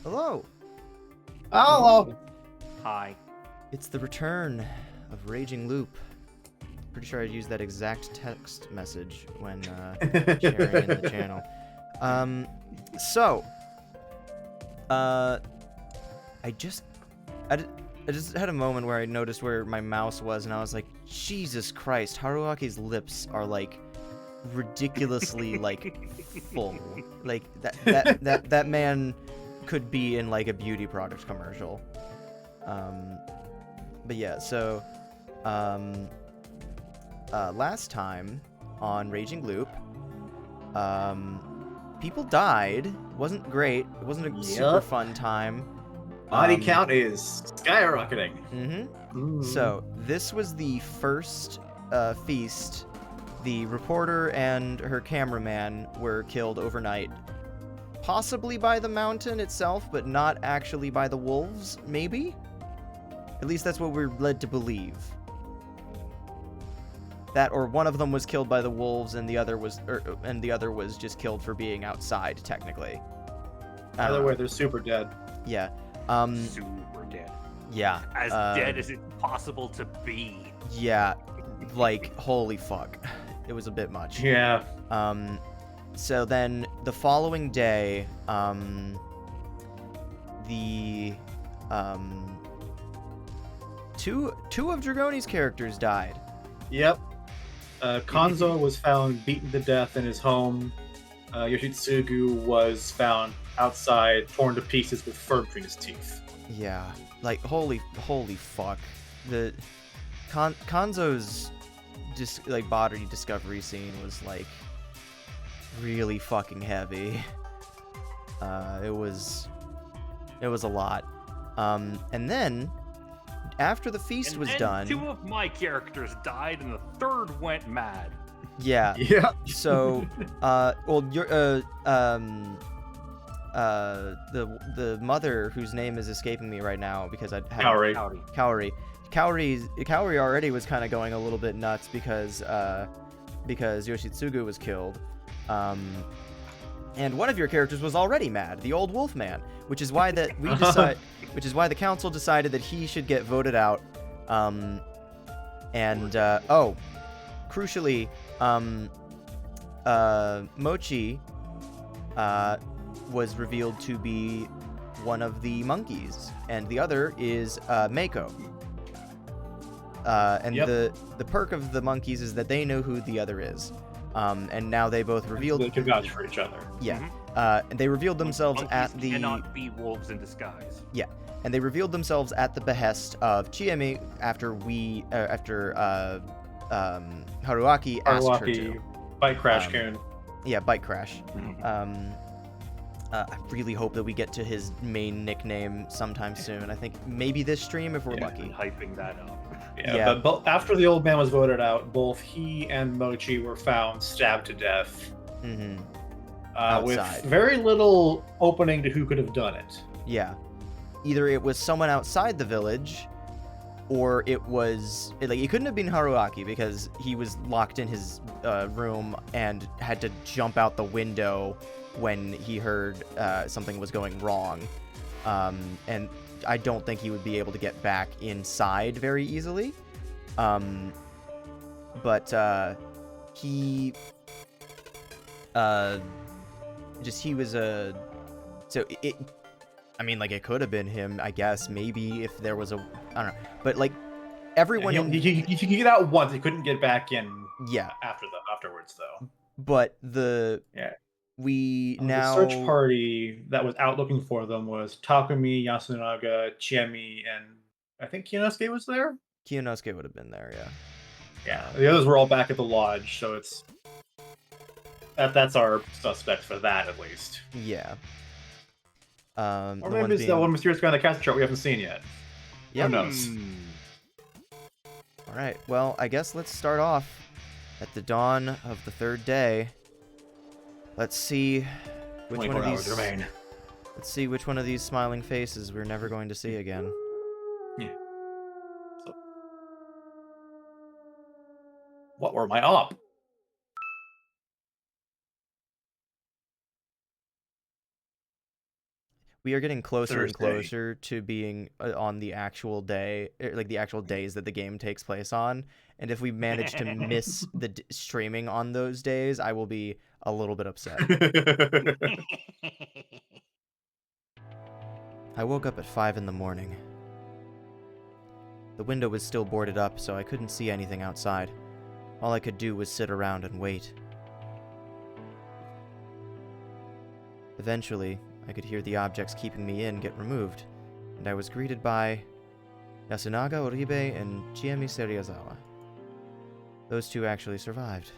Hello. Hello. Hi. It's the return of Raging Loop. Pretty sure I used that exact text message when sharing in the channel. I just had a moment where I noticed where my mouse was, and I was like, Jesus Christ, Haruaki's lips are like ridiculously like full. Like that man could be in like a beauty product commercial. But yeah, so last time on Raging Loop, people died. It wasn't great. It wasn't a super fun time. Body count is skyrocketing. So this was the first feast. The reporter and her cameraman were killed overnight. Possibly by the mountain itself, but not actually by the wolves, maybe? At least that's what we're led to believe. That, or one of them was killed by the wolves, and the other was just killed for being outside, technically. Either way, they're super dead. Yeah. Super dead. Yeah. As dead as it's possible to be. Yeah. Like, holy fuck. It was a bit much. Yeah. So then, the following day, two of Dragoni's characters died. Yep. Kanzo was found beaten to death in his home. Yoshitsugu was found outside, torn to pieces with fur between his teeth. Yeah, like holy fuck. The Kanzo's just like body discovery scene was like really fucking heavy. It was a lot. And then after the feast was done, two of my characters died, and the third went mad. Yeah. Yeah. So, the mother whose name is escaping me right now because I had Kaori already was kind of going a little bit nuts because Yoshitsugu was killed. And one of your characters was already mad, the old wolf man, which is why the council decided that he should get voted out. Crucially, Mochi was revealed to be one of the monkeys, and the other is Mako. The perk of the monkeys is that they know who the other is. And now they both revealed... They can vouch for each other. Yeah. And they revealed themselves Monkeys at the... cannot be wolves in disguise. Yeah. And they revealed themselves at the behest of Chiemi after Haruaki asked her to. Bike crash, Karen. Yeah, bike crash. I really hope that we get to his main nickname sometime soon. I think maybe this stream if we're lucky. Hyping that up. Yeah, but after the old man was voted out, both he and Mochi were found stabbed to death. With very little opening to who could have done it. Yeah. Either it was someone outside the village, or it couldn't have been Haruaki because he was locked in his room and had to jump out the window when he heard something was going wrong. And I don't think he would be able to get back inside very easily. It could have been him, I guess, maybe if there was I don't know. But like everyone he could get out once, he couldn't get back in afterwards though. But the search party that was out looking for them was Takumi, Yasunaga, Chiemi, and I think Kiyonosuke was there? Kiyonosuke would have been there, yeah. Yeah, the others were all back at the lodge, so that's our suspect for that at least. Yeah. Or maybe it's that one mysterious guy on the castle chart we haven't seen yet. Yep. Who knows? Alright, well, I guess let's start off at the dawn of the third day. Let's see which one of these remain. Let's see which one of these smiling faces we're never going to see again. Yeah. So, what were my op? We are getting closer and Thursday. closer to being on the actual day, like the actual days that the game takes place on. And if we manage to miss the streaming on those days, I will be a little bit upset. I woke up at 5 in the morning. The window was still boarded up, so I couldn't see anything outside. All I could do was sit around and wait. Eventually, I could hear the objects keeping me in get removed, and I was greeted by Yasunaga Oribe and Chiemi Seriazawa. Those two actually survived.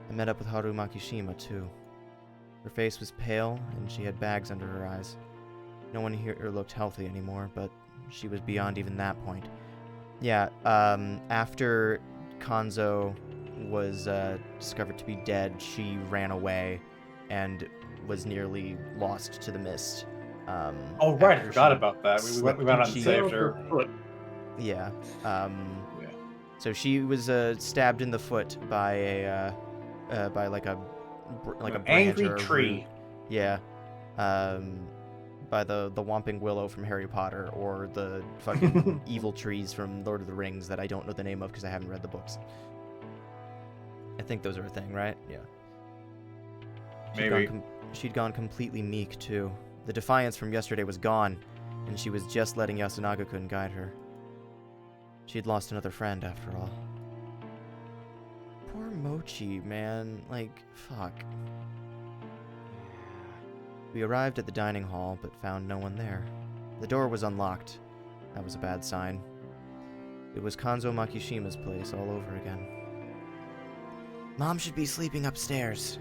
I met up with Haru Makishima, too. Her face was pale, and she had bags under her eyes. No one here looked healthy anymore, but she was beyond even that point. Yeah, after Kanzo was discovered to be dead, she ran away and was nearly lost to the mist. Oh, right, I forgot about that. We went out and saved her. Yeah. Yeah. So she was stabbed in the foot by a like a branch angry or a tree. root. Yeah. By the Whomping Willow from Harry Potter, or the fucking evil trees from Lord of the Rings that I don't know the name of because I haven't read the books. I think those are a thing, right? Yeah. Maybe. She'd gone completely meek, too. The defiance from yesterday was gone, and she was just letting Yasunaga-kun guide her. She'd lost another friend, after all. Poor Mochi, man. Like, fuck. We arrived at the dining hall, but found no one there. The door was unlocked. That was a bad sign. It was Kanzo Makishima's place all over again. Mom should be sleeping upstairs.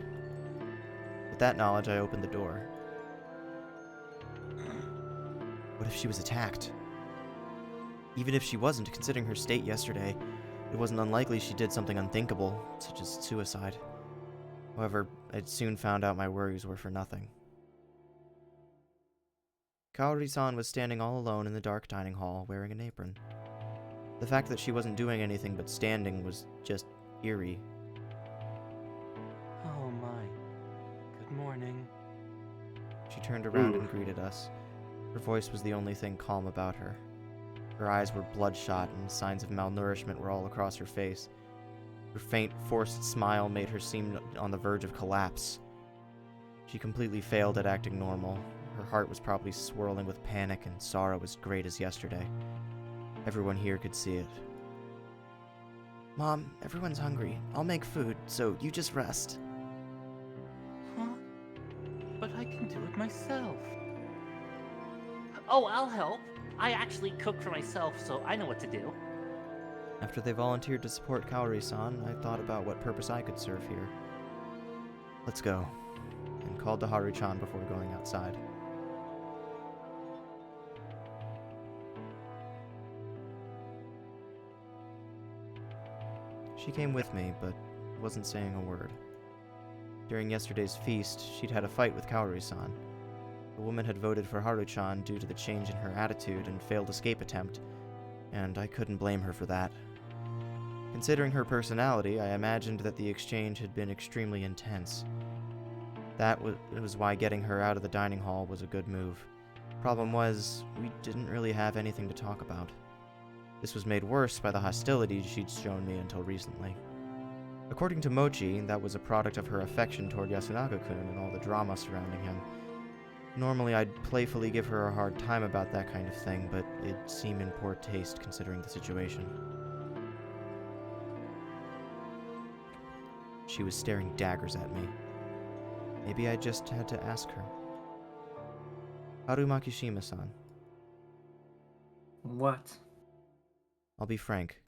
With that knowledge, I opened the door. What if she was attacked? Even if she wasn't, considering her state yesterday, it wasn't unlikely she did something unthinkable, such as suicide. However, I soon found out my worries were for nothing. Kaori-san was standing all alone in the dark dining hall, wearing an apron. The fact that she wasn't doing anything but standing was just eerie. Oh my. Good morning. She turned around and greeted us. Her voice was the only thing calm about her. Her eyes were bloodshot, and signs of malnourishment were all across her face. Her faint, forced smile made her seem on the verge of collapse. She completely failed at acting normal. Her heart was probably swirling with panic and sorrow as great as yesterday. Everyone here could see it. Mom, everyone's hungry. I'll make food, so you just rest. Huh? But I can do it myself. Oh, I'll help. I actually cook for myself, so I know what to do. After they volunteered to support Kaori-san, I thought about what purpose I could serve here. Let's go, and called to Haru-chan before going outside. She came with me, but wasn't saying a word. During yesterday's feast, she'd had a fight with Kaori-san. The woman had voted for Haru-chan due to the change in her attitude and failed escape attempt, and I couldn't blame her for that. Considering her personality, I imagined that the exchange had been extremely intense. That was why getting her out of the dining hall was a good move. Problem was, we didn't really have anything to talk about. This was made worse by the hostility she'd shown me until recently. According to Mochi, that was a product of her affection toward Yasunaga-kun and all the drama surrounding him. Normally, I'd playfully give her a hard time about that kind of thing, but it seemed in poor taste considering the situation. She was staring daggers at me. Maybe I just had to ask her. Haru Makishima-san. What? I'll be frank.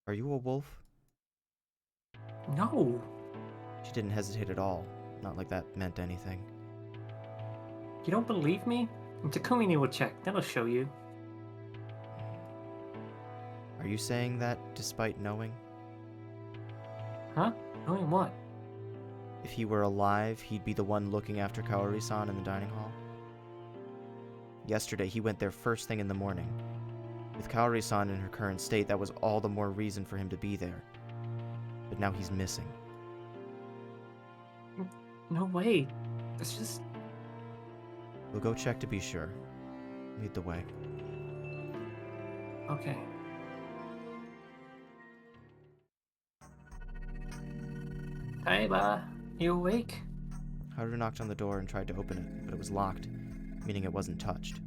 Are you a wolf? No. She didn't hesitate at all. Not like that meant anything. You don't believe me? Takumi will check. That'll show you. Are you saying that despite knowing? Huh? Knowing what? If he were alive, he'd be the one looking after Kaori-san in the dining hall? Yesterday, he went there first thing in the morning. With Kaori-san in her current state, that was all the more reason for him to be there. But now he's missing. No way. It's just... We'll go check to be sure. Lead the way. Okay. Hey, Ba. You awake? Haru knocked on the door and tried to open it, but it was locked, meaning it wasn't touched.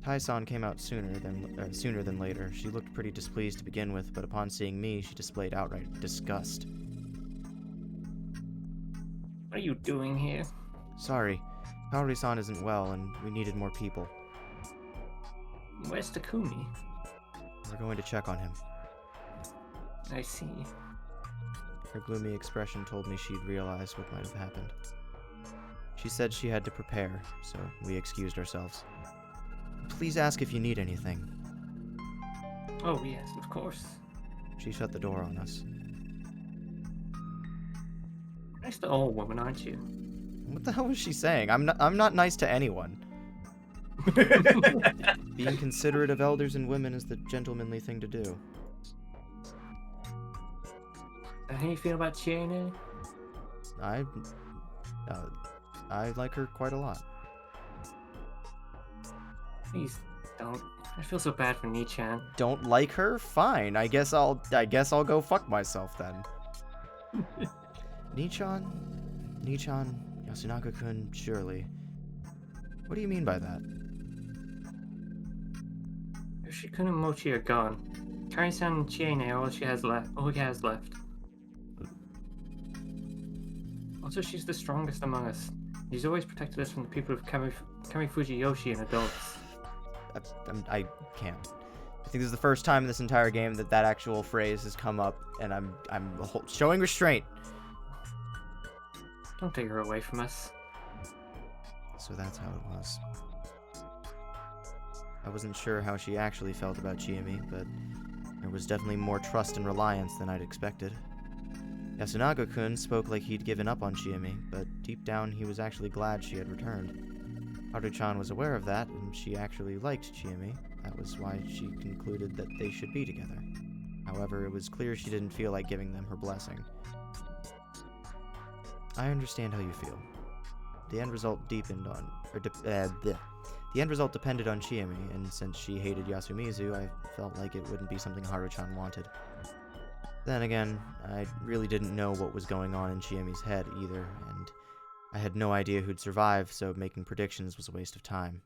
Tai-san came out sooner than later. She looked pretty displeased to begin with, but upon seeing me, she displayed outright disgust. What are you doing here? Sorry, Kaori-san isn't well, and we needed more people. Where's Takumi? We're going to check on him. I see. Her gloomy expression told me she'd realized what might have happened. She said she had to prepare, so we excused ourselves. Please ask if you need anything. Oh, yes, of course. She shut the door on us. Nice to old woman, aren't you? What the hell was she saying? I'm not nice to anyone. Being considerate of elders and women is the gentlemanly thing to do. How do you feel about Chiene? I like her quite a lot. Please don't. I feel so bad for Nichan. Don't like her? Fine. I guess I'll go fuck myself then. Nichan, Yasunaga-kun, surely. What do you mean by that? Yoshikun and Mochi are gone. Kari-san and Chiene are all he has left. Also, she's the strongest among us. She's always protected us from the people of Kamifuji Yoshi and adults. I can't. I think this is the first time in this entire game that actual phrase has come up, and I'm showing restraint. Don't take her away from us. So that's how it was. I wasn't sure how she actually felt about Chiemi, but there was definitely more trust and reliance than I'd expected. Yasunaga-kun spoke like he'd given up on Chiemi, but deep down he was actually glad she had returned. Haru-chan was aware of that, and she actually liked Chiemi. That was why she concluded that they should be together. However, it was clear she didn't feel like giving them her blessing. I understand how you feel. The end result depended on Chiemi, and since she hated Yasumizu, I felt like it wouldn't be something Haru-chan wanted. Then again, I really didn't know what was going on in Chiemi's head either, and I had no idea who'd survive, so making predictions was a waste of time.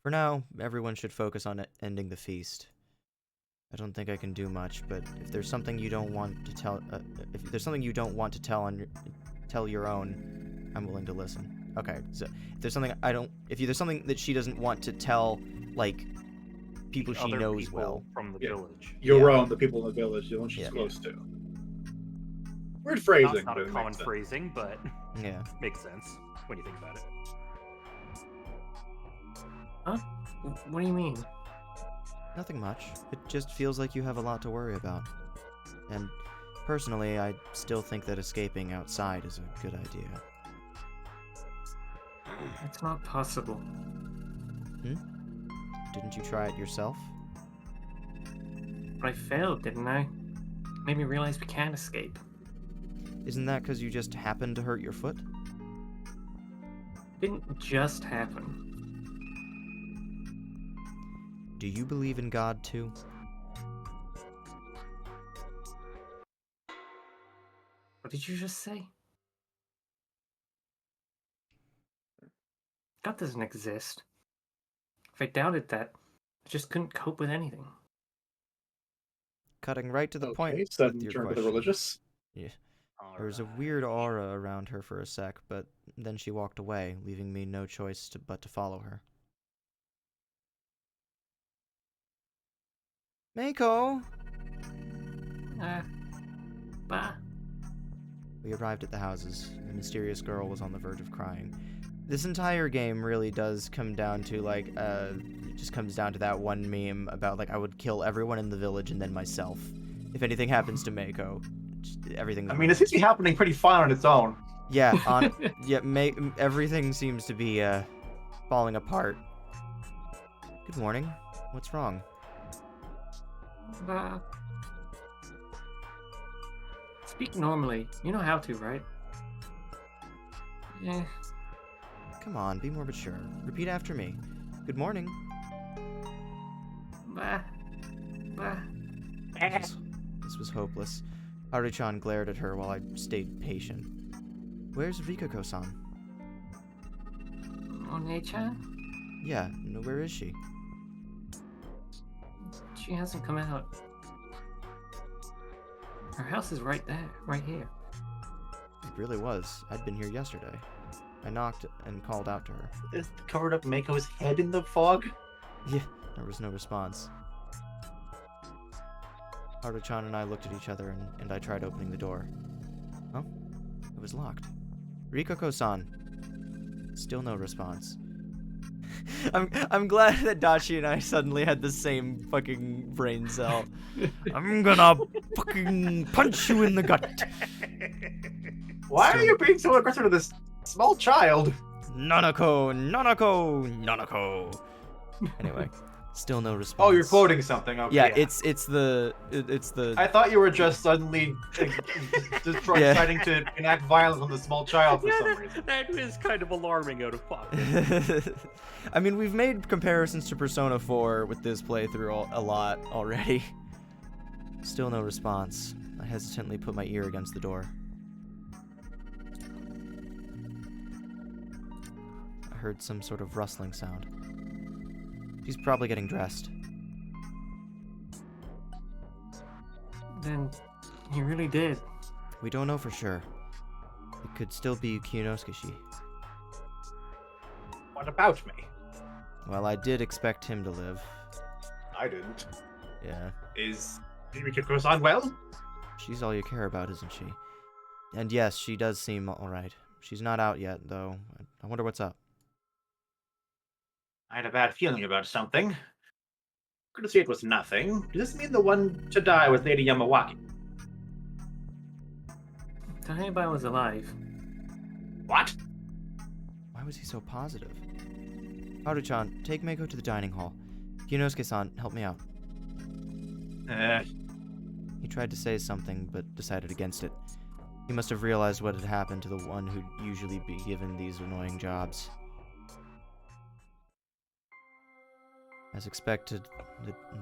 For now, everyone should focus on ending the feast. I don't think I can do much, but if there's something you don't want to tell, tell your own, I'm willing to listen. Okay, so if there's something there's something that she doesn't want to tell, like people she knows well from the village. Your own, the people in the village, the one she's close to. Weird phrasing. That's not a common phrasing, but yeah, makes sense when you think about it. Huh? What do you mean? Nothing much. It just feels like you have a lot to worry about. And personally, I still think that escaping outside is a good idea. It's not possible. Didn't you try it yourself? But I failed, didn't I? Made me realize we can't escape. Isn't that because you just happened to hurt your foot? It didn't just happen. Do you believe in God too? What did you just say? God doesn't exist. If I doubted that, I just couldn't cope with anything. Cutting right to the point sudden with your turn to question. the religious. Yeah. There was a weird aura around her for a sec, but then she walked away, leaving me no choice but to follow her. Mako! Bah. We arrived at the houses. The mysterious girl was on the verge of crying. This entire game really does come down to, like, it just comes down to that one meme about, like, I would kill everyone in the village and then myself. If anything happens to Mako, everything. I mean, it seems to be happening pretty fine on its own. Yeah, everything seems to be, falling apart. Good morning. What's wrong? Speak normally. You know how to, right? Yeah. Come on, be more mature. Repeat after me. Good morning. Bah. Bah. This was hopeless. Haru-chan glared at her while I stayed patient. Where's Rikako-san? One-chan? Yeah, no, where is she? She hasn't come out. Her house is right there, right here. It really was. I'd been here yesterday. I knocked and called out to her. Is covered up Mako's head in the fog? Yeah, there was no response. Haru-chan and I looked at each other and I tried opening the door. Oh, it was locked. Rikako-san. Still no response. I'm glad that Dachi and I suddenly had the same fucking brain cell. I'm gonna fucking punch you in the gut. Why are you being so aggressive to this small child? Nanako, Nanako, Nanako. Anyway, still no response. Oh, you're quoting something. Okay. Yeah, it's the. I thought you were just suddenly deciding to enact violence on the small child for some reason. That is kind of alarming out of pocket. I mean, we've made comparisons to Persona 4 with this playthrough a lot already. Still no response. I hesitantly put my ear against the door. I heard some sort of rustling sound. She's probably getting dressed. Then he really did. We don't know for sure. It could still be Kyunosuke-shi. What about me? Well, I did expect him to live. I didn't. Yeah. Is Rikako-san well? She's all you care about, isn't she? And yes, she does seem alright. She's not out yet, though. I wonder what's up. I had a bad feeling about something. Couldn't say it was nothing. Does this mean the one to die was Lady Yamawaki? Taheba was alive. What? Why was he so positive? Haru-chan, take Meiko to the dining hall. Kyunosuke-san, help me out. He tried to say something, but decided against it. He must have realized what had happened to the one who'd usually be given these annoying jobs. As expected,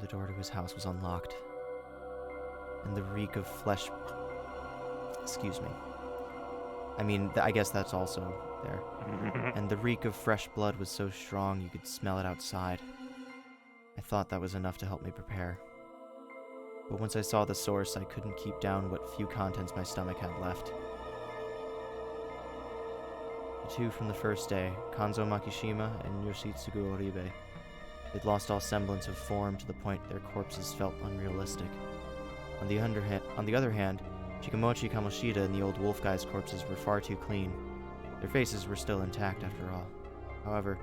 the door to his house was unlocked. And the reek of flesh... Excuse me. I mean, I guess that's also there. And the reek of fresh blood was so strong you could smell it outside. I thought that was enough to help me prepare. But once I saw the source, I couldn't keep down what few contents my stomach had left. The two from the first day, Kanzo Makishima and Yoshitsugu Oribe, they'd lost all semblance of form to the point their corpses felt unrealistic. On the other hand, Shikamochi Kamoshida and the old wolf guy's corpses were far too clean. Their faces were still intact after all. However,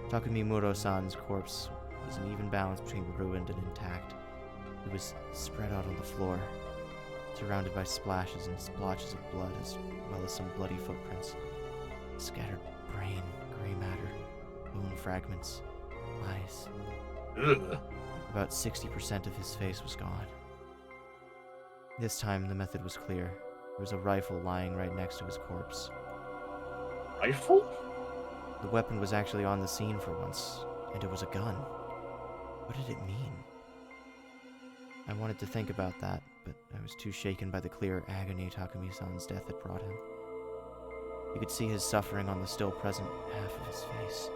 Takumi Muro-san's corpse was an even balance between ruined and intact. It was spread out on the floor, surrounded by splashes and splotches of blood as well as some bloody footprints. Scattered brain, gray matter, bone fragments, eyes. Ugh. About 60% of his face was gone. This time the method was clear. There was a rifle lying right next to his corpse. Rifle? The weapon was actually on the scene for once, and it was a gun. What did it mean? I wanted to think about that, but I was too shaken by the clear agony Takumi-san's death had brought him. You could see his suffering on the still present half of his face.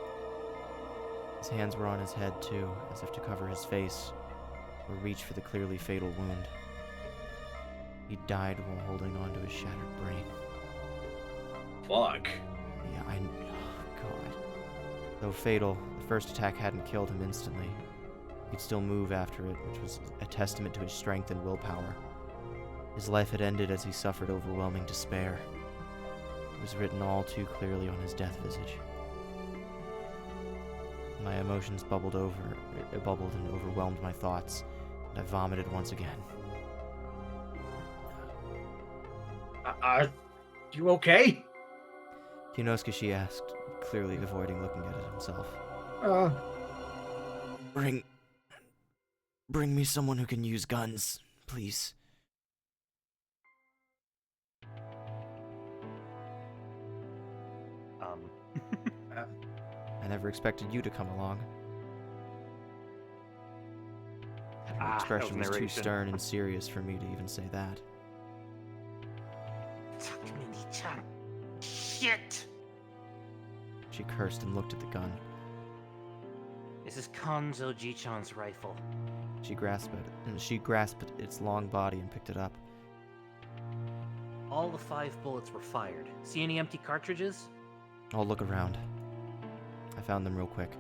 His hands were on his head too, as if to cover his face, or reach for the clearly fatal wound. He died while holding on to his shattered brain. Fuck. Yeah, oh, God. Though fatal, the first attack hadn't killed him instantly. He could still move after it, which was a testament to his strength and willpower. His life had ended as he suffered overwhelming despair. It was written all too clearly on his death visage. My emotions bubbled and overwhelmed my thoughts, and I vomited once again. Are you okay? Kyunosuke asked, clearly avoiding looking at it himself. Bring me someone who can use guns, please. Yeah. I never expected you to come along. Her That expression was too narration. stern and serious for me to even say that. Takumi-chan. Shit! She cursed and looked at the gun. This is Kanzo Ji-chan's rifle. She grasped its long body and picked it up. All the 5 bullets were fired. See any empty cartridges? I'll look around. I found them real quick.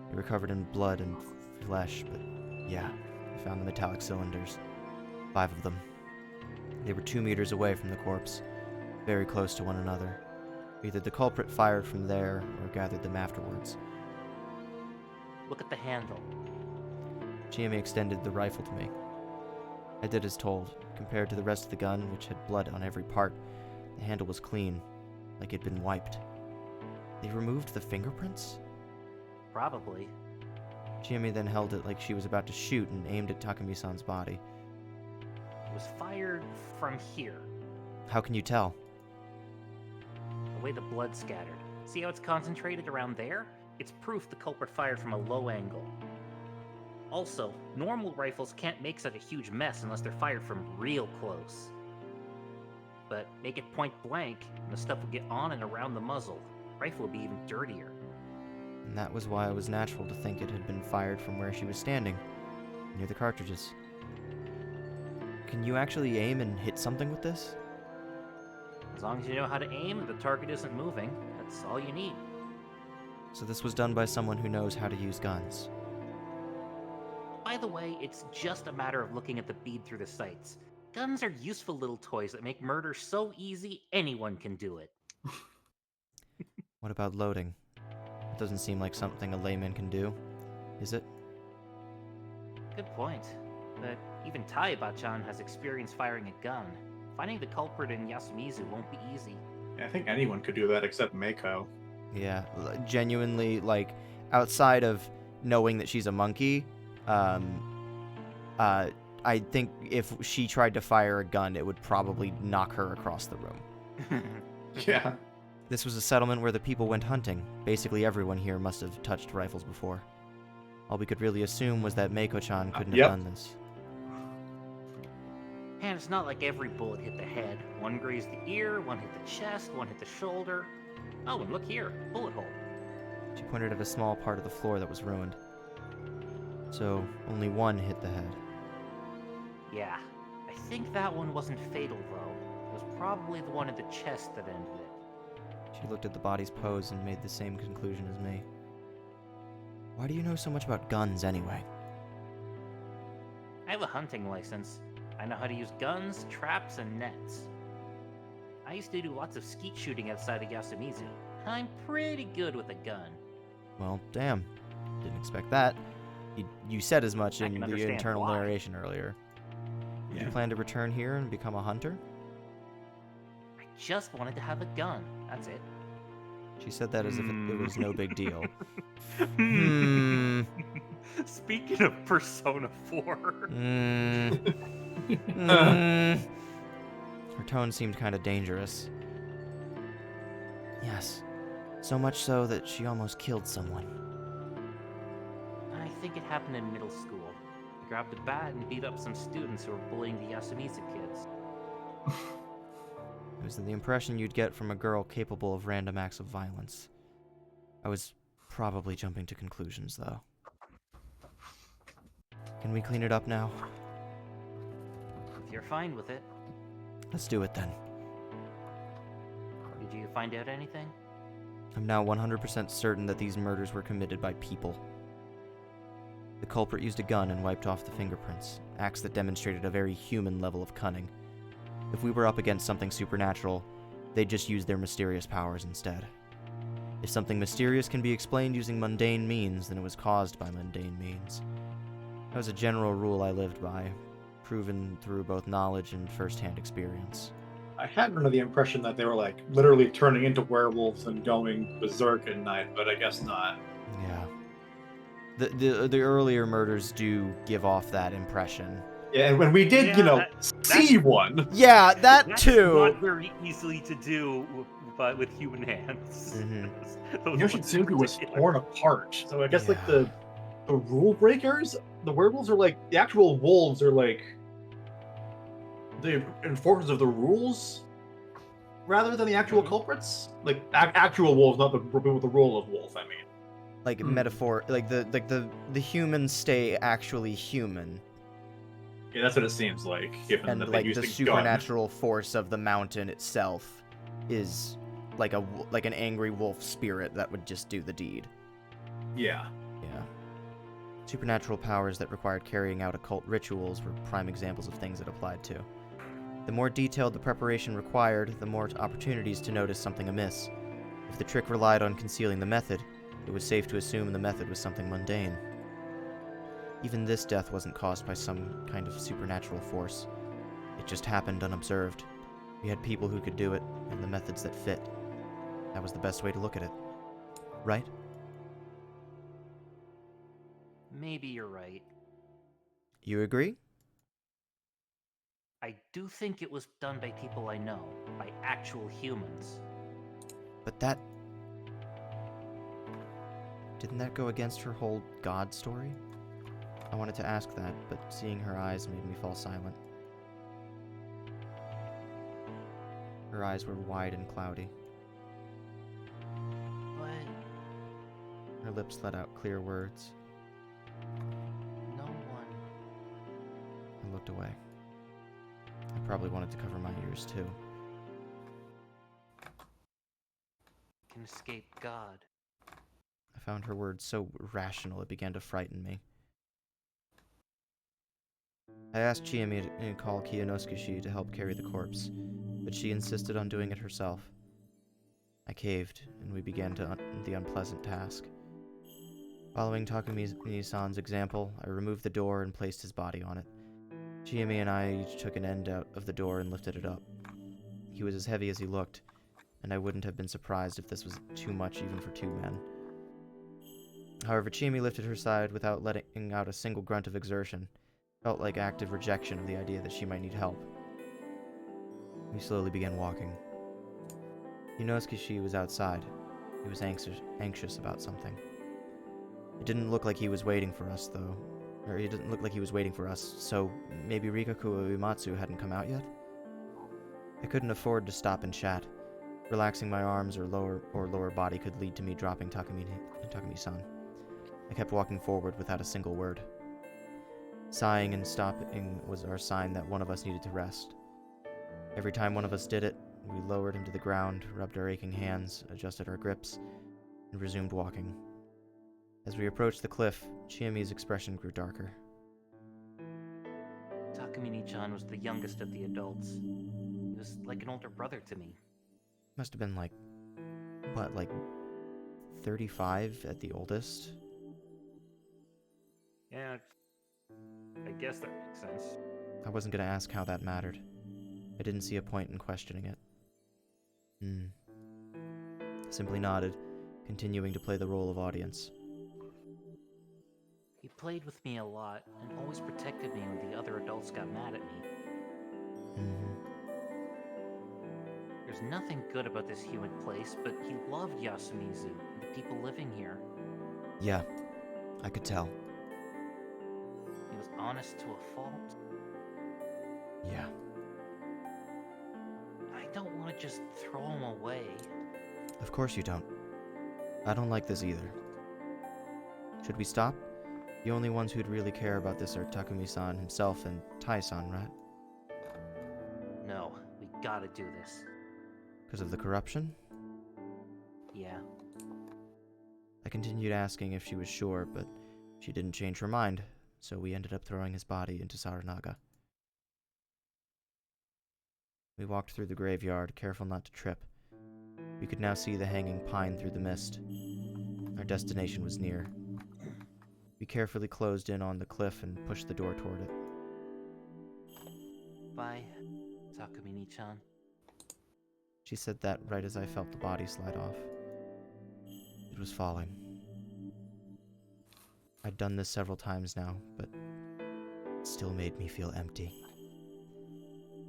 They were covered in blood and flesh, but yeah, I found the metallic cylinders. 5 of them. They were 2 meters away from the corpse, very close to one another. Either the culprit fired from there or gathered them afterwards. Look at the handle. Chiemi extended the rifle to me. I did as told. Compared to the rest of the gun, which had blood on every part, the handle was clean, like it'd been wiped. They removed the fingerprints? Probably. Chiemi then held it like she was about to shoot and aimed at Takumi-san's body. It was fired from here. How can you tell? The way the blood scattered. See how it's concentrated around there? It's proof the culprit fired from a low angle. Also, normal rifles can't make such a huge mess unless they're fired from real close. But make it point blank, and the stuff will get on and around the muzzle. Rifle will be even dirtier. And that was why it was natural to think it had been fired from where she was standing, near the cartridges. Can you actually aim and hit something with this? As long as you know how to aim and the target isn't moving, that's all you need. So this was done by someone who knows how to use guns. By the way, it's just a matter of looking at the bead through the sights. Guns are useful little toys that make murder so easy anyone can do it. What about loading? It doesn't seem like something a layman can do, is it? Good point. But even Taiba-chan has experience firing a gun. Finding the culprit in Yasumizu won't be easy. I think anyone could do that except Mako. Yeah, genuinely, like, outside of knowing that she's a monkey, I think if she tried to fire a gun, it would probably knock her across the room. Yeah. This was a settlement where the people went hunting. Basically everyone here must have touched rifles before. All we could really assume was that Mako-chan couldn't Yep. have done this. And it's not like every bullet hit the head. One grazed the ear, one hit the chest, one hit the shoulder. Oh, and look here, bullet hole. She pointed at a small part of the floor that was ruined. So, only one hit the head. Yeah, I think that one wasn't fatal though. It was probably the one in the chest that ended it. She looked at the body's pose and made the same conclusion as me. Why do you know so much about guns anyway? I have a hunting license. I know how to use guns, traps, and nets. I used to do lots of skeet shooting outside of Yasumizu. I'm pretty good with a gun. Well, damn. Didn't expect that. You said as much I in can the understand internal why. narration earlier. Did Yeah. you plan to return here and become a hunter? I just wanted to have a gun. That's it. She said that as if it was no big deal. Speaking of Persona 4. Her tone seemed kind of dangerous. Yes. So much so that she almost killed someone. I think it happened in middle school. I grabbed a bat and beat up some students who were bullying the Yasumizu kids. It was the impression you'd get from a girl capable of random acts of violence. I was probably jumping to conclusions, though. Can we clean it up now? If you're fine with it, Let's do it then. did you find out anything? I'm now 100% certain that these murders were committed by people. The culprit used a gun and wiped off the fingerprints, acts that demonstrated a very human level of cunning. If we were up against something supernatural, they'd just use their mysterious powers instead. If something mysterious can be explained using mundane means, then it was caused by mundane means. That was a general rule I lived by, proven through both knowledge and first-hand experience. I had under the impression that they were like literally turning into werewolves and going berserk at night, but I guess not. Yeah. The earlier murders do give off that impression. Yeah, and when we did, Yeah, see one. Yeah, that That's too. not very easily to do but with human hands. Mm-hmm. Yoshitsugu was torn apart. So I guess like Yeah. the rule breakers, the werewolves are like the actual wolves are like the enforcers of the rules rather than the actual culprits. Like actual wolves, not the people with the role of wolf. I mean, Like metaphor, like the humans stay actually human, yeah, that's what it seems like. Given and that they like used the a gun. supernatural force of the mountain itself is like an angry wolf spirit that would just do the deed. Yeah. Yeah. Supernatural powers that required carrying out occult rituals were prime examples of things it applied to. The more detailed the preparation required, the more opportunities to notice something amiss. If the trick relied on concealing the method, it was safe to assume the method was something mundane. Even this death wasn't caused by some kind of supernatural force. It just happened unobserved. We had people who could do it, and the methods that fit. That was the best way to look at it. Right? Maybe you're right. You agree? I do think it was done by people I know, by actual humans. But that... Didn't that go against her whole God story? I wanted to ask that, but seeing her eyes made me fall silent. Her eyes were wide and cloudy. But Her lips let out clear words. no one... I looked away. I probably wanted to cover my ears, too. can escape God. I found her words so rational it began to frighten me. I asked Chiyomi to call Kiyonosuke to help carry the corpse, but she insisted on doing it herself. I caved, and we began the unpleasant task. Following Takumi-san's example, I removed the door and placed his body on it. Chiyomi and I each took an end out of the door and lifted it up. He was as heavy as he looked, and I wouldn't have been surprised if this was too much even for two men. However, Chiyomi lifted her side without letting out a single grunt of exertion. Felt like active rejection of the idea that she might need help. We slowly began walking. Inosuke was outside. He was anxious about something. It didn't look like he was waiting for us, though. Or he didn't look like he was waiting for us, so maybe Rikaku Uematsu hadn't come out yet? I couldn't afford to stop and chat. Relaxing my arms or lower body could lead to me dropping Takumi-san. I kept walking forward without a single word. Sighing and stopping was our sign that one of us needed to rest. Every time one of us did it, we lowered him to the ground, rubbed our aching hands, adjusted our grips, and resumed walking. As we approached the cliff, Chiyomi's expression grew darker. Takumi-chan was the youngest of the adults. He was like an older brother to me. Must have been like 35 at the oldest? Yeah, I guess that makes sense. I wasn't gonna ask how that mattered. I didn't see a point in questioning it. I simply nodded, continuing to play the role of audience. He played with me a lot and always protected me when the other adults got mad at me. There's nothing good about this human place, but he loved Yasumizu and the people living here. Yeah, I could tell. He was honest to a fault. Yeah. I don't want to just throw him away. Of course you don't. I don't like this either. Should we stop? The only ones who'd really care about this are Takumi-san himself and Tai-san, right? No, we gotta do this. Because of the corruption? Yeah. I continued asking if she was sure, but she didn't change her mind, so we ended up throwing his body into Saranaga. We walked through the graveyard, careful not to trip. We could now see the hanging pine through the mist. Our destination was near. We carefully closed in on the cliff and pushed the door toward it. Bye, Takumi-chan. She said that right as I felt the body slide off. It was falling. I'd done this several times now, but it still made me feel empty.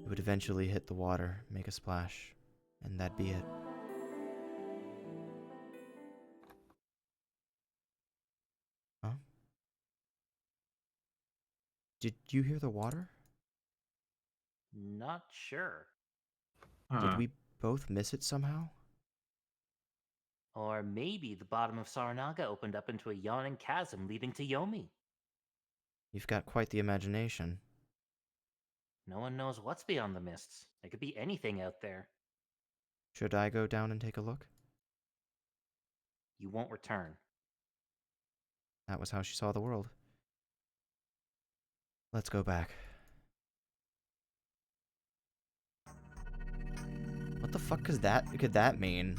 It would eventually hit the water, make a splash, and that'd be it. Did you hear the water? Not sure. Did we both miss it somehow? Or maybe the bottom of Saranaga opened up into a yawning chasm leading to Yomi. You've got quite the imagination. No one knows what's beyond the mists. There could be anything out there. Should I go down and take a look? You won't return. That was how she saw the world. Let's go back. What the fuck could that mean?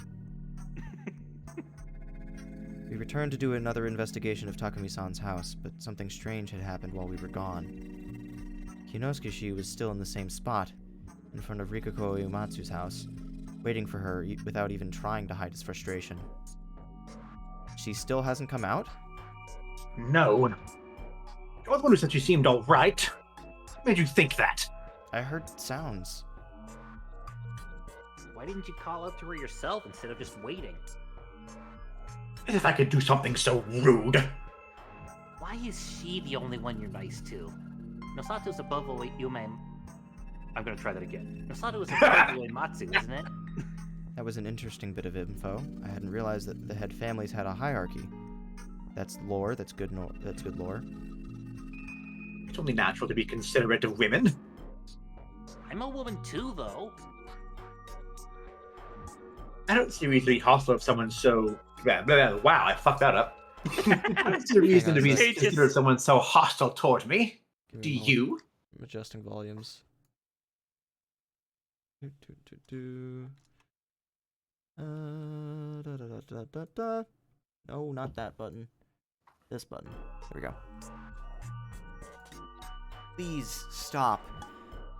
We returned to do another investigation of Takumi-san's house, but something strange had happened while we were gone. Kinosuke was still in the same spot, in front of Rikako Uematsu's house, waiting for her without even trying to hide his frustration. She still hasn't come out? No. You're the one who said she seemed alright. What made you think that? I heard sounds. Why didn't you call out to her yourself instead of just waiting? As if I could do something so rude. Why is she the only one you're nice to? Nosato's above Yume. I'm gonna try that again. Nosato is above Uematsu, isn't it? That was an interesting bit of info. I hadn't realized that the head families had a hierarchy. That's lore. That's good lore. It's only natural to be considerate of women. I'm a woman too, though. I don't see a reason to be hostile if someone's so... Wow, I fucked that up. I don't see a reason to be considered someone so hostile toward me. Do you? I'm adjusting volumes. No, not that button. This button. There we go. Please stop.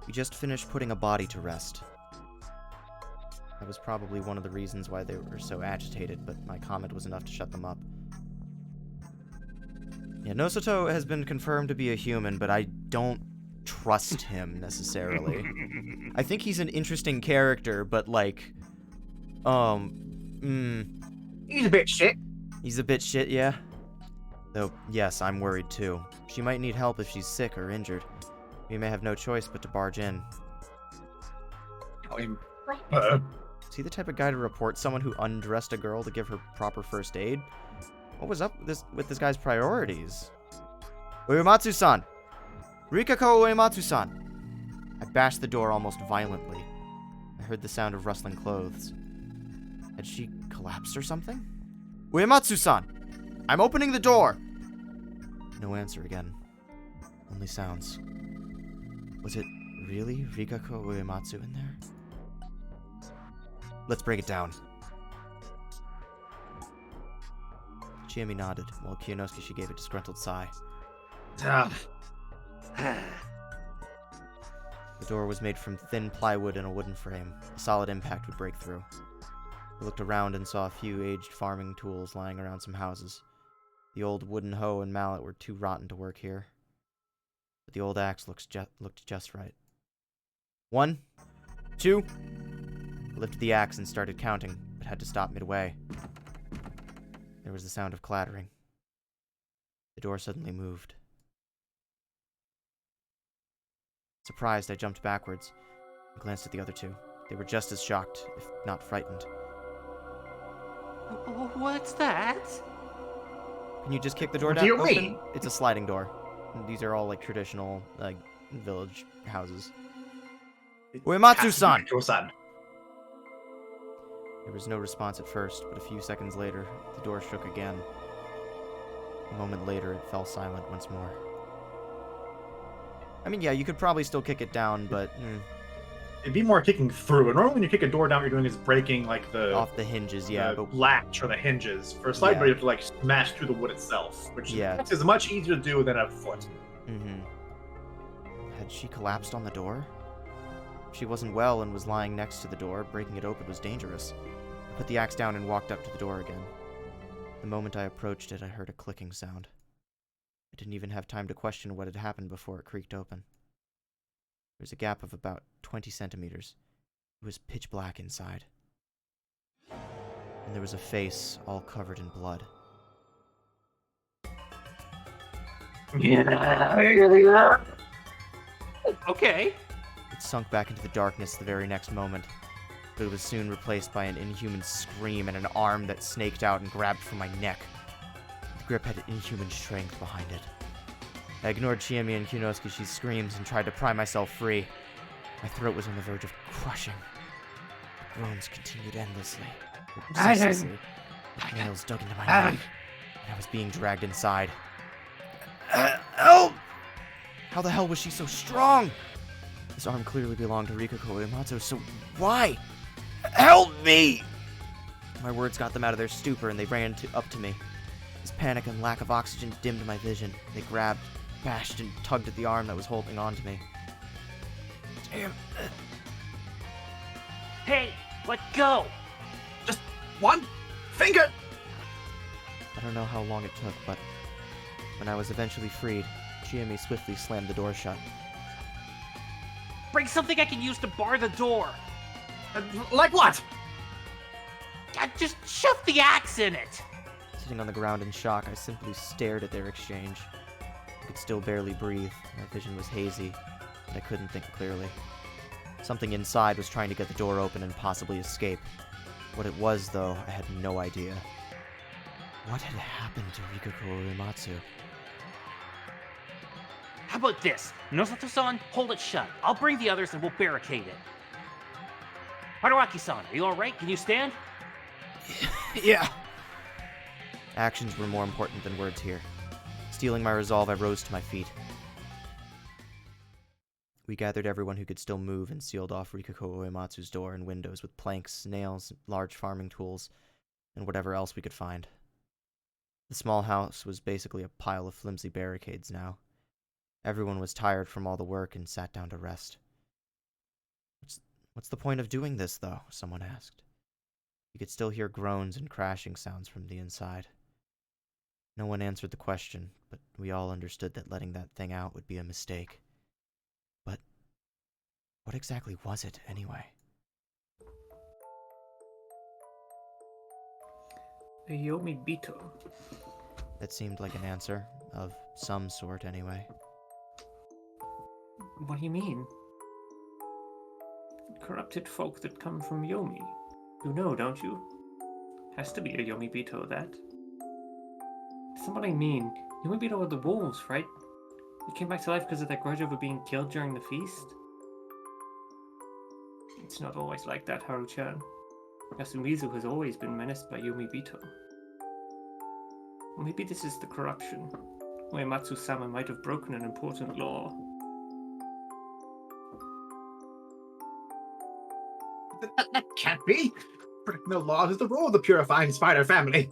We just finished putting a body to rest. That was probably one of the reasons why they were so agitated, but my comment was enough to shut them up. Yeah, Nosato has been confirmed to be a human, but I don't trust him necessarily. I think he's an interesting character, but like, He's a bit shit. He's a bit shit, yeah? Though, yes, I'm worried too. She might need help if she's sick or injured. We may have no choice but to barge in. Is he the type of guy to report someone who undressed a girl to give her proper first aid? What was up with this guy's priorities? Uematsu-san! Rikako Uematsu-san! I bashed the door almost violently. I heard the sound of rustling clothes. Had she collapsed or something? Uematsu-san! I'm opening the door! No answer again. Only sounds. Was it really Rikako Uematsu in there? Let's break it down. Chiyomi nodded, while Kinosuke gave a disgruntled sigh. The door was made from thin plywood and a wooden frame. A solid impact would break through. I looked around and saw a few aged farming tools lying around some houses. The old wooden hoe and mallet were too rotten to work here. But the old axe looked just right. 1, 2... I lifted the axe and started counting, but had to stop midway. There was the sound of clattering. The door suddenly moved. Surprised, I jumped backwards and glanced at the other two. They were just as shocked, if not frightened. What's that? Can you just kick the door down? What do you mean? It's a sliding door. These are all like traditional, like, village houses. Uematsu-san! There was no response at first, but a few seconds later, the door shook again. A moment later, it fell silent once more. I mean, yeah, you could probably still kick it down, but... It'd be more kicking through. And normally when you kick a door down, what you're doing is breaking, like, the... Off the hinges, yeah, the but... latch or the hinges. For a slide door, you have to, like, smash through the wood itself, which is much easier to do than a foot. Had she collapsed on the door? If she wasn't well and was lying next to the door, breaking it open was dangerous. I put the axe down and walked up to the door again. The moment I approached it, I heard a clicking sound. I didn't even have time to question what had happened before it creaked open. There was a gap of about 20 centimeters. It was pitch black inside. And there was a face all covered in blood. Okay. It sunk back into the darkness the very next moment, but it was soon replaced by an inhuman scream and an arm that snaked out and grabbed for my neck. The grip had inhuman strength behind it. I ignored Chiemi and Kunosuke's screams and tried to pry myself free. My throat was on the verge of crushing. The groans continued endlessly, ceaselessly. Nails dug into my neck, and I was being dragged inside. Help! How the hell was she so strong? This arm clearly belonged to Rikako Uematsu, so why? Help me! My words got them out of their stupor, and they ran up to me. As panic and lack of oxygen dimmed my vision, they grabbed, bashed, and tugged at the arm that was holding on to me. Damn. Hey, let go! Just one finger! I don't know how long it took, but when I was eventually freed, Chiemi swiftly slammed the door shut. Bring something I can use to bar the door! Like what? Just shove the axe in it! Sitting on the ground in shock, I simply stared at their exchange. I could still barely breathe. My vision was hazy, and I couldn't think clearly. Something inside was trying to get the door open and possibly escape. What it was, though, I had no idea. What had happened to Rikako Uematsu? How about this? Nosato-san, hold it shut. I'll bring the others and we'll barricade it. Haruaki-san, are you alright? Can you stand? Yeah. Actions were more important than words here. Stealing my resolve, I rose to my feet. We gathered everyone who could still move and sealed off Rikako Uematsu's door and windows with planks, nails, large farming tools, and whatever else we could find. The small house was basically a pile of flimsy barricades now. Everyone was tired from all the work and sat down to rest. What's the point of doing this, though? Someone asked. You could still hear groans and crashing sounds from the inside. No one answered the question, but we all understood that letting that thing out would be a mistake. But what exactly was it, anyway? A Yomi Bito. That seemed like an answer, of some sort anyway. What do you mean? Corrupted folk that come from Yomi. You know, don't you? Has to be a Yomi Bito, that. That's not what I mean. Yomi Bito are the wolves, right? They came back to life because of that grudge over being killed during the feast? It's not always like that, Haru-chan. Yasumizu has always been menaced by Yomi Bito. Maybe this is the corruption. Uematsu-sama might have broken an important law. That can't be. Breaking the laws is the rule of the purifying spider family.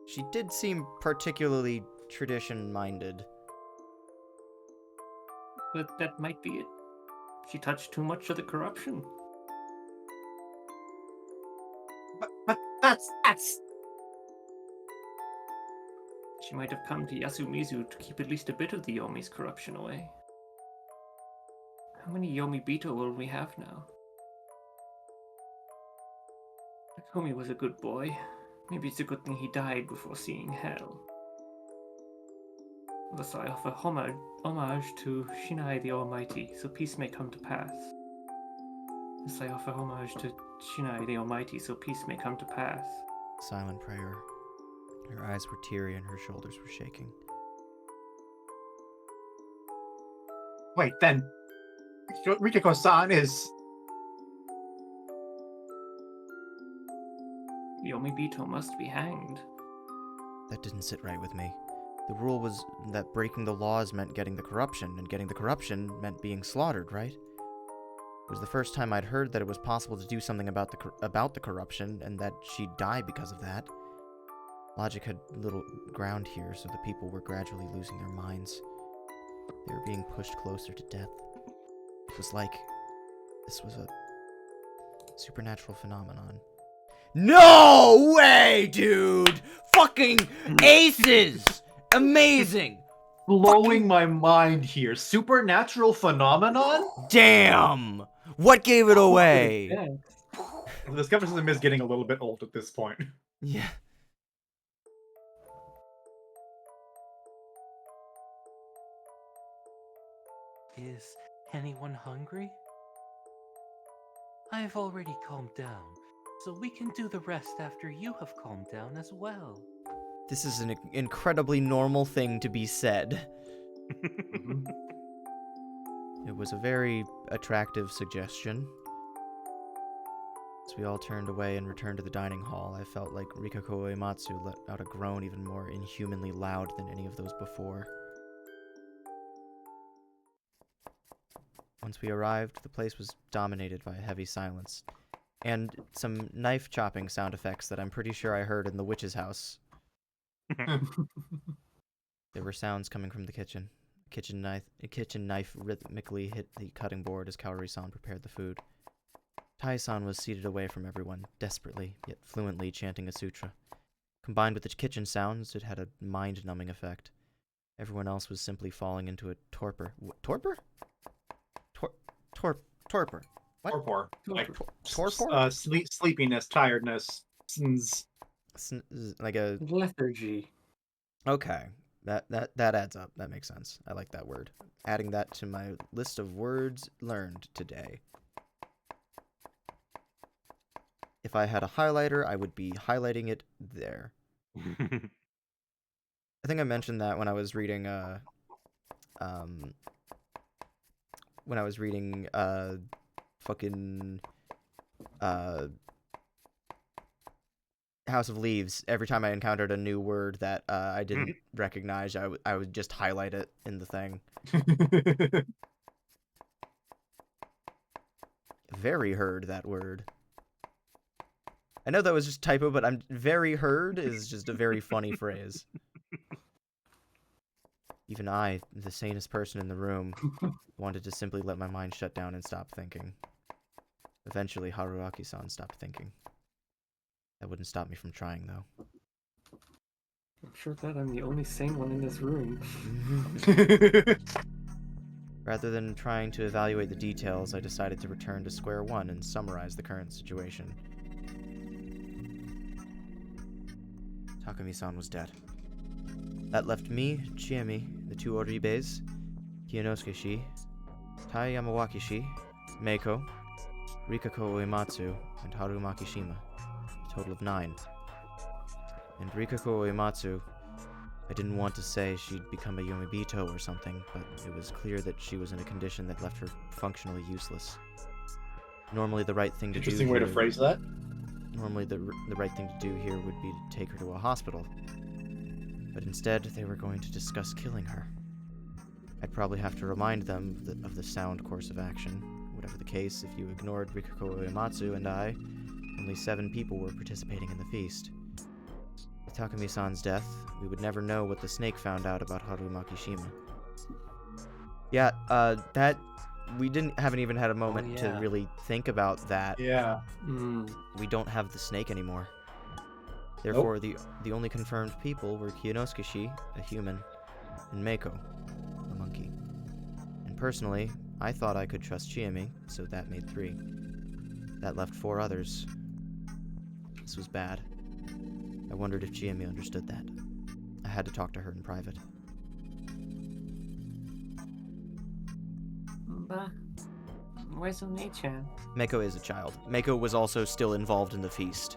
She did seem particularly tradition-minded. But that might be it. She touched too much of the corruption. But that's... She might have come to Yasumizu to keep at least a bit of the Yomi's corruption away. How many Yomi Bito will we have now? Takomi was a good boy. Maybe it's a good thing he died before seeing hell. Thus I offer homage to Shinai the Almighty, so peace may come to pass. Thus I offer homage to Shinai the Almighty, so peace may come to pass. Silent prayer. Her eyes were teary and her shoulders were shaking. Wait, then... Rikako-san is... Yomi Bito must be hanged. That didn't sit right with me. The rule was that breaking the laws meant getting the corruption, and getting the corruption meant being slaughtered, right? It was the first time I'd heard that it was possible to do something about the corruption, and that she'd die because of that. Logic had little ground here, so the people were gradually losing their minds. They were being pushed closer to death. It was like this was a supernatural phenomenon. No way, dude! Fucking aces! Amazing! Blowing my mind here. Supernatural phenomenon? Damn! What gave it away? Yeah. The skepticism is getting a little bit old at this point. Yeah. Is Anyone hungry? I've already calmed down, so we can do the rest after you have calmed down as well. This is an incredibly normal thing to be said. It was a very attractive suggestion. As we all turned away and returned to the dining hall, I felt like Rikako Uematsu let out a groan even more inhumanly loud than any of those before. Once we arrived, the place was dominated by a heavy silence, and some knife chopping sound effects that I'm pretty sure I heard in the witch's house. There were sounds coming from the kitchen. A kitchen knife rhythmically hit the cutting board as Kaori-san prepared the food. Tai-san was seated away from everyone, desperately, yet fluently chanting a sutra. Combined with the kitchen sounds, it had a mind-numbing effect. Everyone else was simply falling into a torpor. Torpor? Torpor. What? Torpor. Like, torpor? Sleepiness, tiredness. Like a... lethargy. Okay. That adds up. That makes sense. I like that word. Adding that to my list of words learned today. If I had a highlighter, I would be highlighting it there. I think I mentioned that when I was reading fucking House of Leaves. Every time I encountered a new word that I didn't recognize, I would just highlight it in the thing. Very heard that word. I know that was just typo, but I'm very heard is just a very funny phrase. Even I, the sanest person in the room, wanted to simply let my mind shut down and stop thinking. Eventually, Haruaki-san stopped thinking. That wouldn't stop me from trying, though. I'm sure that I'm the only sane one in this room. Rather than trying to evaluate the details, I decided to return to square one and summarize the current situation. Takumi-san was dead. That left me, Chiemi, the two Oribes, Kiyonosuke-shi, Tai Yamawaki-shi, Meiko, Rikako Uematsu, and Haru Makishima. A total of 9. And Rikako Uematsu, I didn't want to say she'd become a Yomibito or something, but it was clear that she was in a condition that left her functionally useless. Normally the right thing to do Interesting way to phrase that. Normally the right thing to do here would be to take her to a hospital. But instead, they were going to discuss killing her. I'd probably have to remind them of the sound course of action. Whatever the case, if you ignored Rikako Uematsu and I, only 7 people were participating in the feast. With Takumi-san's death, we would never know what the snake found out about Haru Makishima. Yeah, we haven't even had a moment to really think about that. Yeah. We don't have the snake anymore. Therefore, the only confirmed people were Kiyonosuke-shi, a human, and Meiko, a monkey. And personally, I thought I could trust Chiemi, so that made 3. That left 4 others. This was bad. I wondered if Chiemi understood that. I had to talk to her in private. But where's One-chan? Meiko is a child. Meiko was also still involved in the feast.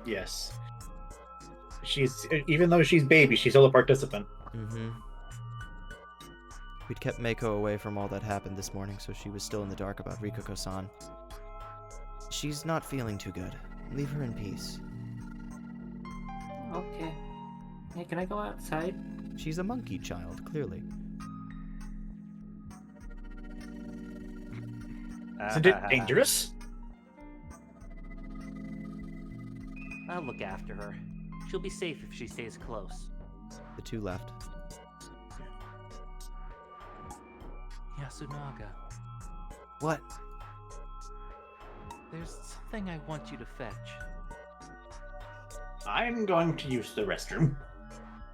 Yes. Even though she's baby, she's still a participant. Mm-hmm. We'd kept Meiko away from all that happened this morning, so she was still in the dark about Rikako-san. She's not feeling too good. Leave her in peace. Okay. Hey, can I go outside? She's a monkey child, clearly. Isn't it dangerous? I'll look after her. She'll be safe if she stays close. The 2 left. Yasunaga, What? there's something I want you to fetch. I'm going to use the restroom.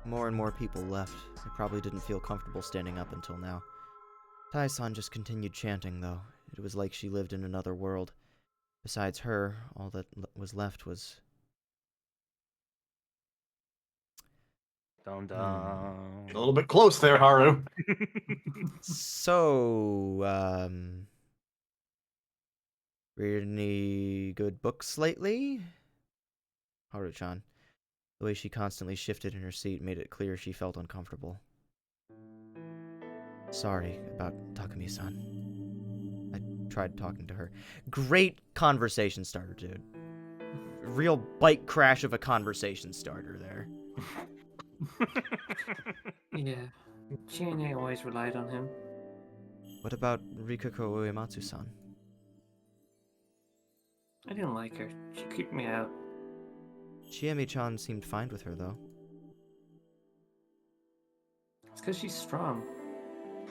More and more people left. They probably didn't feel comfortable standing up until now. Tai-san just continued chanting, though. It was like she lived in another world. Besides her, all that was left was... Dun dun. A little bit close there, Haru. So, read any good books lately? Haru-chan. The way she constantly shifted in her seat made it clear she felt uncomfortable. Sorry about Takumi-san. I tried talking to her. Great conversation starter, dude. Real bike crash of a conversation starter there. Yeah, Chiene always relied on him. What about Rikako Uematsu-san? I didn't like her. She creeped me out. Chiemi-chan seemed fine with her, though. It's because she's strong.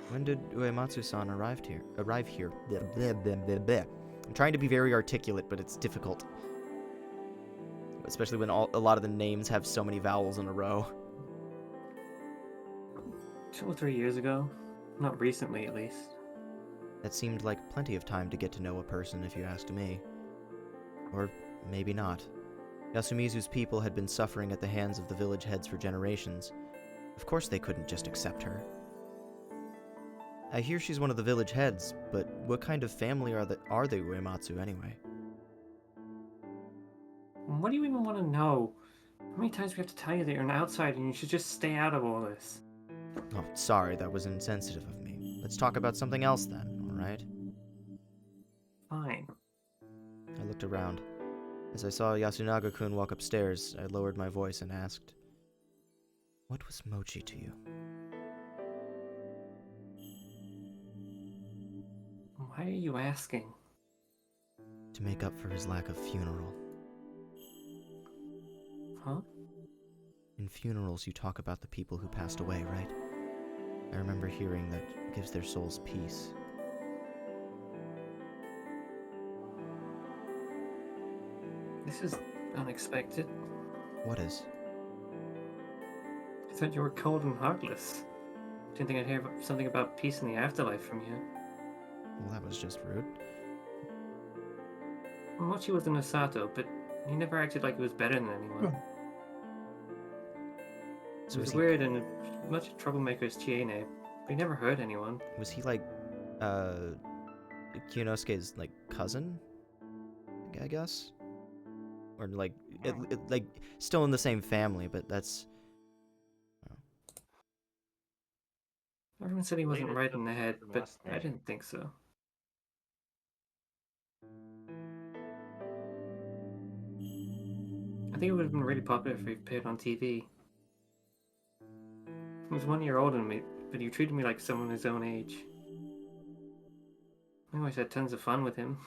When did Uematsu-san arrive here? Blah, blah, blah, blah, blah. I'm trying to be very articulate, but it's difficult. Especially when a lot of the names have so many vowels in a row. 2 or 3 years ago. Not recently, at least. That seemed like plenty of time to get to know a person, if you asked me. Or maybe not. Yasumizu's people had been suffering at the hands of the village heads for generations. Of course they couldn't just accept her. I hear she's one of the village heads, but what kind of family are the Uematsu anyway? What do you even want to know? How many times do we have to tell you that you're an outsider and you should just stay out of all this? Oh, sorry, that was insensitive of me. Let's talk about something else then, alright? Fine. I looked around. As I saw Yasunaga-kun walk upstairs, I lowered my voice and asked, "What was Mochi to you?" Why are you asking? To make up for his lack of funeral. Huh? In funerals, you talk about the people who passed away, right? I remember hearing that gives their souls peace. This is unexpected. What is? I thought you were cold and heartless. Didn't think I'd hear something about peace in the afterlife from you. Well, that was just rude. Mochi was an Osato, but he never acted like he was better than anyone. So He was weird and as much a troublemaker as Chiene, but he never hurt anyone. Was he like, Kyonosuke's, like, cousin? I guess? Or, like, like, still in the same family, but that's... Everyone said he wasn't Later, right in the head, but last I name. didn't think so. I think it would have been really popular if he appeared on TV. He was 1 year older than me, but he treated me like someone his own age. I always had tons of fun with him.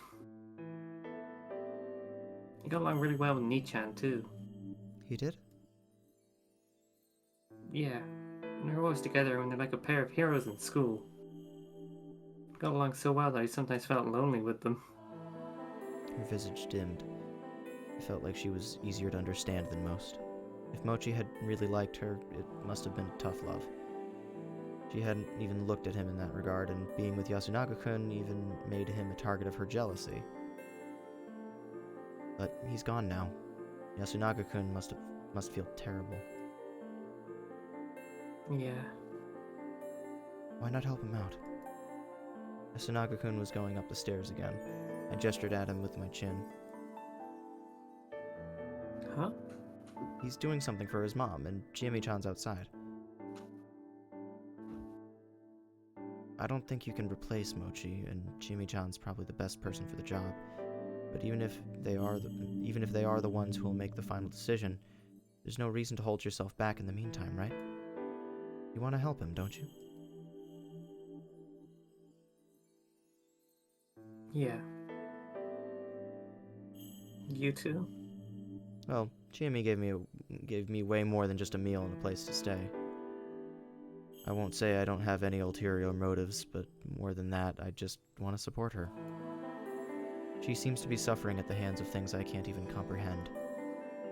He got along really well with Nichan too. He did? Yeah, and they were always together and they're like a pair of heroes in school. Got along so well that I sometimes felt lonely with them. Her visage dimmed. It felt like she was easier to understand than most. If Mochi had really liked her, it must have been tough love. She hadn't even looked at him in that regard, and being with Yasunaga-kun even made him a target of her jealousy. But he's gone now. Yasunaga-kun must feel terrible. Yeah. Why not help him out? Yasunaga-kun was going up the stairs again. I gestured at him with my chin. Huh? He's doing something for his mom, and Chiemi-chan's outside. I don't think you can replace Mochi, and Chiemi-chan's probably the best person for the job. But even if they are the ones who will make the final decision, there's no reason to hold yourself back in the meantime, right? You want to help him, don't you? Yeah. You too? Well, Chiemi gave me way more than just a meal and a place to stay. I won't say I don't have any ulterior motives, but more than that, I just want to support her. She seems to be suffering at the hands of things I can't even comprehend.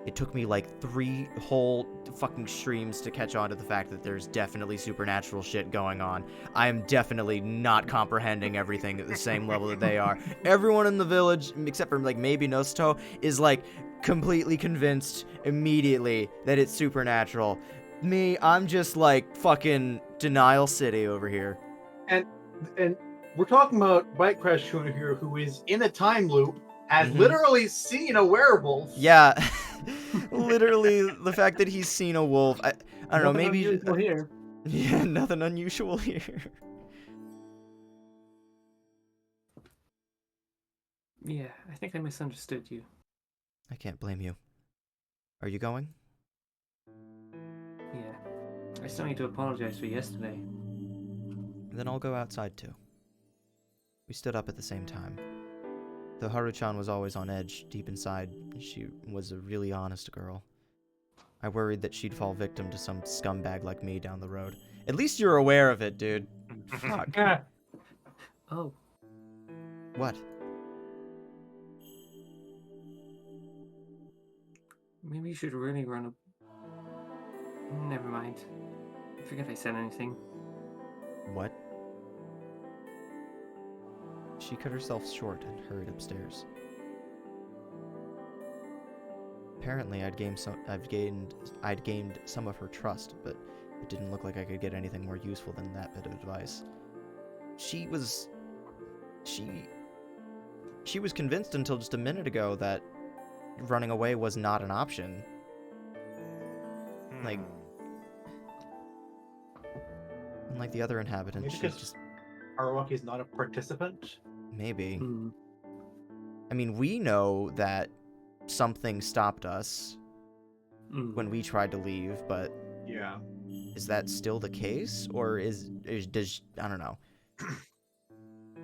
It took me like 3 whole fucking streams to catch on to the fact that there's definitely supernatural shit going on. I am definitely not comprehending everything at the same level that they are. Everyone in the village, except for like maybe Nosto, is like completely convinced immediately that it's supernatural. Me, I'm just like fucking Denial City over here. And we're talking about Bike Crash Tuna here, who is in a time loop, has literally seen a werewolf. Yeah, literally the fact that he's seen a wolf. I don't know, maybe. Unusual here. Yeah, nothing unusual here. Yeah, I think I misunderstood you. I can't blame you. Are you going? Yeah. I still need to apologize for yesterday. Then I'll go outside too. We stood up at the same time. Though Haru-chan was always on edge, deep inside, she was a really honest girl. I worried that she'd fall victim to some scumbag like me down the road. At least you're aware of it, dude. Fuck. Oh. What? Maybe you should really run a... Never mind. I forget I said anything. What? She cut herself short and hurried upstairs. Apparently, I'd gained some of her trust, but it didn't look like I could get anything more useful than that bit of advice. She was convinced until just a minute ago that running away was not an option. Like, unlike the other inhabitants, Maybe she just... Haruaki's not a participant? Maybe. Hmm. I mean, we know that something stopped us when we tried to leave, but Yeah. is that still the case? Or does I don't know.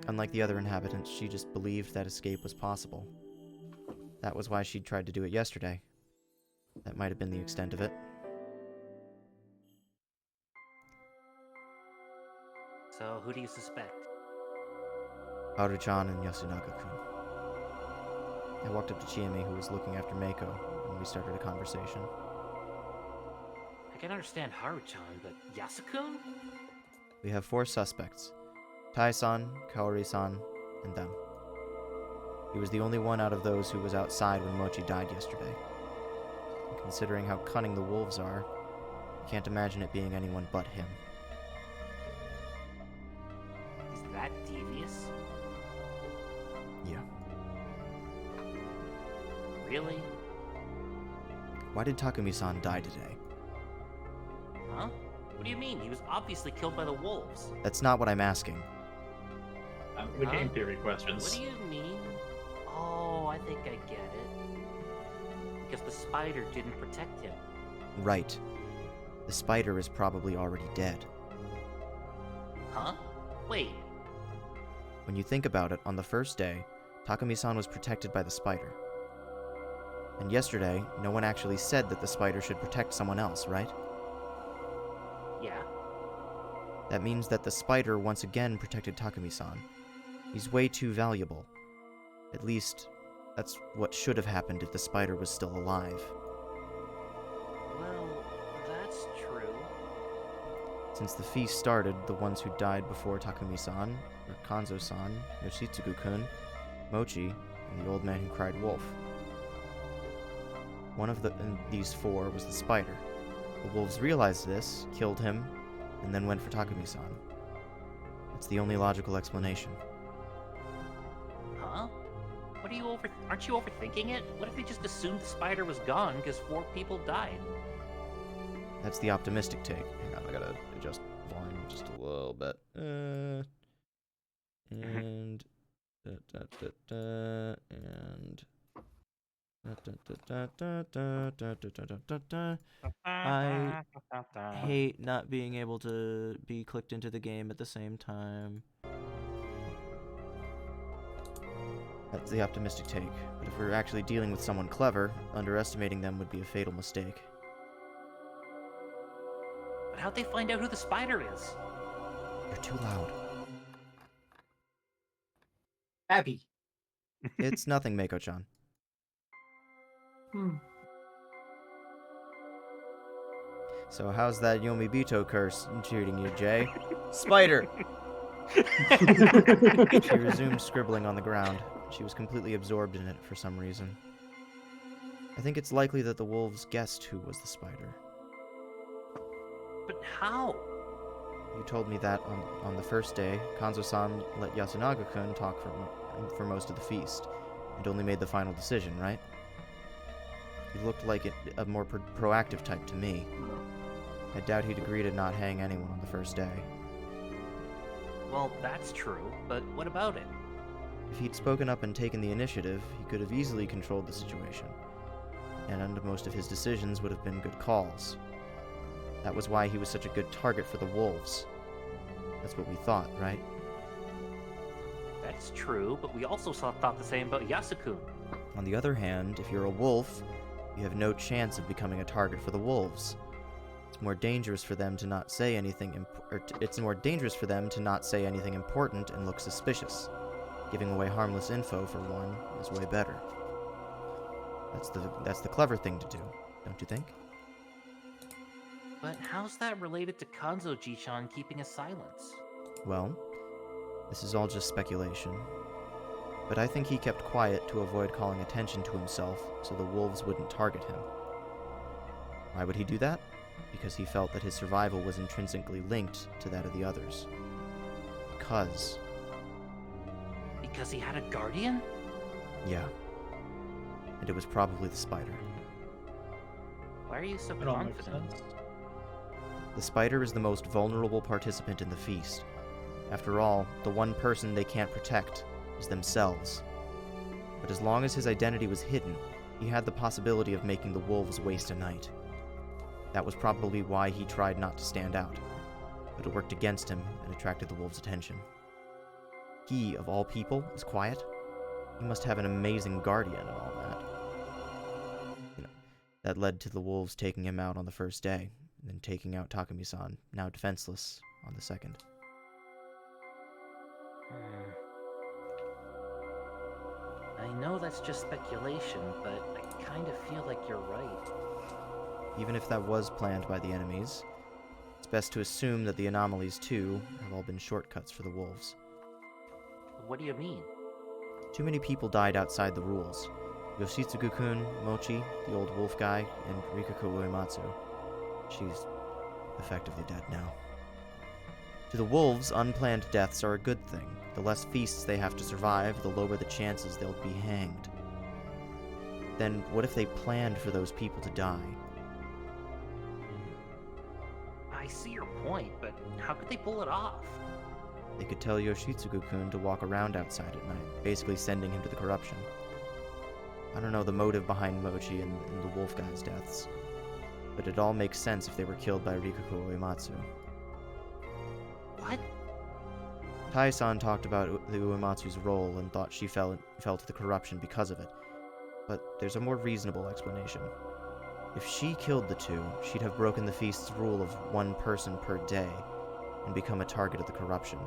Unlike the other inhabitants, she just believed that escape was possible. That was why she tried to do it yesterday. That might have been the extent of it. So, who do you suspect? Haru-chan and Yasunaga-kun. I walked up to Chiemi, who was looking after Meiko, and we started a conversation. I can understand Haru-chan, but Yasukun? We have 4 suspects. Tai-san, Kaori-san, and them. He was the only one out of those who was outside when Mochi died yesterday. And considering how cunning the wolves are, I can't imagine it being anyone but him. Is that devious? Yeah. Really? Why did Takumi-san die today? Huh? What do you mean? He was obviously killed by the wolves. That's not what I'm asking. The game theory questions. What do you mean? Oh, I think I get it. Because the spider didn't protect him. Right. The spider is probably already dead. Huh? Wait. When you think about it, on the first day, Takumi-san was protected by the spider. And yesterday, no one actually said that the spider should protect someone else, right? Yeah. That means that the spider once again protected Takumi-san. He's way too valuable. At least, that's what should have happened if the spider was still alive. Well, that's true. Since the feast started, the ones who died before Takumi-san were Kanzo-san, Yoshitsugu-kun, Mochi, and the old man who cried wolf. One of these 4 was the spider. The wolves realized this, killed him, and then went for Takumi-san. That's the only logical explanation. Huh? Aren't you overthinking it? What if they just assumed the spider was gone because 4 people died? That's the optimistic take. Hang on, I gotta adjust volume just a little bit. And I hate not being able to be clicked into the game at the same time. That's the optimistic take. But if we're actually dealing with someone clever, underestimating them would be a fatal mistake. But how'd they find out who the spider is? You're too loud. Abby. It's nothing, Meiko-chan. So how's that Yomibito curse treating you, Jay? Spider! She resumed scribbling on the ground. She was completely absorbed in it for some reason. I think it's likely that the wolves guessed who was the spider. But how? You told me that on the first day, Kanzo-san let Yasunaga-kun talk for most of the feast, and only made the final decision, right? He looked like a more proactive type to me. I doubt he'd agree to not hang anyone on the first day. Well, that's true, but what about it? If he'd spoken up and taken the initiative, he could have easily controlled the situation, and most of his decisions would have been good calls. That was why he was such a good target for the wolves. That's what we thought, right? That's true, but we also thought the same about Yasukun. On the other hand, if you're a wolf, you have no chance of becoming a target for the wolves. It's more dangerous for them to not say anything important and look suspicious. Giving away harmless info, for one, is way better. That's the clever thing to do, don't you think? But how's that related to Kanzo-ji-chan keeping a silence? Well, this is all just speculation. But I think he kept quiet to avoid calling attention to himself so the wolves wouldn't target him. Why would he do that? Because he felt that his survival was intrinsically linked to that of the others. Because he had a guardian? Yeah. And it was probably the spider. Why are you so That all makes confident? sense. The spider is the most vulnerable participant in the feast. After all, the one person they can't protect is themselves. But as long as his identity was hidden, he had the possibility of making the wolves waste a night. That was probably why he tried not to stand out, but it worked against him and attracted the wolves' attention. He, of all people, is quiet. He must have an amazing guardian and all that. That led to the wolves taking him out on the first day, and then taking out Takumi-san, now defenseless, on the second. I know that's just speculation, but I kind of feel like you're right. Even if that was planned by the enemies, it's best to assume that the anomalies, too, have all been shortcuts for the wolves. What do you mean? Too many people died outside the rules. Yoshitsugu-kun, Mochi, the old wolf guy, and Rikako Uematsu. She's effectively dead now. To the wolves, unplanned deaths are a good thing. The less feasts they have to survive, the lower the chances they'll be hanged. Then, what if they planned for those people to die? I see your point, but how could they pull it off? They could tell Yoshitsugu-kun to walk around outside at night, basically sending him to the corruption. I don't know the motive behind Mochi and the wolf guy's deaths, but it all makes sense if they were killed by Rikako Uematsu. What? Tai-san talked about the Uematsu's role and thought she fell to the corruption because of it, but there's a more reasonable explanation. If she killed the two, she'd have broken the feast's rule of one person per day and become a target of the corruption.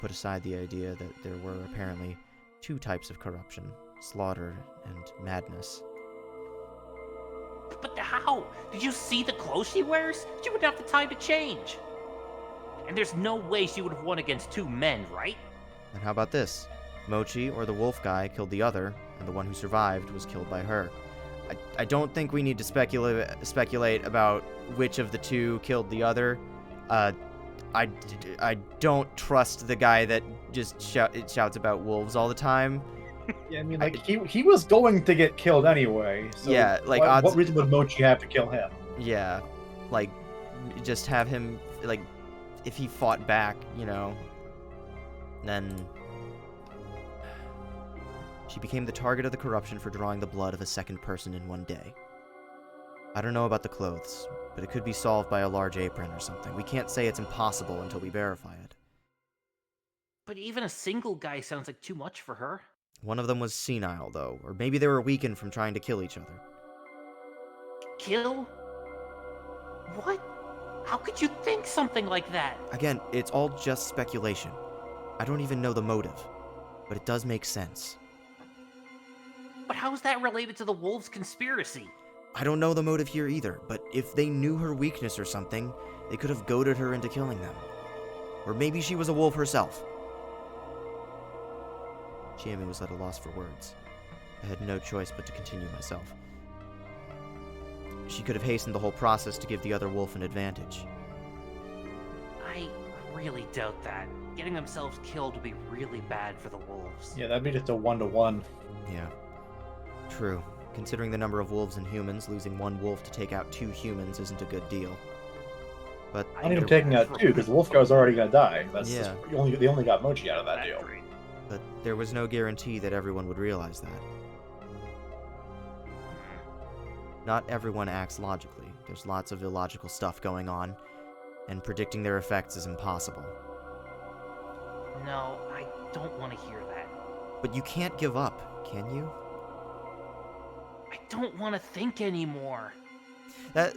Put aside the idea that there were apparently two types of corruption, slaughter and madness. But how? Did you see the clothes she wears? She would have the time to change. And there's no way she would have won against two men, right? And how about this? Mochi or the wolf guy killed the other, and the one who survived was killed by her. I don't think we need to speculate about which of the two killed the other. I don't trust the guy that just shouts about wolves all the time. Yeah, I mean, like, he was going to get killed anyway. So yeah, like, what reason would Mochi have to kill him? Yeah, like, just have him, like, if he fought back, you know, then she became the target of the corruption for drawing the blood of a second person in one day. I don't know about the clothes, but it could be solved by a large apron or something. We can't say it's impossible until we verify it. But even a single guy sounds like too much for her. One of them was senile, though, or maybe they were weakened from trying to kill each other. Kill? What? How could you think something like that? Again, it's all just speculation. I don't even know the motive, but it does make sense. But how is that related to the wolves' conspiracy? I don't know the motive here either, but if they knew her weakness or something, they could have goaded her into killing them. Or maybe she was a wolf herself. Chiemi was at a loss for words. I had no choice but to continue myself. she could have hastened the whole process to give the other wolf an advantage. I really doubt that. Getting themselves killed would be really bad for the wolves. Yeah, that'd be just a 1-to-1. Yeah. True. Considering the number of wolves and humans, losing one wolf to take out 2 humans isn't a good deal. But Not even taking out 2, because the wolf guy's already gonna die. That's Yeah. just, they only got Mochi out of that deal. Great. But there was no guarantee that everyone would realize that. Not everyone acts logically. There's lots of illogical stuff going on, and predicting their effects is impossible. No, I don't want to hear that. But you can't give up, can you? I don't want to think anymore. That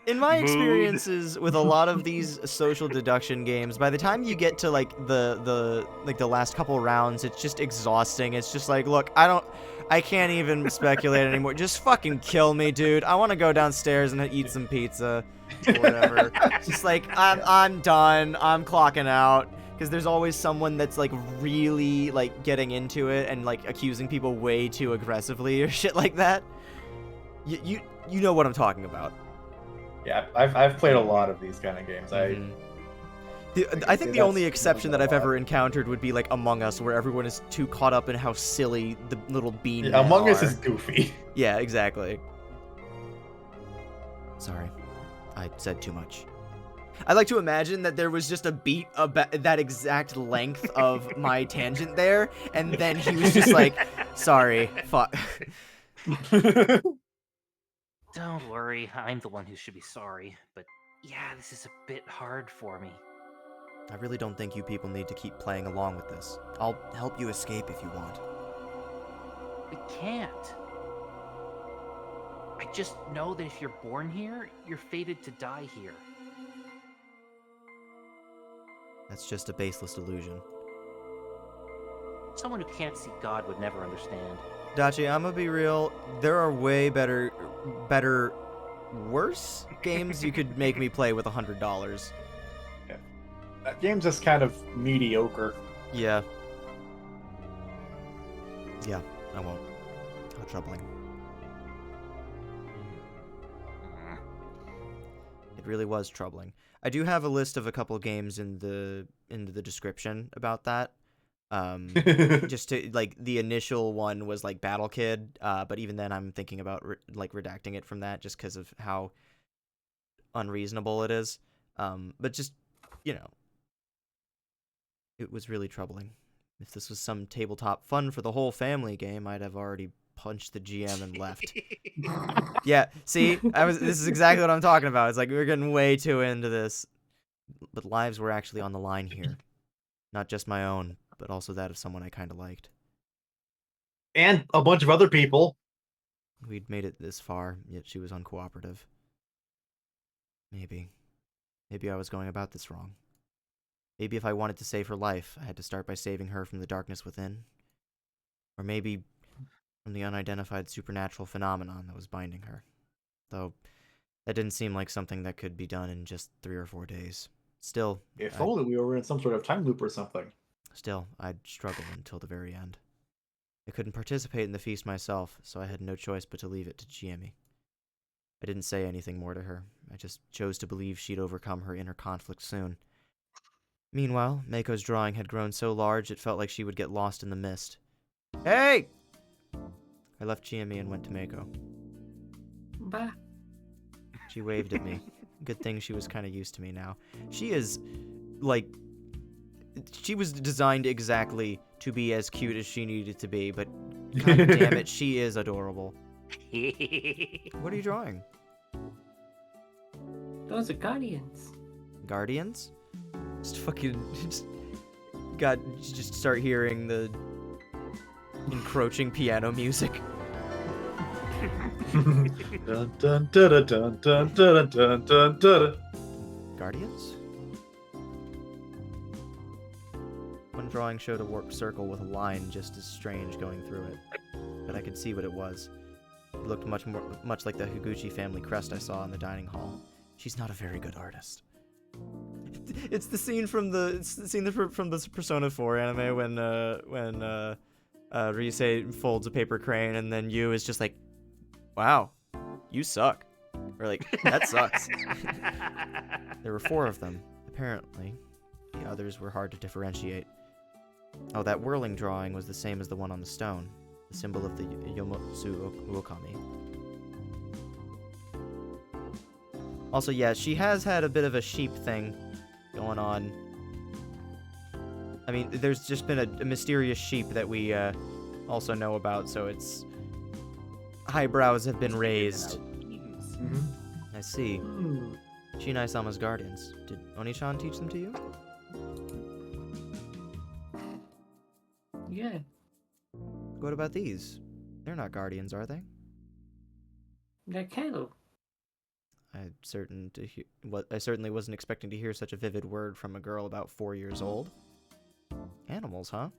in my Mood. experiences with a lot of these social deduction games, by the time you get to like the last couple rounds, it's just exhausting. It's just like, look, I can't even speculate anymore. Just fucking kill me, dude. I want to go downstairs and eat some pizza or whatever. Just like I'm done. I'm clocking out. Because there's always someone that's like really like getting into it and like accusing people way too aggressively or shit like that. You know what I'm talking about. Yeah, I've played a lot of these kind of games. Mhm. I think the only exception that I've ever encountered would be like Among Us, where everyone is too caught up in how silly the little bean men Among Us are. is goofy. Yeah, exactly. Sorry, I said too much. I like to imagine that there was just a beat about that exact length of my tangent there, and then he was just like, sorry, fuck. Don't worry, I'm the one who should be sorry. But yeah, this is a bit hard for me. I really don't think you people need to keep playing along with this. I'll help you escape if you want. We can't. I just know that if you're born here, you're fated to die here. That's just a baseless illusion. Someone who can't see God would never understand. Dachi, I'm gonna be real. There are way better, worse games you could make me play with $100. That game's just kind of mediocre. Yeah. Yeah, I won't. How troubling. It really was troubling. I do have a list of a couple games in the description about that. Just to like the initial one was like Battle Kid, but even then I'm thinking about redacting it from that just because of how unreasonable it is. But just it was really troubling. If this was some tabletop fun for the whole family game, I'd have already punched the GM and left. Yeah, see, this is exactly what I'm talking about. It's like we're getting way too into this. But lives were actually on the line here. Not just my own, but also that of someone I kind of liked. And a bunch of other people. We'd made it this far, yet she was uncooperative. Maybe I was going about this wrong. Maybe if I wanted to save her life, I had to start by saving her from the darkness within. Or maybe from the unidentified supernatural phenomenon that was binding her. Though, that didn't seem like something that could be done in just 3 or 4 days. Still, If only we were in some sort of time loop or something. Still, I'd struggle until the very end. I couldn't participate in the feast myself, so I had no choice but to leave it to Chiemi. I didn't say anything more to her. I just chose to believe she'd overcome her inner conflict soon. Meanwhile, Mako's drawing had grown so large it felt like she would get lost in the mist. Hey! I left Chiemi and went to Mako. Bah. She waved at me. Good thing she was kind of used to me now. She is, like... She was designed exactly to be as cute as she needed to be, but god damn it, she is adorable. What are you drawing? Those are guardians. Guardians? Just start hearing the encroaching piano music. Dun, dun, dun, dun, dun, dun, dun, dun, dun. Guardians? One drawing showed a warped circle with a line just as strange going through it, but I could see what it was. It looked much like the Higuchi family crest I saw in the dining hall. She's not a very good artist. It's the scene from the Persona 4 anime when Ryusei folds a paper crane and then Yu is just like, "Wow, you suck. Or like, that sucks. There were 4 of them, apparently. The others were hard to differentiate. Oh, that whirling drawing was the same as the one on the stone, the symbol of the Yomotsu Uokami. Also, yeah, she has had a bit of a sheep thing going on. I mean, there's just been a mysterious sheep that we also know about, so it's... Eyebrows have been raised. I see. Shinai-sama's guardians. Did Oni-chan teach them to you? Yeah. What about these? They're not guardians, are they? They're cattle. I certainly wasn't expecting to hear such a vivid word from a girl about 4 years old. Animals, huh?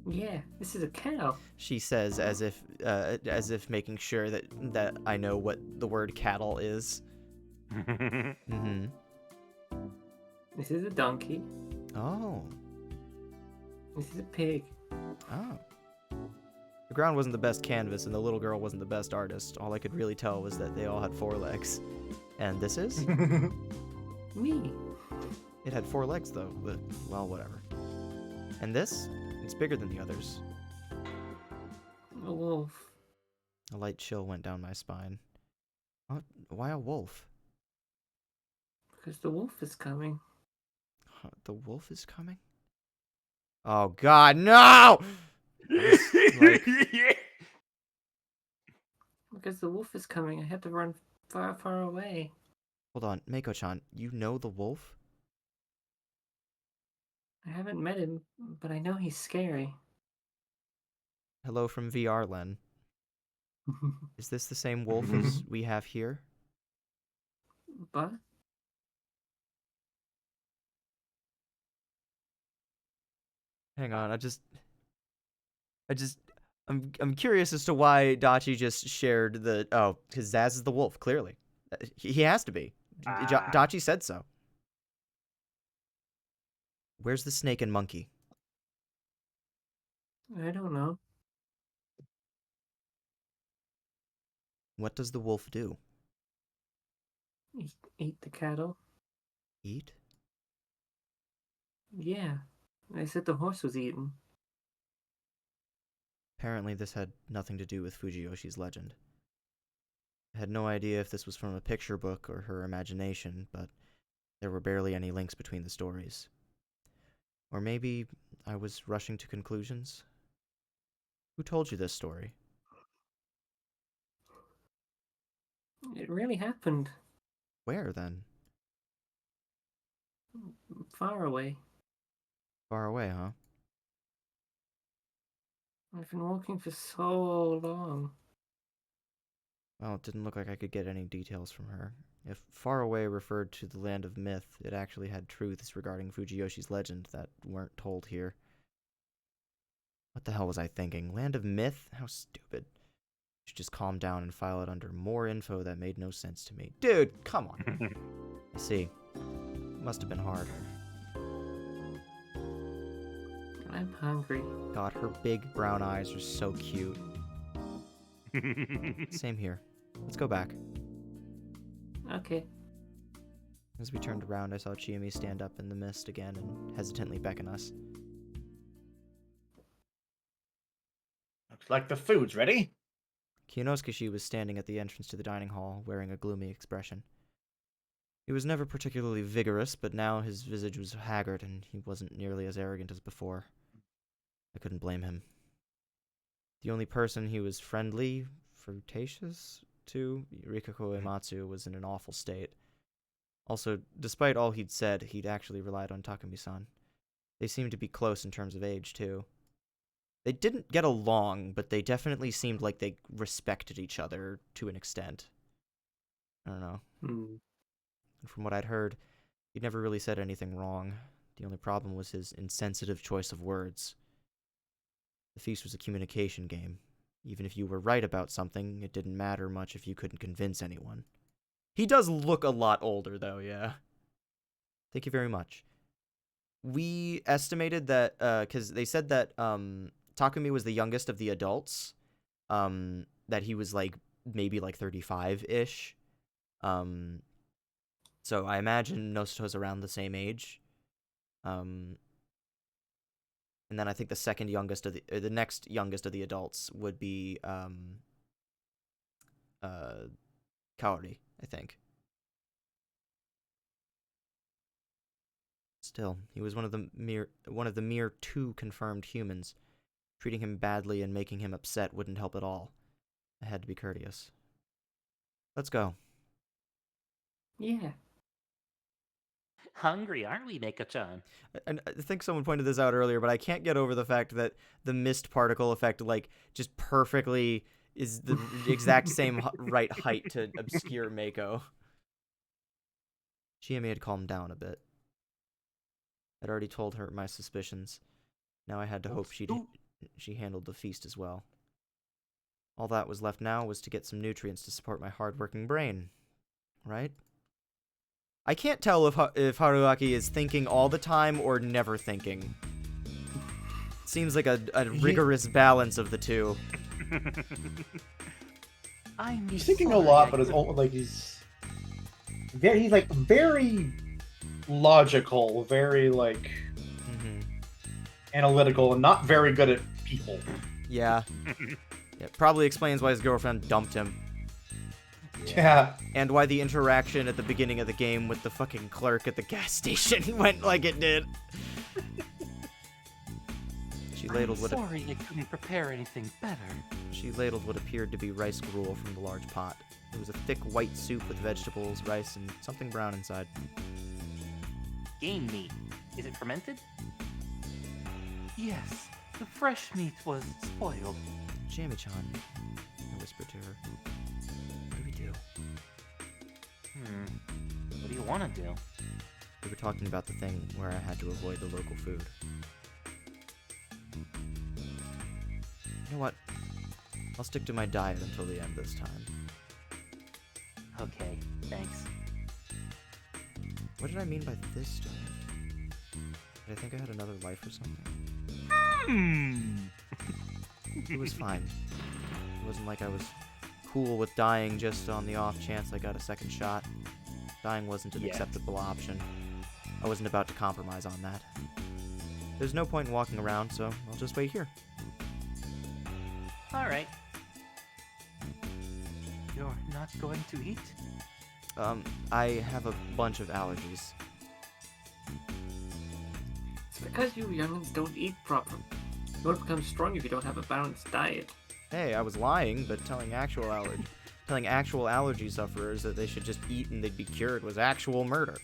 Yeah, this is a cow. She says, as if making sure that I know what the word cattle is. Mm-hmm. This is a donkey. Oh. This is a pig. Oh. The ground wasn't the best canvas, and the little girl wasn't the best artist. All I could really tell was that they all had 4 legs. And this is? Me. It had 4 legs, though. But, well, whatever. And this? It's bigger than the others. A wolf. A light chill went down my spine. Oh, why a wolf? Because the wolf is coming. Huh, the wolf is coming? Oh, God, no! Because the wolf is coming, I have to run far, far away. Hold on, Mako-chan, you know the wolf? I haven't met him, but I know he's scary. Hello from VR, Len. Is this the same wolf as we have here? But? Hang on, I'm curious as to why Dachi just shared the... Oh, because Zaz is the wolf, clearly. He has to be. Dachi said so. Where's the snake and monkey? I don't know. What does the wolf do? Eat the cattle? Eat? Yeah. I said the horse was eaten. Apparently this had nothing to do with Fujiyoshi's legend. I had no idea if this was from a picture book or her imagination, but there were barely any links between the stories. Or maybe I was rushing to conclusions? Who told you this story? It really happened. Where, then? Far away. Far away, huh? I've been walking for so long. Well, it didn't look like I could get any details from her. If far away referred to the land of myth, it actually had truths regarding Fujiyoshi's legend that weren't told here. What the hell was I thinking? Land of myth? How stupid. Should just calm down and file it under more info that made no sense to me. Dude, come on. I see. Must have been hard. I'm hungry. God, her big brown eyes are so cute. Same here. Let's go back. Okay. As we turned around, I saw Chiyomi stand up in the mist again and hesitantly beckon us. Looks like the food's ready. Kionosuke was standing at the entrance to the dining hall, wearing a gloomy expression. He was never particularly vigorous, but now his visage was haggard and he wasn't nearly as arrogant as before. I couldn't blame him. The only person he was friendly, flirtatious to, Rikako Uematsu, was in an awful state. Also, despite all he'd said, he'd actually relied on Takumi-san. They seemed to be close in terms of age, too. They didn't get along, but they definitely seemed like they respected each other to an extent. I don't know. And from what I'd heard, he'd never really said anything wrong. The only problem was his insensitive choice of words. The feast was a communication game. Even if you were right about something, it didn't matter much if you couldn't convince anyone. He does look a lot older, though, yeah. Thank you very much. We estimated that, because they said that Takumi was the youngest of the adults, that he was, like, maybe like 35-ish. So I imagine Nosto's around the same age. And then I think the second youngest of the next youngest of the adults would be Kaori, I think. Still, he was one of the mere 2 confirmed humans. Treating him badly and making him upset wouldn't help at all. I had to be courteous. Let's go. Yeah. Hungry, aren't we, Neko-chan? And I think someone pointed this out earlier, but I can't get over the fact that the mist particle effect, like, just perfectly is the exact same right height to obscure Mako. Chiemi had calmed down a bit. I'd already told her my suspicions. Now I had to hope she handled the feast as well. All that was left now was to get some nutrients to support my hard-working brain. Right? I can't tell if Haruaki is thinking all the time or never thinking. Seems like a rigorous balance of the two. He's thinking a lot, but he's like very logical, very like analytical, and not very good at people. Yeah. It probably explains why his girlfriend dumped him. Yeah. And why the interaction at the beginning of the game with the fucking clerk at the gas station went like it did. She ladled what sorry I couldn't prepare anything better. She ladled what appeared to be rice gruel from the large pot. It was a thick white soup with vegetables, rice, and something brown inside. Game meat. Is it fermented? Yes. The fresh meat was spoiled. Jamie-chan, I whispered to her. What do we do? What do you want to do? We were talking about the thing where I had to avoid the local food. You know what? I'll stick to my diet until the end this time. Okay, thanks. What did I mean by this time? Did I think I had another life or something? It was fine. It wasn't like I was cool with dying just on the off chance I got a second shot. Dying wasn't an acceptable option. I wasn't about to compromise on that. There's no point in walking around, so I'll just wait here. Alright. You're not going to eat? I have a bunch of allergies. It's because you youngins don't eat properly. You won't become strong if you don't have a balanced diet. Hey, I was lying, but telling actual allergy sufferers that they should just eat and they'd be cured was actual murder.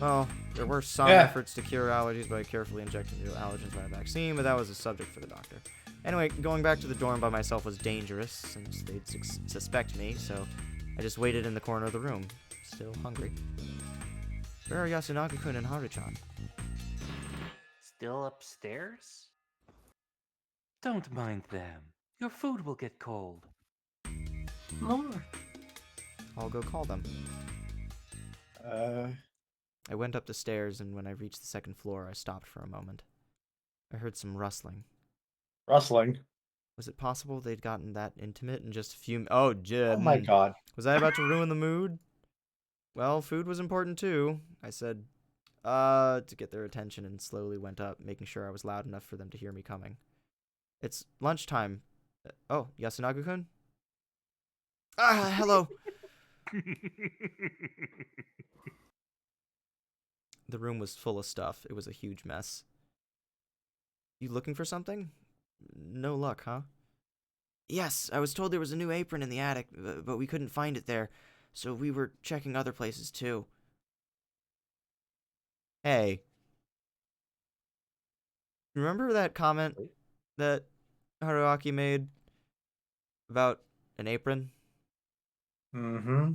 Well, there were some efforts to cure allergies by carefully injecting new allergens by a vaccine, but that was a subject for the doctor. Anyway, going back to the dorm by myself was dangerous, since they'd suspect me, so I just waited in the corner of the room, still hungry. Where are Yasunaga-kun and Haru-chan? Still upstairs? Don't mind them. Your food will get cold. More. I'll go call them. I went up the stairs, and when I reached the second floor, I stopped for a moment. I heard some rustling. Rustling? Was it possible they'd gotten that intimate in just a few... Oh, Jim. Oh my god. Was I about to ruin the mood? Well, food was important too, I said, to get their attention, and slowly went up, making sure I was loud enough for them to hear me coming. It's lunchtime. Oh, Yasunaga-kun? Hello. The room was full of stuff. It was a huge mess. You looking for something? No luck, huh? Yes, I was told there was a new apron in the attic, but we couldn't find it there, so we were checking other places too. Hey. Remember that comment that Haruaki made about an apron? Mm-hmm.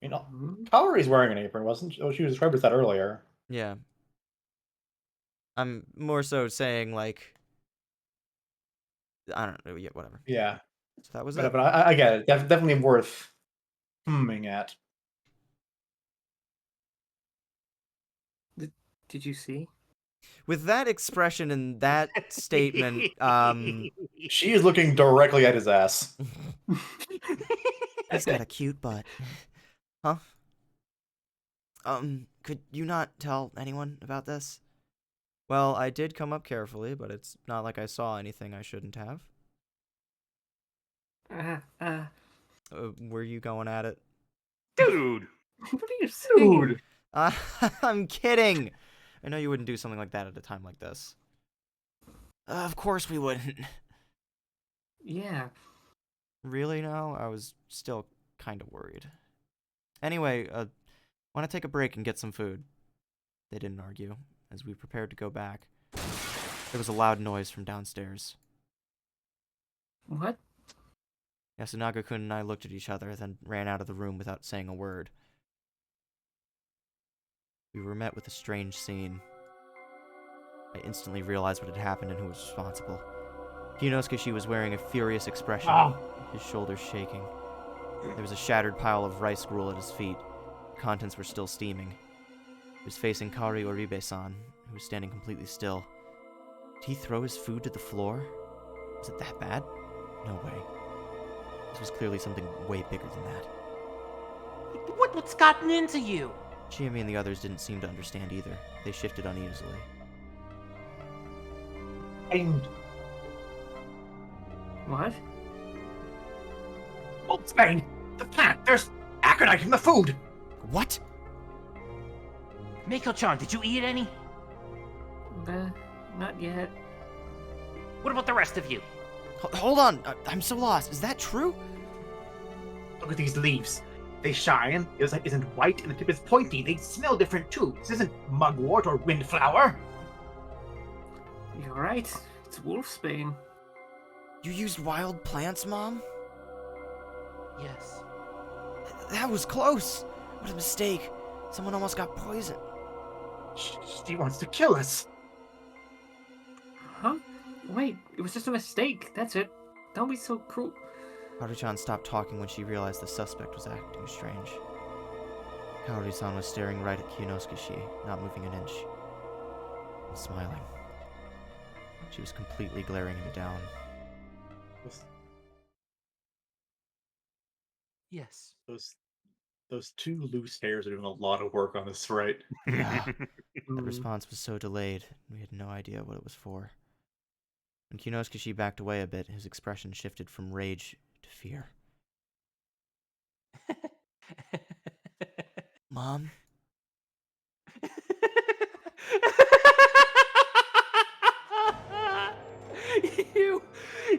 You know, Kaori's wearing an apron, wasn't she? Oh, she was described as that earlier. Yeah. I'm more so saying, like, I don't know, yeah, whatever. Yeah. So that was But it. I get it. Definitely worth at. Did you see? With that expression and that statement, She is looking directly at his ass. he's got a cute butt. Huh? Could you not tell anyone about this? Well, I did come up carefully, but it's not like I saw anything I shouldn't have. Were you going at it? Dude! What are you saying? Dude. I'm kidding! I know you wouldn't do something like that at a time like this. Of course we wouldn't. Yeah. Really now? I was still kind of worried. Anyway, want to take a break and get some food? They didn't argue. As we prepared to go back, there was a loud noise from downstairs. What? Yasunaga-kun and I looked at each other, then ran out of the room without saying a word. We were met with a strange scene. I instantly realized what had happened and who was responsible. Kinosuke was wearing a furious expression, his shoulders shaking. There was a shattered pile of rice gruel at his feet. The contents were still steaming. He was facing Kaori Oribe-san, who was standing completely still. Did he throw his food to the floor? Was it that bad? No way. This was clearly something way bigger than that. What's gotten into you? Chiyomi and the others didn't seem to understand either. They shifted uneasily. And What? Wolfsbane, the plant. There's aconite in the food. What? Mako-chan, did you eat any? Not yet. What about the rest of you? Hold on, I'm so lost. Is that true? Look at these leaves. They shine. It isn't white, and the tip is pointy. They smell different too. This isn't mugwort or windflower. You're right. It's wolfsbane. You used wild plants, Mom? Yes. That was close. What a mistake. Someone almost got poisoned. She wants to kill us. Huh? Wait, it was just a mistake. That's it. Don't be so cruel. Kaori-chan stopped talking when she realized the suspect was acting strange. Kaori-san was staring right at Kinosuke, not moving an inch. And smiling. She was completely glaring him down. Yes. Those two loose hairs are doing a lot of work on this, right? Yeah. The response was so delayed, we had no idea what it was for. When Kinosuke backed away a bit, his expression shifted from rage to fear. Mom?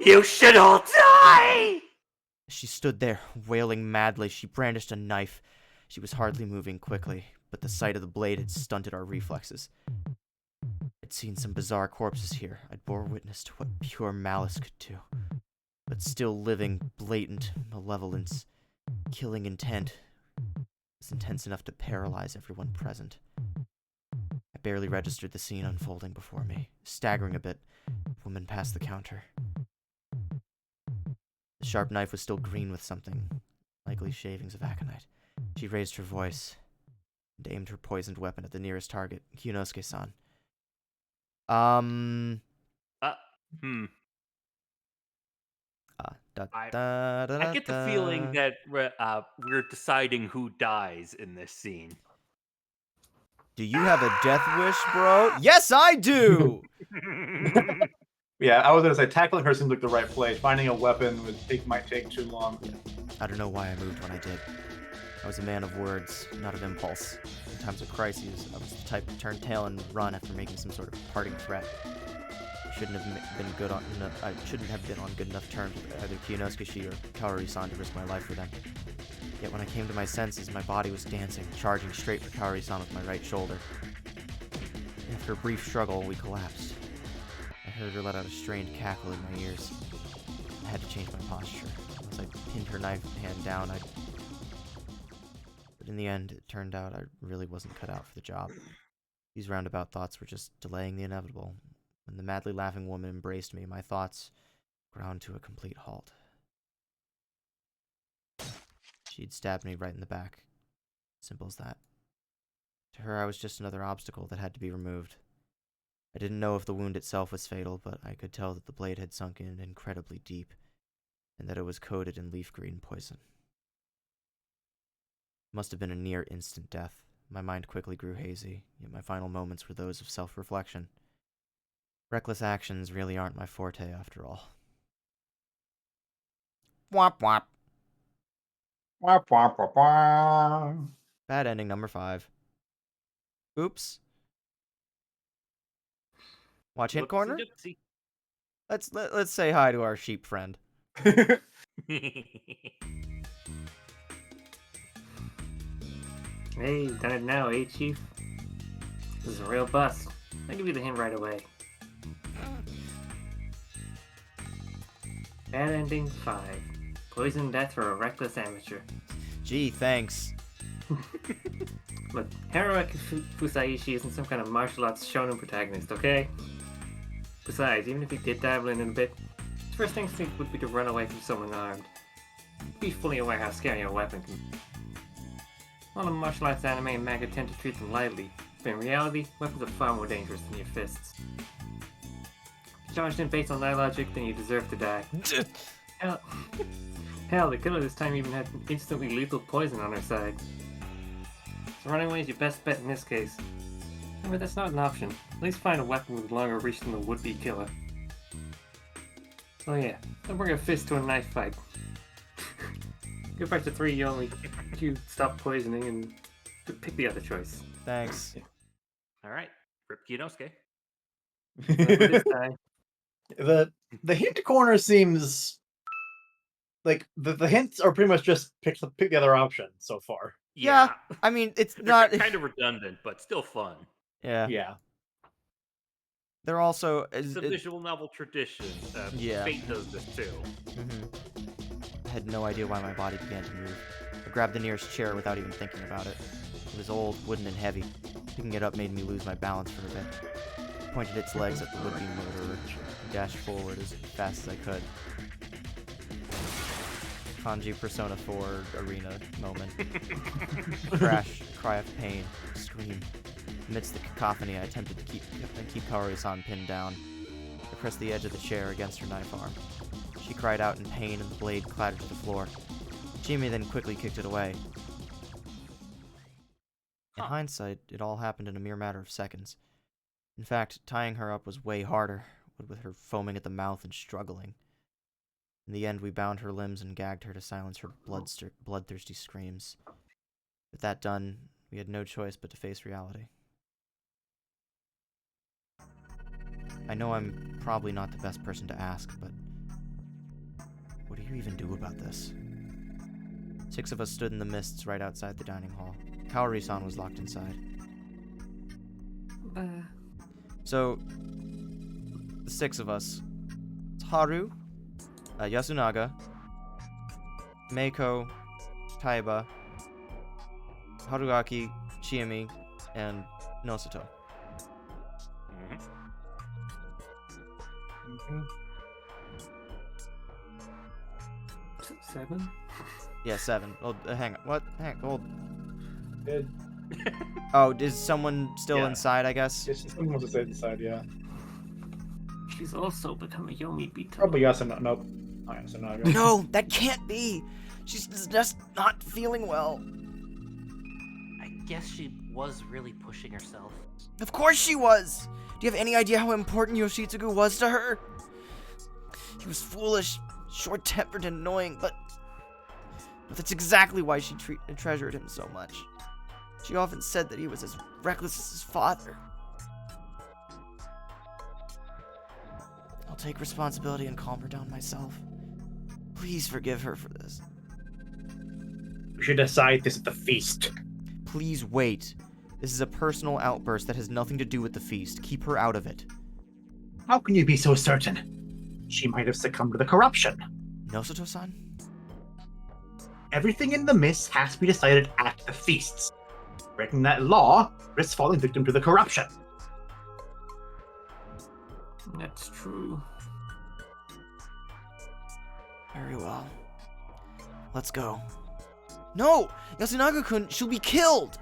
You should all die! She stood there, wailing madly. She brandished a knife. She was hardly moving quickly, but the sight of the blade had stunted our reflexes. I'd seen some bizarre corpses here. I'd bore witness to what pure malice could do. But still living, blatant malevolence, killing intent was intense enough to paralyze everyone present. I barely registered the scene unfolding before me. Staggering a bit, the woman passed the counter. The sharp knife was still green with something, likely shavings of aconite. She raised her voice and aimed her poisoned weapon at the nearest target, Kinosuke-san. Hmm. I get the feeling that we're deciding who dies in this scene. Do you have a death wish, bro? Yes, I do! Yeah, I was gonna say tackling her seems like the right place. Finding a weapon might take too long. Yeah. I don't know why I moved when I did. I was a man of words, not of impulse. In times of crises, I was the type to turn tail and run after making some sort of parting threat. I shouldn't have been on good enough terms with either Kinosuke or Kaori-san to risk my life for them. Yet when I came to my senses, my body was dancing, charging straight for Kaori-san with my right shoulder. After a brief struggle, we collapsed. I heard her let out a strained cackle in my ears. I had to change my posture. As I pinned her knife hand down, But in the end, it turned out I really wasn't cut out for the job. These roundabout thoughts were just delaying the inevitable. When the madly laughing woman embraced me, my thoughts ground to a complete halt. She'd stabbed me right in the back. Simple as that. To her, I was just another obstacle that had to be removed. I didn't know if the wound itself was fatal, but I could tell that the blade had sunk in incredibly deep, and that it was coated in leaf green poison. It must have been a near instant death. My mind quickly grew hazy, yet my final moments were those of self-reflection. Reckless actions really aren't my forte after all. Womp womp. Wah, wah, wah, wah. Bad ending number 5. Oops. Watch hit corner? Whoopsie-doopsie. Let's say hi to our sheep friend. Hey, you've done it now, eh, Chief? This is a real bust. I'll give you the hint right away. Bad ending 5. Poison death for a reckless amateur. Gee, thanks. Look, Haruaki Fusaishi isn't some kind of martial arts shonen protagonist, okay? Besides, even if he did dabble in it a bit, his first instinct would be to run away from someone armed. Be fully aware how scary a weapon can be. All the martial arts anime and manga tend to treat them lightly, but in reality, weapons are far more dangerous than your fists. If you charged in based on that logic, then you deserve to die. Hell, the killer this time even had instantly lethal poison on her side. So running away is your best bet in this case. Remember, that's not an option. At least find a weapon with longer reach than the would-be killer. So yeah, don't bring a fist to a knife fight. Go back to 3 Yomi. You stop poisoning and pick the other choice. Thanks. All right, Rip Kinosuke. This time, The hint corner seems like the hints are pretty much just pick the other option so far. Yeah, I mean, it's not... kind of redundant, but still fun. Yeah. Yeah. They're also... It's a visual novel tradition. Yeah. Fate does this too. I had no idea why my body began to move. I grabbed the nearest chair without even thinking about it. It was old, wooden, and heavy. Picking it up made me lose my balance for a bit. I pointed its legs at the would-be murderer and dashed forward as fast as I could. Kanji Persona 4 arena moment. Crash, cry of pain, scream. Amidst the cacophony, I attempted to keep Kaori-san pinned down. I pressed the edge of the chair against her knife arm. She cried out in pain and the blade clattered to the floor. Jimmy then quickly kicked it away. In hindsight, it all happened in a mere matter of seconds. In fact, tying her up was way harder, what with her foaming at the mouth and struggling. In the end, we bound her limbs and gagged her to silence her bloodthirsty screams. With that done, we had no choice but to face reality. I know I'm probably not the best person to ask, but what do you even do about this? 6 of us stood in the mists right outside the dining hall. Kaori-san was locked inside. So, the 6 of us. It's Haru, Yasunaga, Meiko, Taiba, Haruaki, Chiemi, and Nosato. Mm-hmm. 7? Yeah, 7. Oh, hang on. What? Hang on. Hold. Good. Oh, is someone still inside, I guess? Yes, someone wants to stay inside, yeah. She's also become a Yomi Bito. Probably Yasunaga. Nope. Not Yasunaga. No, that can't be. She's just not feeling well. I guess she was really pushing herself. Of course she was. Do you have any idea how important Yoshitsugu was to her? He was foolish, short-tempered, and annoying, but that's exactly why she treasured him so much. She often said that he was as reckless as his father. I'll take responsibility and calm her down myself. Please forgive her for this. We should decide this at the feast. Please wait. This is a personal outburst that has nothing to do with the feast. Keep her out of it. How can you be so certain? She might have succumbed to the corruption. Nosato-san? Everything in the mist has to be decided at the feasts. Breaking that law risks falling victim to the corruption. That's true. Very well. Let's go. No! Yasunaga-kun, she'll be killed!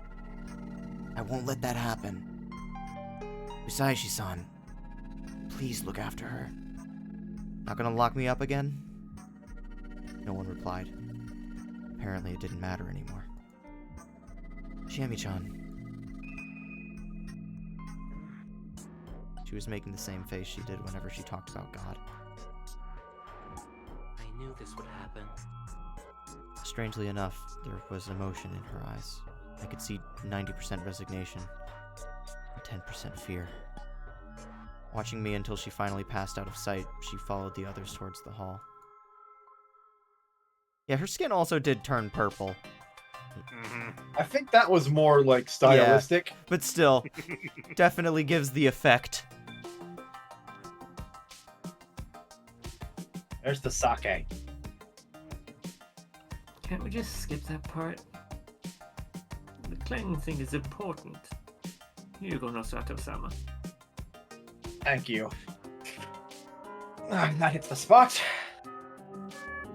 I won't let that happen. Usaishi-san, Please look after her. Not gonna lock me up again? No one replied. Apparently it didn't matter anymore. Chiemi-chan. She was making the same face she did whenever she talked about God. I knew this would happen. Strangely enough, there was emotion in her eyes. I could see 90% resignation and 10% fear. Watching me until she finally passed out of sight, she followed the others towards the hall. Yeah, her skin also did turn purple. I think that was more like stylistic. Yeah, but still, definitely gives the effect. There's the sake. Can't we just skip that part? The clang thing is important. Here you go, Nosato-sama. Thank you. That hits the spot.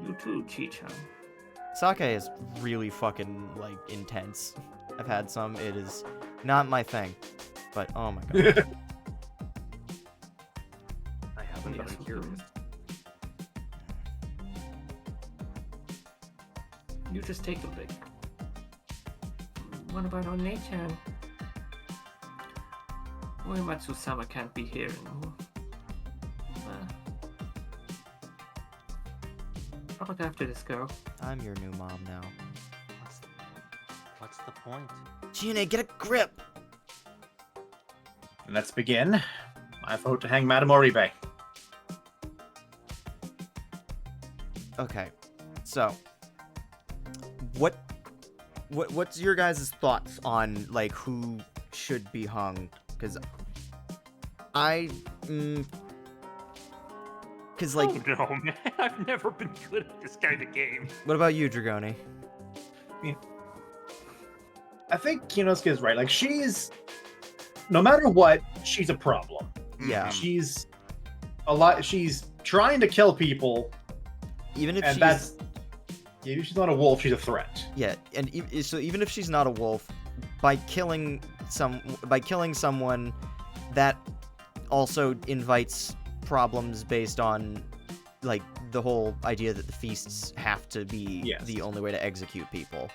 You too, Chi-chan. Sake is really fucking, like, intense. I've had some. It is not my thing. But, oh my god. I haven't, but I'm curious. You just take a lick. What about One-chan? Uematsu-sama can't be here anymore. I'll look after this girl. I'm your new mom now. What's the point? Gina, get a grip! Let's begin. I vote to hang Madame Oribe. Okay, so what's your guys' thoughts on like who should be hung? Because because like, Oh no, man! I've never been good at this kind of game. what about you, Dragoni? I think Kinosuke is right. Like, she's, no matter what, she's a problem. Yeah, She's she's trying to kill people, even if and she's maybe she's not a wolf, she's a threat. yeah, and so even if she's not a wolf, by killing someone, that also invites problems based on like the whole idea that the feasts have to be the only way to execute people.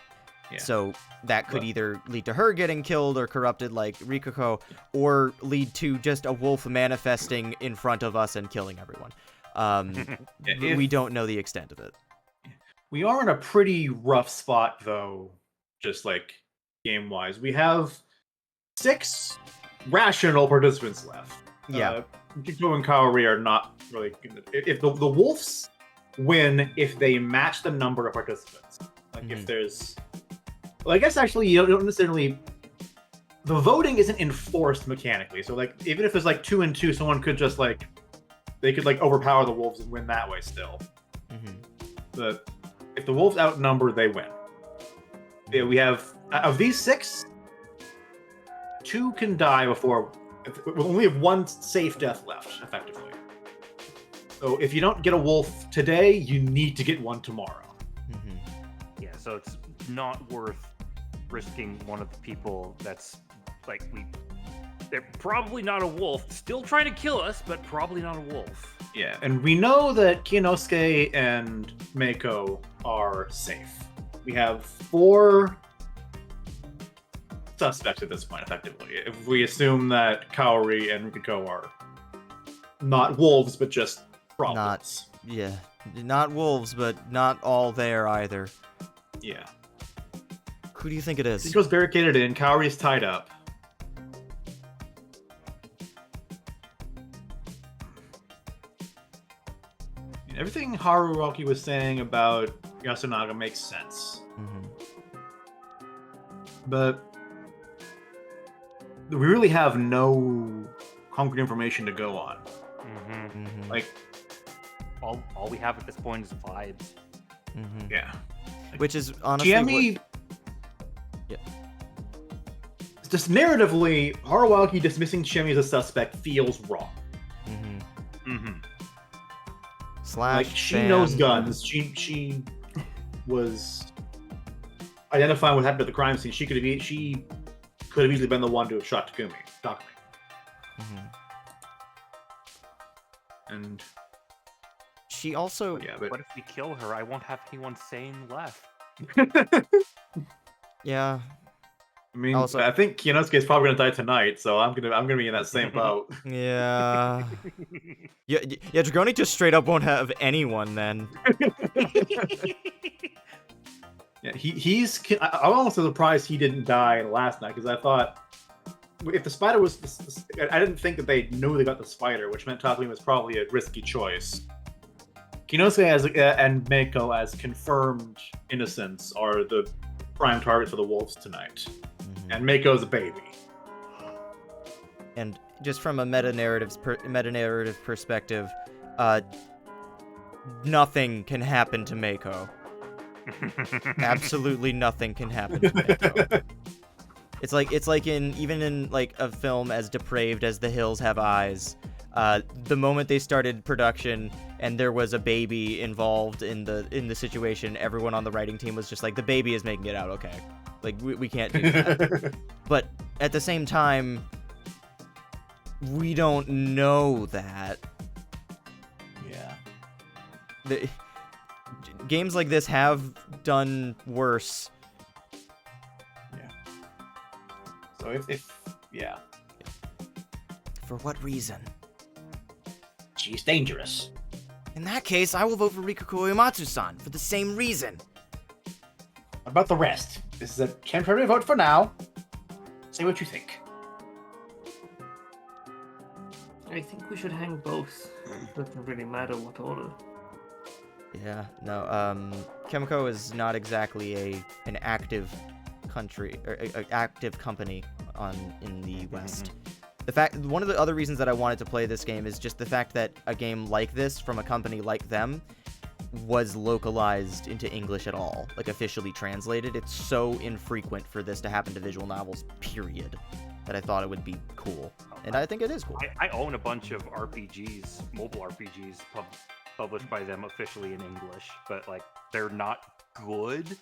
Yeah. So that could either lead to her getting killed or corrupted like Rikako, or lead to just a wolf manifesting in front of us and killing everyone. We don't know the extent of it. We are in a pretty rough spot, though, just like game-wise. We have 6 rational participants left. Yeah. Kiko and Kaori are not really good. If the wolves win if they match the number of participants. Like if there's... Well, I guess actually you don't necessarily... The voting isn't enforced mechanically. So like even if there's like 2 and 2, someone could just like... They could like overpower the wolves and win that way still. But if the wolves outnumber, they win. Yeah, we have... Of these 6, 2 can die before... We only have 1 safe death left, effectively. So if you don't get a wolf today, you need to get one tomorrow. Yeah, so it's not worth risking one of the people that's like they're probably not a wolf, still trying to kill us, but probably not a wolf. Yeah, and we know that Kinosuke and Meiko are safe. We have 4 suspects at this point, effectively. If we assume that Kaori and Rikako are not wolves, but just problems. Not wolves, but not all there either. Yeah. Who do you think it is? Rikiko's barricaded in, Kaori's tied up. Everything Haruoki was saying about Yasunaga makes sense. But we really have no concrete information to go on. Like, all we have at this point is vibes. yeah. Which is honestly Chiemi... Just narratively, Haruoki dismissing Chiemi as a suspect feels wrong. Slash like, she knows guns. She was identifying what happened at the crime scene. She could have easily been the one to have shot Takumi. And She also, yeah, but What if we kill her? I won't have anyone sane left. yeah. I mean, Also- I think Kinosuke is probably gonna die tonight, so I'm gonna be in that same boat. Yeah. Yeah, Dragoni just straight up won't have anyone then. Yeah, I'm almost surprised he didn't die last night, because I thought if the spider was, I didn't think that they knew they got the spider, which meant Takumi was probably a risky choice. Kinosuke and Meiko as confirmed innocents are the prime targets for the wolves tonight, and Meiko's a baby. And just from a meta-narrative perspective, nothing can happen to Meiko. Absolutely nothing can happen to Meiko. It's like even in like a film as depraved as The Hills Have Eyes, the moment they started production and there was a baby involved in the situation, everyone on the writing team was just like, the baby is making it out okay. Like we can't do that. But at the same time, we don't know that. Yeah. Games like this have done worse. Yeah. So if yeah. For what reason? She's dangerous. In that case, I will vote for Rikuko Uematsu-san for the same reason. What about the rest? This is a temporary vote for now. Say what you think. I think we should hang both. Doesn't really matter what order. Yeah, no, Chemico is not exactly an active country, or a active company in the West. One of the other reasons that I wanted to play this game is just the fact that a game like this from a company like them was localized into English at all, like officially translated. It's so infrequent for this to happen to visual novels, period, that I thought it would be cool. And I think it is cool. I own a bunch of RPGs, mobile RPGs, published by them officially in English, but like they're not good.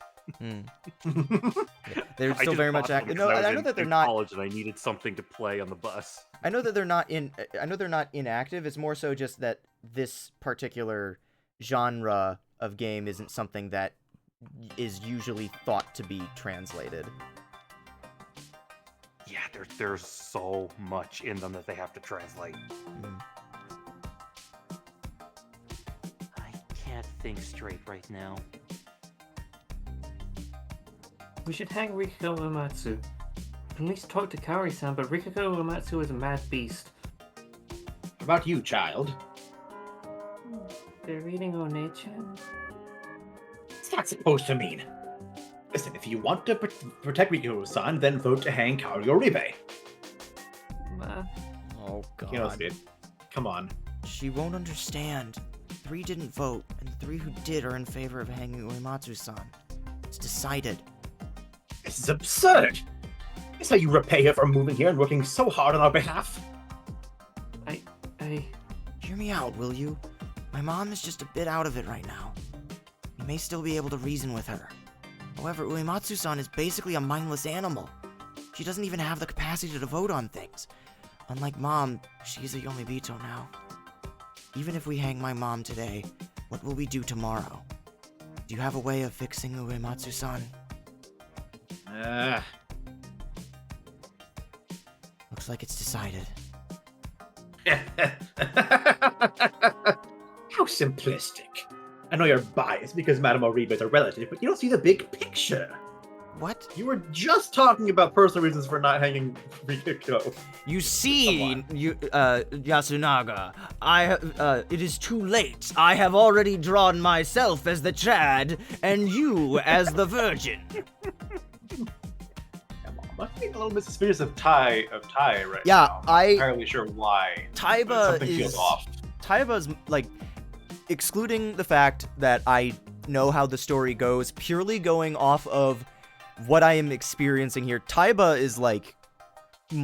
They're still very much active. No, I know that they're in not. college, and I needed something to play on the bus. I know that they're not in. I know they're not inactive. It's more so just that this particular genre of game isn't something that is usually thought to be translated. Yeah, there's so much in them that they have to translate. I can't think straight right now. We should hang Rikuko Uematsu. At least talk to Kaori-san, but Rikuko Uematsu is a mad beast. What about you, child? They're reading One-chan? What's that supposed to mean? Listen, if you want to protect Rikuko-san, then vote to hang Kaori Oribe. Oh god. Kinosuke, come on. She won't understand. 3 didn't vote, and the 3 who did are in favor of hanging Uematsu-san. It's decided. This is absurd! Is how you repay her for moving here and working so hard on our behalf? Hear me out, will you? My mom is just a bit out of it right now. You may still be able to reason with her. However, Uematsu-san is basically a mindless animal. She doesn't even have the capacity to vote on things. Unlike Mom, she's a Yomibito now. Even if we hang my mom today, what will we do tomorrow? Do you have a way of fixing Uematsu-san? Looks like it's decided. How simplistic. I know you're biased because Madame Oribe is a relative, but you don't see the big picture. What? You were just talking about personal reasons for not hanging Rikuko. You see, Yasunaga, it is too late. I have already drawn myself as the Chad, and you as the Virgin. I'm getting a little bit suspicious of Tai right Yeah, now. I'm not entirely sure why. Taiba Something feels off. Taiba's, like, excluding the fact that I know how the story goes, purely going off of what I am experiencing here, Taiba is, like,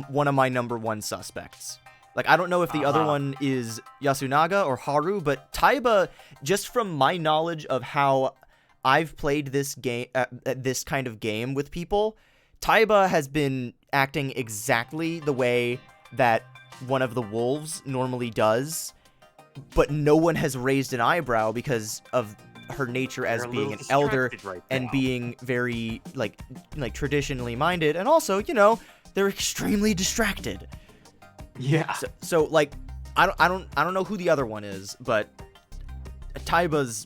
one of my number 1 suspects. Like, I don't know if the other one is Yasunaga or Haru, but Taiba, just from my knowledge of how I've played this game, this kind of game with people, Taiba has been acting exactly the way that one of the wolves normally does, but no one has raised an eyebrow because of her nature as They're a being little an elder distracted right and now. being very like traditionally minded, and also they're extremely distracted. Yeah. So like I don't know who the other one is, but Taiba's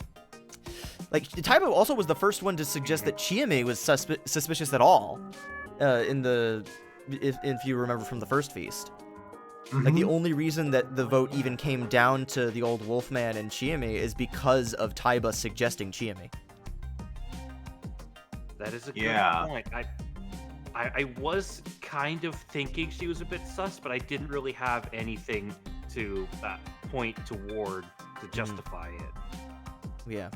like Taiba also was the first one to suggest that Chiame was suspicious at all. If you remember from the first feast. Like, the only reason that the vote even came down to the old Wolfman and Chiame is because of Taiba suggesting Chiame. That is a good Yeah. point. I was kind of thinking she was a bit sus, but I didn't really have anything to point toward to justify it. Yeah.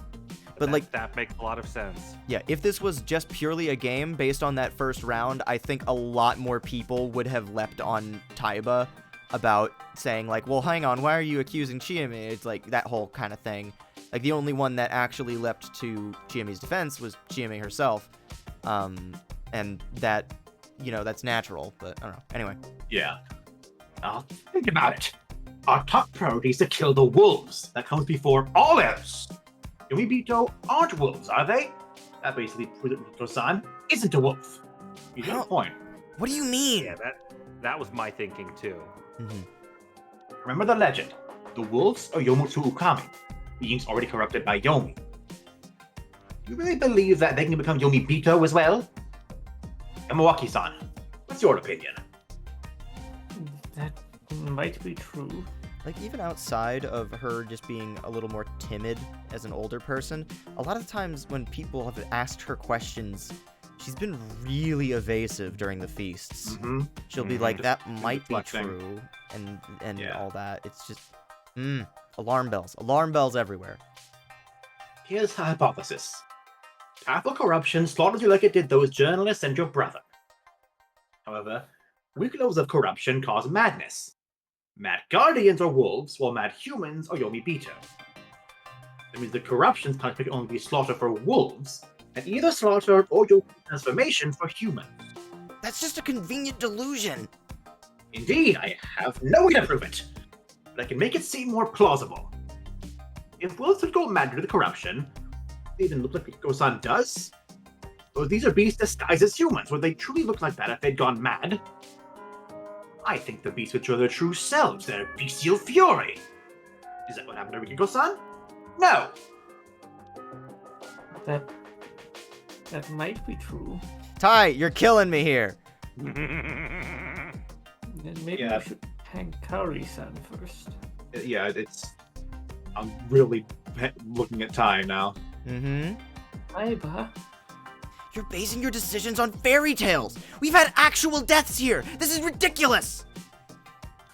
But But, like, that makes a lot of sense. yeah, if this was just purely a game based on that first round, I think a lot more people would have leapt on Taiba about saying, like, well, hang on, why are you accusing Chiame? It's like that whole kind of thing. Like, the only one that actually leapt to Chiame's defense was Chiame herself. And that, that's natural, but I don't know. Anyway. Yeah. Now, think about it. Our top priority is to kill the wolves. That comes before all else. Yomibito aren't wolves, are they? That basically proves that Mito-san isn't a wolf. You get the point. What do you mean? Yeah, that was my thinking too. Mm-hmm. Remember the legend. The wolves are Yomotsu Ukami, beings already corrupted by Yomi. You really believe that they can become Yomibito as well? Yamawaki-san, what's your opinion? That might be true. Like, even outside of her just being a little more timid as an older person, a lot of times when people have asked her questions, she's been really evasive during the feasts. Mm-hmm. She'll be like, that might be deflecting. true, and Yeah. all that. It's just, alarm bells everywhere. Here's a hypothesis. Powerful corruption slaughters you like it did those journalists and your brother. However, weak levels of corruption cause madness. Mad guardians are wolves, while mad humans are Yomibito. That means the corruption's punishment can only be slaughter for wolves, and either slaughter or Yomi transformation for humans. That's just a convenient delusion. Indeed, I have no way to prove it, but I can make it seem more plausible. If wolves would go mad due to the corruption, they even look like Go-san does. So these are beasts disguised as humans. Would they truly look like that if they'd gone mad? I think the beasts would show their true selves, their bestial fury. Is that what happened to Rikiko-san? No! That might be true. Ty, you're killing me here. Then maybe Yeah. we should hang Kaori-san first. Yeah, I'm really looking at time now. Mm-hmm. Aiba, You're basing your decisions on fairy tales. We've had actual deaths here. This is ridiculous.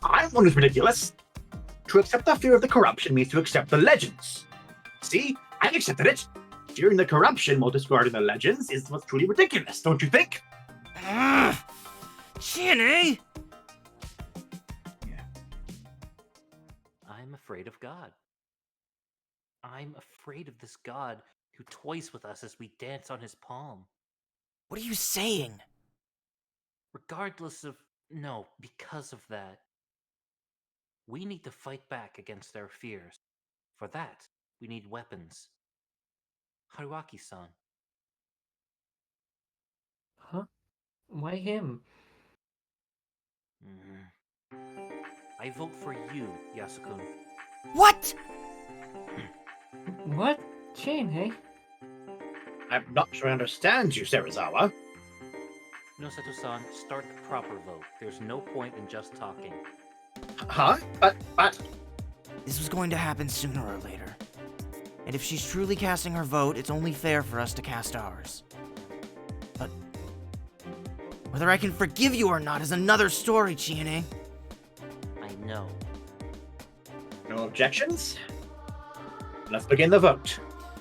I'm one who's ridiculous. To accept the fear of the corruption means to accept the legends. See, I accepted it. Fearing the corruption while discarding the legends is what's truly ridiculous, don't you think? Chinny? I'm afraid of God. I'm afraid of this God who toys with us as we dance on his palm. What are you saying? Regardless of... No, because of that. We need to fight back against our fears. For that, we need weapons. Haruaki-san. huh? Why him? I vote for you, Yasukun. What? What? Chain, hey? I'm not sure I understand you, Serizawa. Nosato-san, start the proper vote. There's no point in just talking. Huh? But... This was going to happen sooner or later. And if she's truly casting her vote, it's only fair for us to cast ours. But whether I can forgive you or not is another story, Chiane. I know. No objections? Let's begin the vote.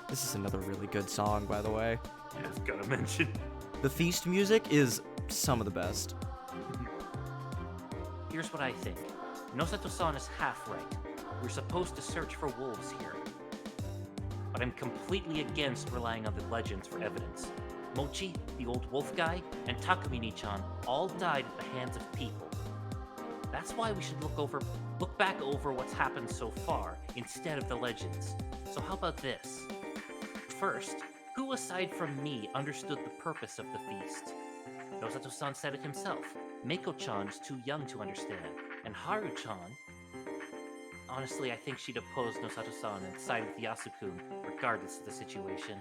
This is another really good song, by the way. I was gonna mention. The feast music is some of the best. Here's what I think. Nosato-san is half right. We're supposed to search for wolves here. But I'm completely against relying on the legends for evidence. Mochi, the old wolf guy, and Takumi-chan all died at the hands of people. That's That's why we should look back over what's happened so far, instead of the legends. So how about this? First, who aside from me understood the purpose of the feast? Nosato-san said it himself. Mako-chan is too young to understand, and Haru-chan... Honestly, I think she'd oppose Nosato-san and side with Yasukun, regardless of the situation.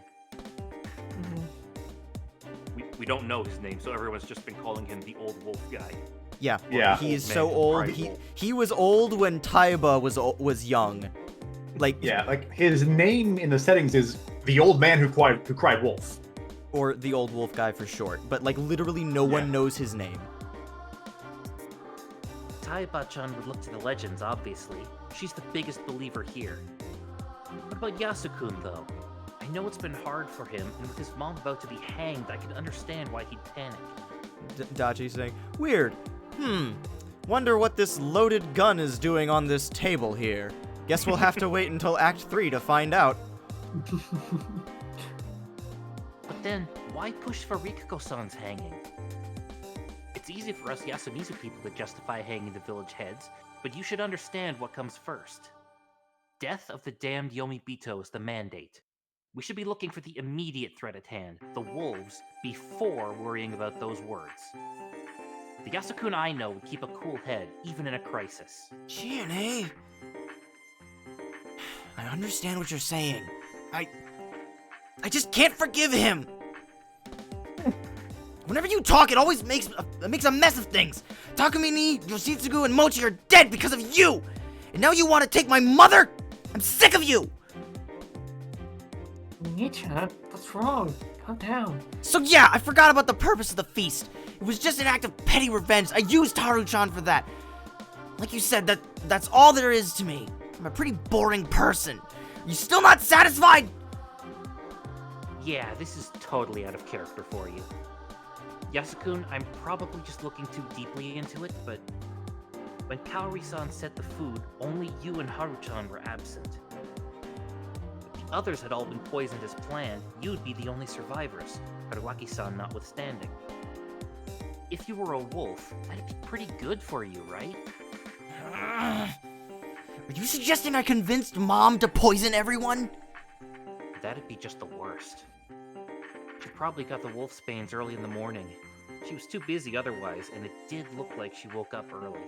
We don't know his name, so everyone's just been calling him the old wolf guy. Yeah. Yeah. He is Old so man, old. right, He old. he was old when Taiba was young. Like Yeah, like his name in the settings is the old man who cried wolf. or the old wolf guy for short. But like literally no one knows his name. Taiba-chan would look to the legends, obviously. She's the biggest believer here. What about Yasukun, though? I know it's been hard for him, and with his mom about to be hanged, I can understand why he'd panic. Dachi saying, "Weird. Wonder what this loaded gun is doing on this table here. Guess we'll have to wait until Act 3 to find out." But then, why push for Rikako-san's hanging? It's easy for us Yasumizu people to justify hanging the village heads, but you should understand what comes first. Death of the damned Yomibito is the mandate. We should be looking for the immediate threat at hand, the wolves, before worrying about those words. The Yasukun I know would keep a cool head, even in a crisis. Chiane, I understand what you're saying. I just can't forgive him. Whenever you talk, it always makes a mess of things. Takumini, Yoshitsugu, and Mochi are dead because of you. And now you want to take my mother? I'm sick of you. Nichan, what's wrong? Calm down. So yeah, I forgot about the purpose of the feast. It was just an act of petty revenge. I used Haru-chan for that. Like you said, that's all there is to me. I'm a pretty boring person. You still not satisfied? Yeah, this is totally out of character for you. Yasukun, I'm probably just looking too deeply into it, but when Kaori-san set the food, only you and Haru-chan were absent. If the others had all been poisoned as planned, you'd be the only survivors, Haruaki-san notwithstanding. If you were a wolf, that'd be pretty good for you, right? Are you suggesting I convinced Mom to poison everyone? That'd be just the worst. She probably got the wolf's banes early in the morning. She was too busy otherwise, and it did look like she woke up early.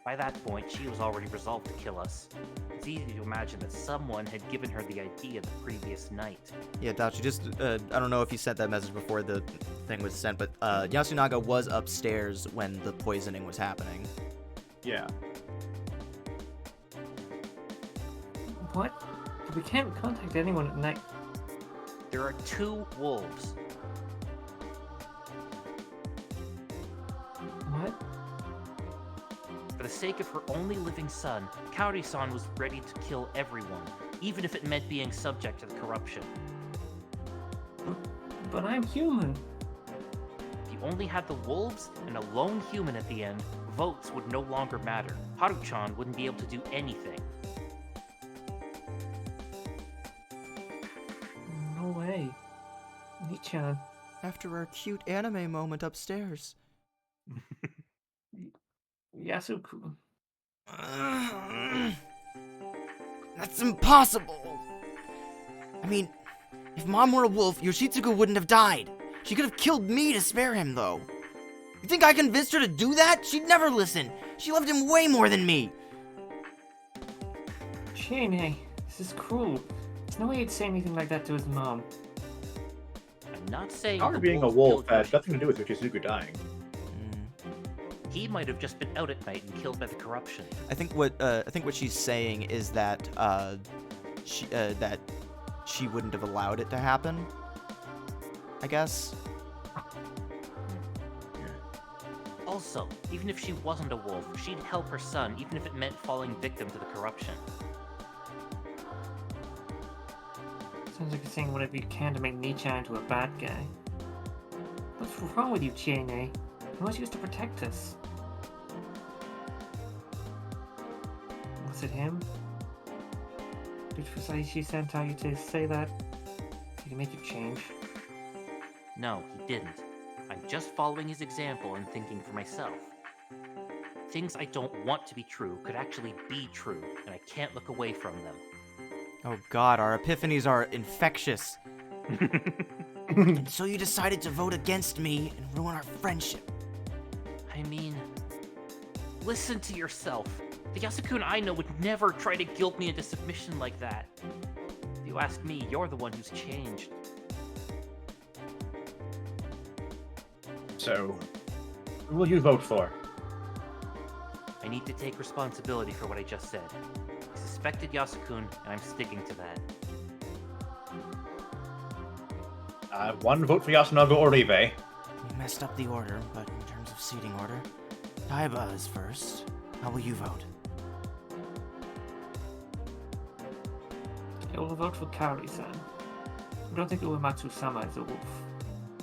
By that point, she was already resolved to kill us. It's easy to imagine that someone had given her the idea the previous night. Yeah, Dachi, just, I don't know if you sent that message before the thing was sent, but Yasunaga was upstairs when the poisoning was happening. Yeah. What? But we can't contact anyone at night. There are 2 wolves. What? For the sake of her only living son, Kaori-san was ready to kill everyone, even if it meant being subject to the corruption. But I'm human. If you only had the wolves and a lone human at the end, votes would no longer matter. Haru-chan wouldn't be able to do anything. No way. Nichan. After our cute anime moment upstairs. Yasuku. That's impossible. I mean, if Mom were a wolf, Yoshitsugu wouldn't have died. She could have killed me to spare him, though. You think I convinced her to do that? She'd never listen. She loved him way more than me. Chiane, this is cruel. There's no way he'd say anything like that to his mom. I'm not saying Power the being a wolves wolf killed had nothing to do with Yoshitsugu dying. He might have just been out at night and killed by the corruption. I think what she's saying is that she wouldn't have allowed it to happen. I guess. Also, even if she wasn't a wolf, she'd help her son, even if it meant falling victim to the corruption. Sounds like you're saying whatever you can to make Nichan into a bad guy. What's wrong with you, Chiane? He wants you to protect us. Was it him? Did Fusaishi send you to say that? Did he make you change? No, he didn't. I'm just following his example and thinking for myself. Things I don't want to be true could actually be true, and I can't look away from them. Oh god, our epiphanies are infectious. And so you decided to vote against me and ruin our friendship. I mean, listen to yourself. The Yasukun I know would never try to guilt me into submission like that. If you ask me, you're the one who's changed. So, who will you vote for? I need to take responsibility for what I just said. I suspected Yasukun, and I'm sticking to that. One vote for Yasunaga Oribe. We messed up the order, but in terms of seating order, Taiba is first. How will you vote? I will vote for Kaori-san. I don't think Uematsu-sama is a wolf.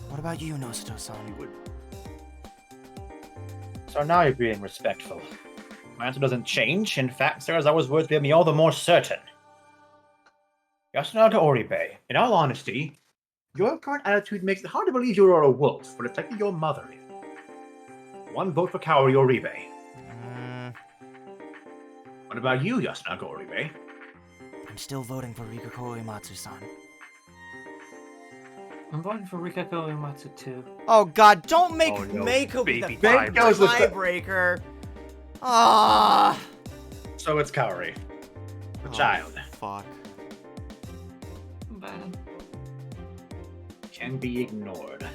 What about you, Nosato-san? So now you're being respectful. My answer doesn't change. In fact, sir, as I was words made me all the more certain. Yasunaga Oribe, in all honesty, your current attitude makes it hard to believe you are a wolf, but it's likely your mother is. One vote for Kaori Oribe. What about you, Yasunaga Oribe? I'm still voting for Rikako Uematsu-san. I'm voting for Rikako Uematsu too. Oh god, don't make Oh, no, Mako be the baby fucking goes with the- tiebreaker. Ah. So it's Kaori. The child. Fuck. Bad. Can be ignored.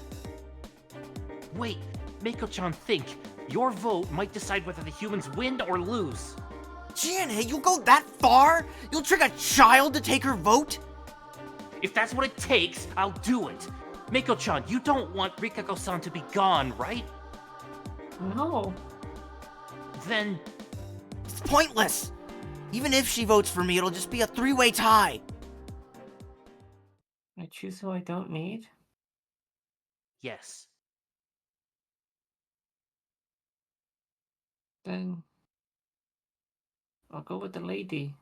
Wait, Mako-chan, think. Your vote might decide whether the humans win or lose. Gianna, you go that far? You'll trick a child to take her vote? If that's what it takes, I'll do it. Mako-chan, you don't want Rikako-san to be gone, right? No. Then It's pointless. Even if she votes for me, it'll just be a three-way tie. I choose who I don't need. yes. Then I'll go with the lady.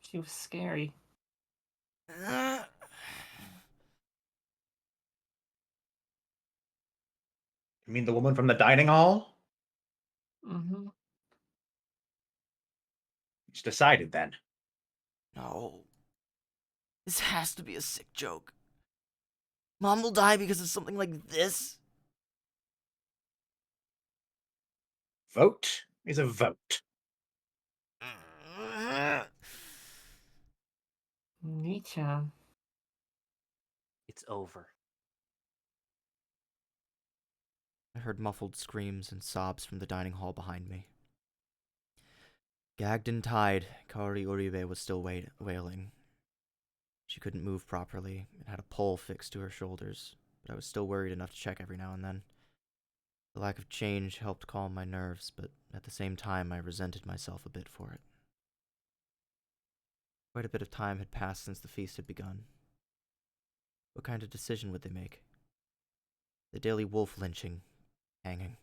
She was scary. You mean the woman from the dining hall? Mm-hmm. It's decided then. No. This has to be a sick joke. Mom will die because of something like this? Vote is a vote. Nichan. It's over. I heard muffled screams and sobs from the dining hall behind me. Gagged and tied, Kaori Uribe was still wailing. She couldn't move properly and had a pole fixed to her shoulders, but I was still worried enough to check every now and then. The lack of change helped calm my nerves, but at the same time I resented myself a bit for it. Quite a bit of time had passed since the feast had begun. What kind of decision would they make? The daily wolf lynching, hanging,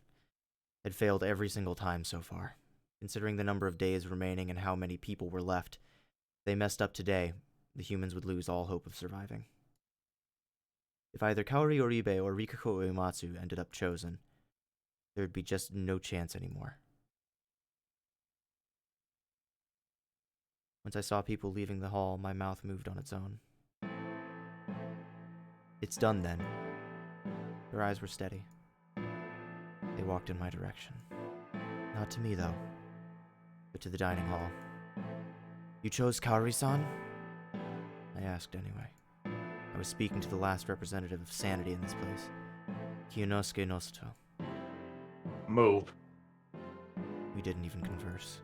had failed every single time so far. Considering the number of days remaining and how many people were left, if they messed up today, the humans would lose all hope of surviving. If either Kaori Oribe or Rikako Uematsu ended up chosen, there would be just no chance anymore. Once I saw people leaving the hall, my mouth moved on its own. It's done then. Their eyes were steady. They walked in my direction. Not to me, though, but to the dining hall. You chose Kaori-san? I asked anyway. I was speaking to the last representative of sanity in this place, Kiyonosuke Nosato. Move. We didn't even converse.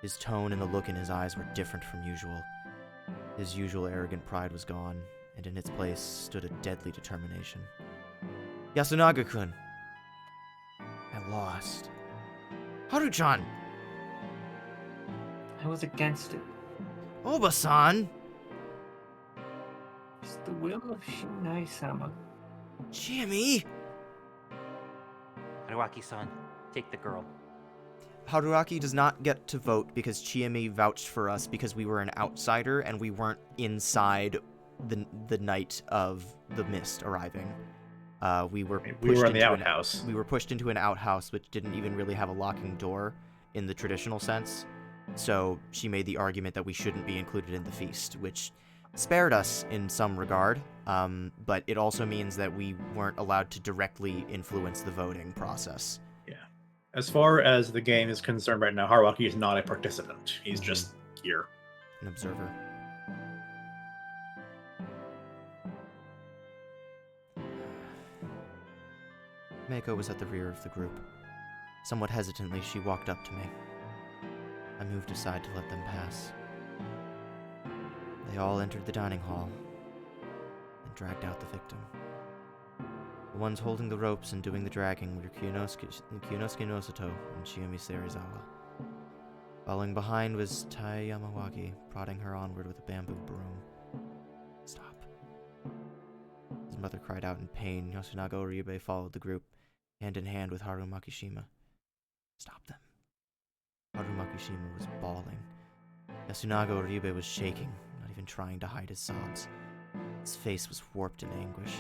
His tone and the look in his eyes were different from usual. His usual arrogant pride was gone, and in its place stood a deadly determination. Yasunaga-kun! I lost. Haru-chan! I was against it. Oba-san! It's the will of Shinai-sama. Jimmy! Haruaki-san, take the girl. Haruaki does not get to vote because Chiemi vouched for us because we were an outsider and we weren't inside the night of the mist arriving. We were We were in the into outhouse. We were pushed into an outhouse which didn't even really have a locking door, in the traditional sense. So she made the argument that we shouldn't be included in the feast, which spared us in some regard, but it also means that we weren't allowed to directly influence the voting process. Yeah. As far as the game is concerned right now, Haruaki is not a participant. He's just here. An observer. Mako was at the rear of the group. Somewhat hesitantly, she walked up to me. I moved aside to let them pass. They all entered the dining hall and dragged out the victim. The ones holding the ropes and doing the dragging were Kyunosuke Nosato and Chiyomi Serizawa. Following behind was Tai Yamawaki, prodding her onward with a bamboo broom. Stop. His mother cried out in pain. Yoshinaga Oribe followed the group, hand in hand with Haru Makishima. Stop them. Haru Makishima was bawling. Yasunaga Oribe was shaking, not even trying to hide his sobs. His face was warped in anguish.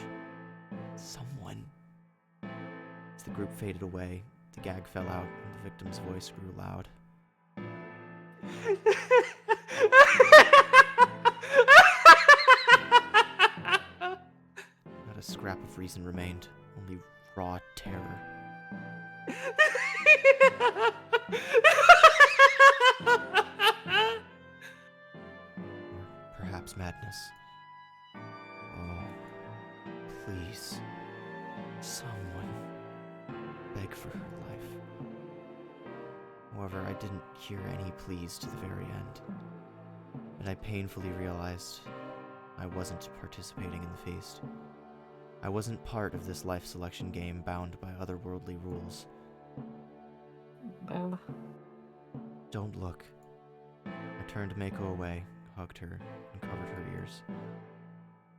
Someone. As the group faded away, the gag fell out and the victim's voice grew loud. Not a scrap of reason remained, only raw terror. Or perhaps madness. Oh, please, someone beg for her life. However, I didn't hear any pleas to the very end, and I painfully realized I wasn't participating in the feast. I wasn't part of this life selection game bound by otherworldly rules. Well, Don't look. I turned Mako away, hugged her, and covered her ears.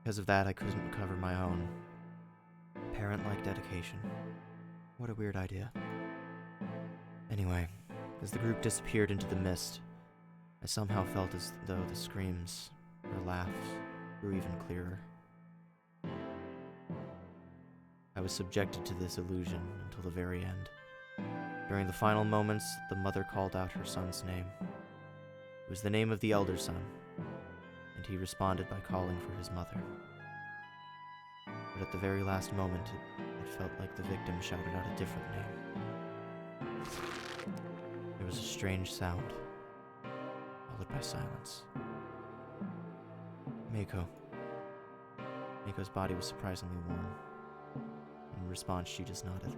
Because of that, I couldn't cover my own. Parent-like dedication. What a weird idea. Anyway, as the group disappeared into the mist, I somehow felt as though the screams, or laughs, grew even clearer. I was subjected to this illusion until the very end. During the final moments, the mother called out her son's name. It was the name of the elder son, and he responded by calling for his mother. But at the very last moment, it felt like the victim shouted out a different name. There was a strange sound, followed by silence. Mako. Mako's body was surprisingly warm. In response, she just nodded.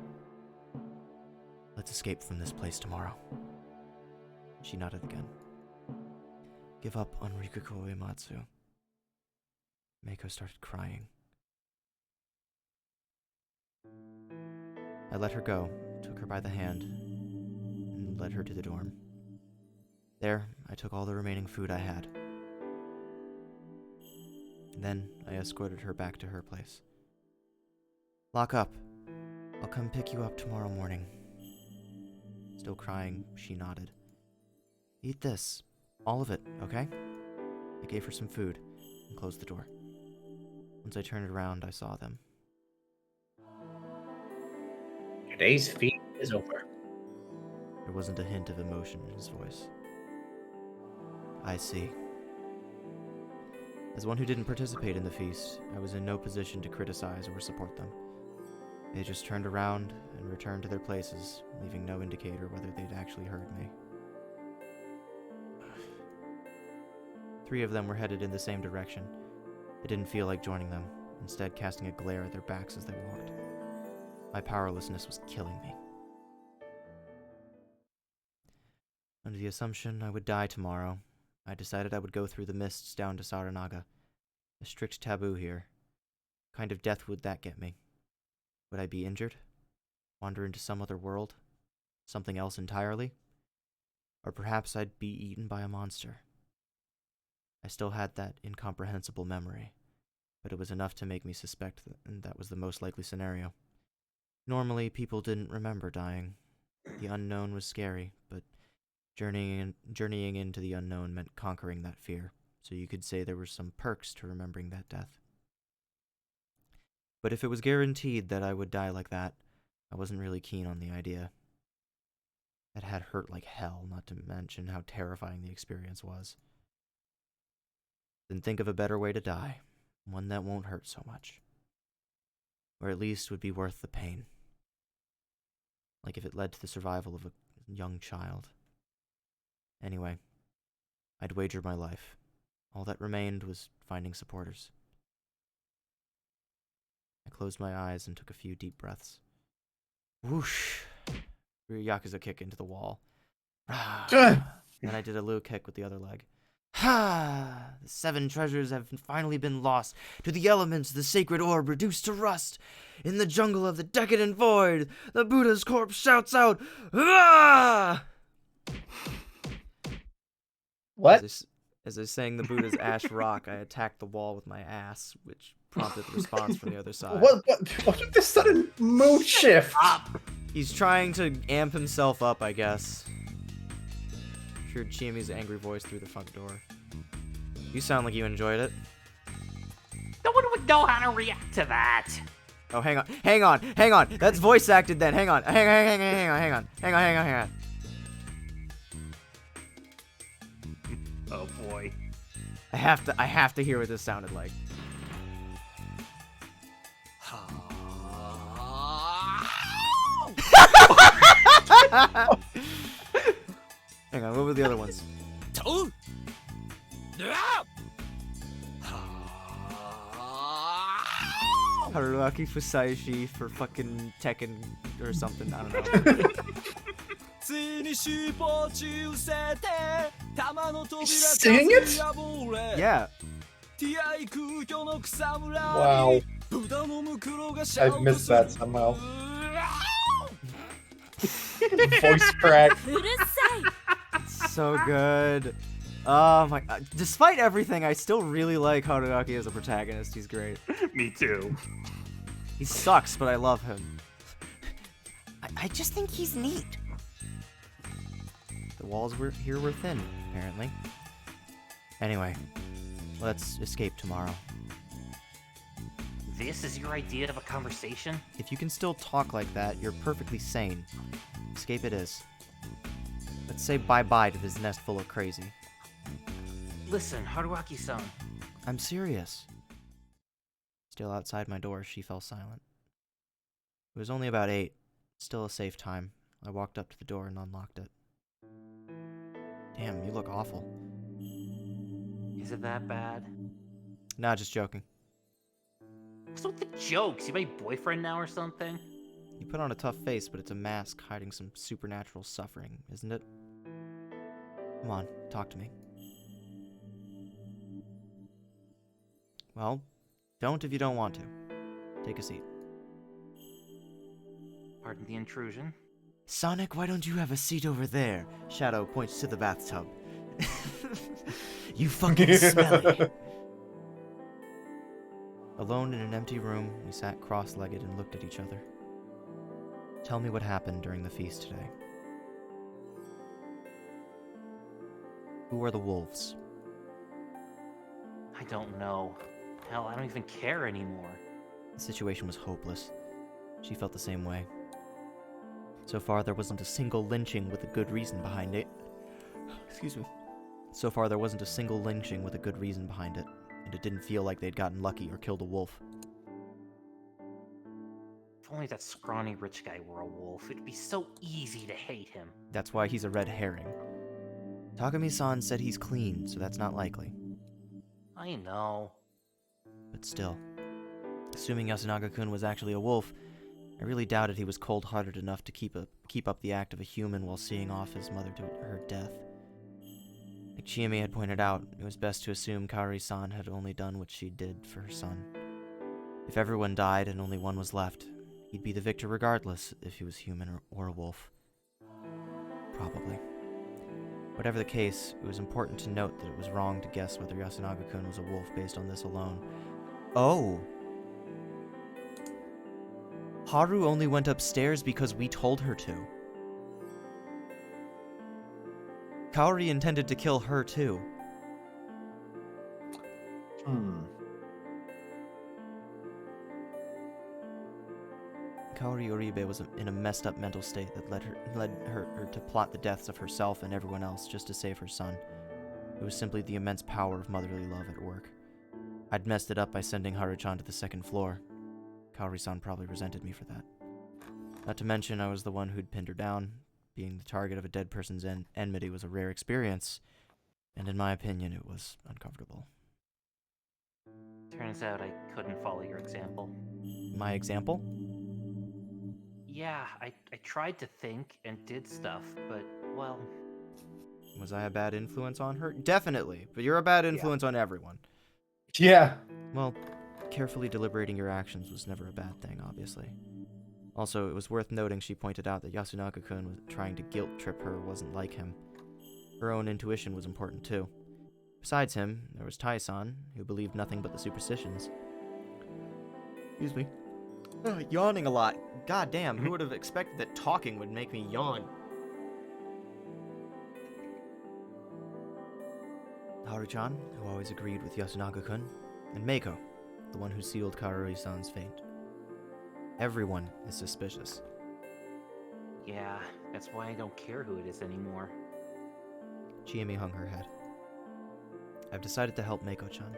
Let's escape from this place tomorrow. She nodded again. Give up on Rikuko Uematsu. Mako started crying. I let her go, took her by the hand, and led her to the dorm. There, I took all the remaining food I had. Then, I escorted her back to her place. Lock up. I'll come pick you up tomorrow morning. Still crying, she nodded. Eat this. All of it, okay? I gave her some food and closed the door. Once I turned around, I saw them. Today's feast is over. There wasn't a hint of emotion in his voice. I see. As one who didn't participate in the feast, I was in no position to criticize or support them. They just turned around and returned to their places, leaving no indicator whether they'd actually heard me. 3 of them were headed in the same direction. I didn't feel like joining them, instead casting a glare at their backs as they walked. My powerlessness was killing me. Under the assumption I would die tomorrow, I decided I would go through the mists down to Saranaga. A strict taboo here. What kind of death would that get me? Would I be injured? Wander into some other world? Something else entirely? Or perhaps I'd be eaten by a monster. I still had that incomprehensible memory, but it was enough to make me suspect that was the most likely scenario. Normally, people didn't remember dying. The unknown was scary, but journeying into the unknown meant conquering that fear, so you could say there were some perks to remembering that death. But if it was guaranteed that I would die like that, I wasn't really keen on the idea. That had hurt like hell, not to mention how terrifying the experience was. Then think of a better way to die. One that won't hurt so much. Or at least would be worth the pain. Like if it led to the survival of a young child. Anyway, I'd wager my life. All that remained was finding supporters. I closed my eyes and took a few deep breaths. Whoosh! Threw a Yakuza kick into the wall. Then I did a Lou kick with the other leg. Ha! The 7 treasures have finally been lost to the elements, the sacred orb reduced to rust. In the jungle of the decadent void, the Buddha's corpse shouts out, ah! What? As I sang the Buddha's ash rock, I attacked the wall with my ass, which prompted the response from the other side. What with this sudden mood shift? He's trying to amp himself up, I guess. Heard Chiami's angry voice through the front door. You sound like you enjoyed it. No one would know how to react to that. Oh, hang on. That's voice acted then. Hang on. Hang on. Oh boy. I have to hear what this sounded like. Hang on, what were the other ones? Haruaki Fusaishi for fucking Tekken or something, I don't know. Sing it? Yeah. Wow. I've missed that somehow. Voice crack. So good. Oh my god. Despite everything, I still really like Haruaki as a protagonist. He's great. Me too. He sucks, but I love him. I just think he's neat. The walls here were thin, apparently. Anyway, let's escape tomorrow. This is your idea of a conversation? If you can still talk like that, you're perfectly sane. Escape it is. Let's say bye-bye to this nest full of crazy. Listen, Haruaki-san. I'm serious. Still outside my door, she fell silent. It was only about 8. Still a safe time. I walked up to the door and unlocked it. Damn, you look awful. Is it that bad? Nah, just joking. What's with the jokes? You my boyfriend now or something? You put on a tough face, but it's a mask hiding some supernatural suffering, isn't it? Come on, talk to me. Well, don't if you don't want to. Take a seat. Pardon the intrusion. Sonic, why don't you have a seat over there? Shadow points to the bathtub. You fucking smelly. Alone in an empty room, we sat cross-legged and looked at each other. Tell me what happened during the feast today. Who are the wolves? I don't know. Hell, I don't even care anymore. The situation was hopeless. She felt the same way. So far, there wasn't a single lynching with a good reason behind it. Excuse me. So far, there wasn't a single lynching with a good reason behind it, and it didn't feel like they'd gotten lucky or killed a wolf. If only that scrawny rich guy were a wolf, it'd be so easy to hate him. That's why he's a red herring. Takumi-san said he's clean, so that's not likely. I know. But still, assuming Yasunaga-kun was actually a wolf, I really doubted he was cold-hearted enough to keep up the act of a human while seeing off his mother to her death. Like Chiami had pointed out, it was best to assume Kaori-san had only done what she did for her son. If everyone died and only one was left, he'd be the victor regardless if he was human or a wolf. Probably. Whatever the case, it was important to note that it was wrong to guess whether Yasunaga-kun was a wolf based on this alone. Oh! Haru only went upstairs because we told her to. Kaori intended to kill her too. Kaori Oribe was in a messed up mental state that led her to plot the deaths of herself and everyone else just to save her son. It was simply the immense power of motherly love at work. I'd messed it up by sending Haru-chan to the second floor. Kaori-san probably resented me for that. Not to mention, I was the one who'd pinned her down. Being the target of a dead person's enmity was a rare experience, and in my opinion, it was uncomfortable. Turns out I couldn't follow your example. My example? Yeah, I tried to think and did stuff, but, well... Was I a bad influence on her? Definitely, but you're a bad influence on everyone. Yeah. Well, carefully deliberating your actions was never a bad thing, obviously. Also, it was worth noting she pointed out that Yasunaka-kun was trying to guilt-trip her wasn't like him. Her own intuition was important, too. Besides him, there was Tai-san, who believed nothing but the superstitions. Excuse me. Yawning a lot. God damn, who would have expected that talking would make me yawn? Haru-chan, who always agreed with Yasunaka-kun, and Meiko, the one who sealed Karui-san's fate. Everyone is suspicious. Yeah, that's why I don't care who it is anymore. Chiemi hung her head. I've decided to help Meiko-chan.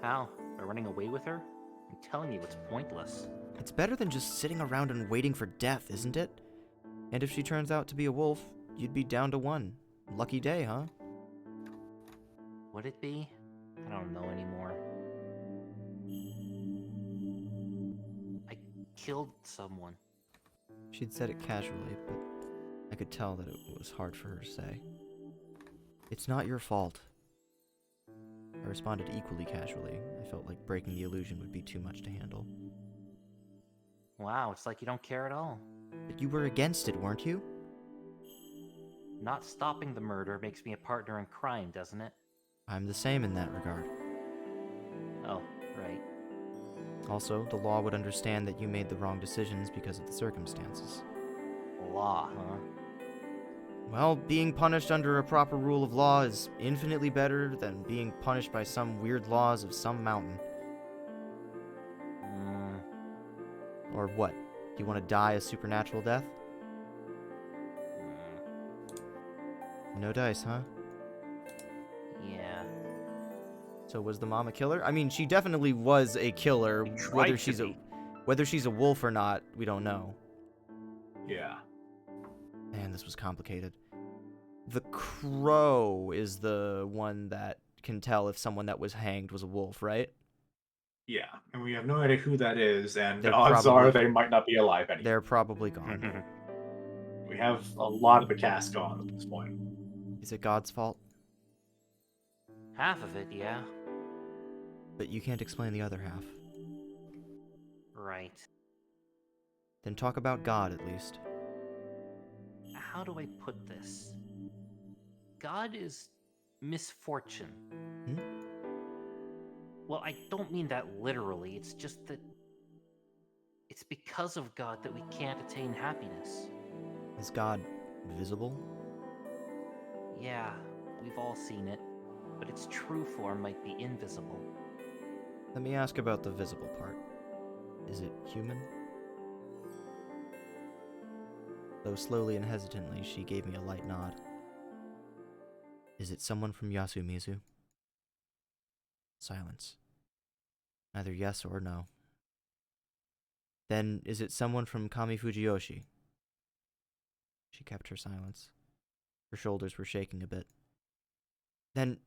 How? By running away with her? I'm telling you, it's pointless. It's better than just sitting around and waiting for death, isn't it? And if she turns out to be a wolf, you'd be down to one. Lucky day, huh? Would it be? I don't know anymore. I killed someone. She'd said it casually, but I could tell that it was hard for her to say. It's not your fault. I responded equally casually. I felt like breaking the illusion would be too much to handle. Wow, it's like you don't care at all. But you were against it, weren't you? Not stopping the murder makes me a partner in crime, doesn't it? I'm the same in that regard. Oh, right. Also, the law would understand that you made the wrong decisions because of the circumstances. Law, huh? Well, being punished under a proper rule of law is infinitely better than being punished by some weird laws of some mountain. Or what? You want to die a supernatural death? No dice, huh? Yeah. So was the mom a killer? I mean, she definitely was a killer. She tried Whether to she's be. whether she's a wolf or not, we don't know. Yeah. Man, this was complicated. The crow is the one that can tell if someone that was hanged was a wolf, right? Yeah. And we have no idea who that is, and They're the odds probably- are they might not be alive anymore. They're probably gone. We have a lot of the cast gone at this point. Is it God's fault? Half of it, yeah. But you can't explain the other half. Right. Then talk about God, at least. How do I put this? God is misfortune. Hmm? Well, I don't mean that literally. It's just that it's because of God that we can't attain happiness. Is God visible? Yeah, we've all seen it, but its true form might be invisible. Let me ask about the visible part. Is it human? Though slowly and hesitantly, she gave me a light nod. Is it someone from Yasumizu? Silence. Neither yes or no. Then, is it someone from Kami Fujiyoshi? She kept her silence. Her shoulders were shaking a bit. Then,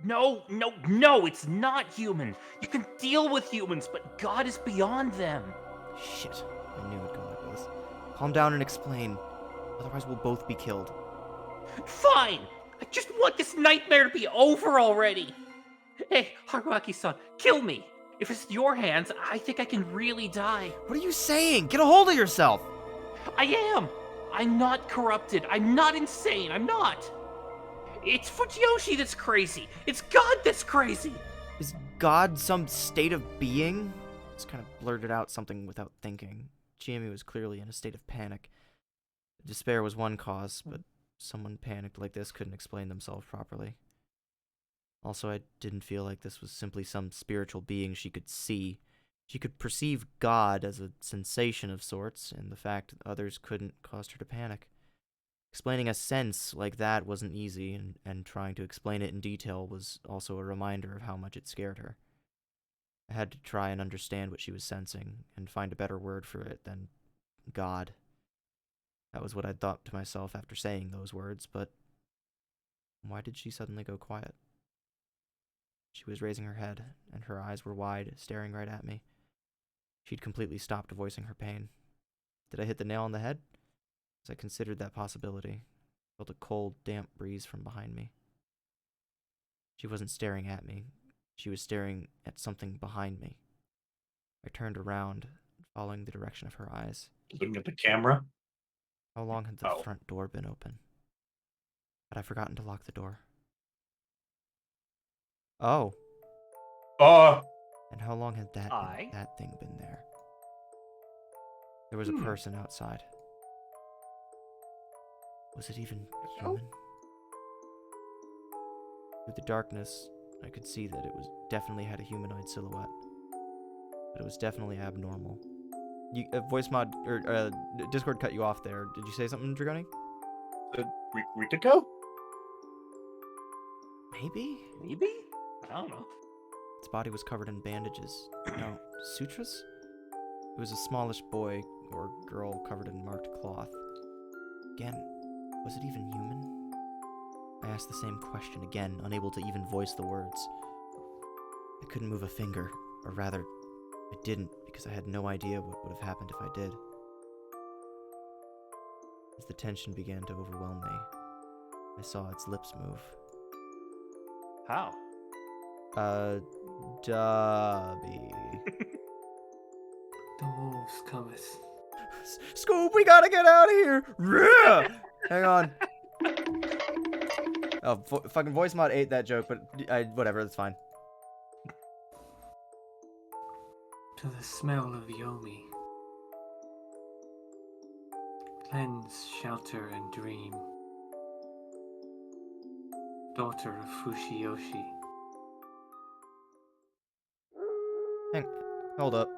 No, no, no, it's not human. You can deal with humans, but God is beyond them. shit, I knew it'd go like this. Calm down and explain. Otherwise we'll both be killed. Fine! I just want this nightmare to be over already! Hey, Haruaki-san, kill me! If it's your hands, I think I can really die. What are you saying? Get a hold of yourself! I am! I'm not corrupted. I'm not insane. I'm not! It's Fujiyoshi that's crazy. It's God that's crazy. Is God some state of being? Just kind of blurted out something without thinking. Chiemi was clearly in a state of panic. Despair was one cause, but someone panicked like this couldn't explain themselves properly. Also, I didn't feel like this was simply some spiritual being she could see. She could perceive God as a sensation of sorts, and the fact that others couldn't caused her to panic. Explaining a sense like that wasn't easy, and trying to explain it in detail was also a reminder of how much it scared her. I had to try and understand what she was sensing, and find a better word for it than God. That was what I'd thought to myself after saying those words, but why did she suddenly go quiet? She was raising her head, and her eyes were wide, staring right at me. She'd completely stopped voicing her pain. Did I hit the nail on the head? As I considered that possibility, I felt a cold, damp breeze from behind me. She wasn't staring at me. She was staring at something behind me. I turned around, following the direction of her eyes. Looking at the camera. How long had the Oh. front door been open? Had I forgotten to lock the door? Oh. Oh, And how long had that Aye. that thing been there? There was a person outside. Was it even human? Through the darkness, I could see that it was definitely had a humanoid silhouette, but it was definitely abnormal. You, voice mod or Discord cut you off there. Did you say something, Dragoni? we could go. Maybe. Maybe? I don't know. Its body was covered in bandages. No, sutras? It was a smallish boy or girl covered in marked cloth. Again, was it even human? I asked the same question again, unable to even voice the words. I couldn't move a finger, or rather, I didn't because I had no idea what would have happened if I did. As the tension began to overwhelm me, I saw its lips move. How? Dubby. The wolves cometh. Scoop, we gotta get out of here! Rah! Hang on. Oh, fucking voice mod ate that joke, but whatever, that's fine. To the smell of Yomi. Cleanse, shelter, and dream. Daughter of Fushiyoshi. Hold up.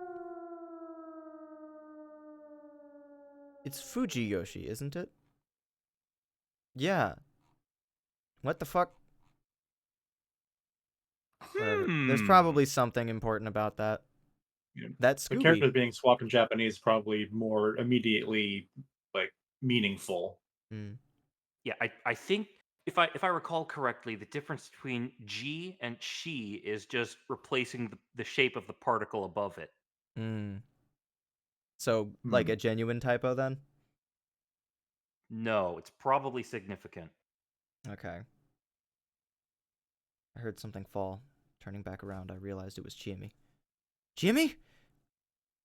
It's Fujiyoshi, isn't it? Yeah. What the fuck? Whatever. There's probably something important about that. Yeah. That's The Scooby. characters being swapped in Japanese probably more immediately like meaningful. Mm. Yeah, I think if I recall correctly, the difference between G and she is just replacing the shape of the particle above it. Mm. So, like a genuine typo then? No, it's probably significant. Okay. I heard something fall. Turning back around, I realized it was Chiemi. Chiemi?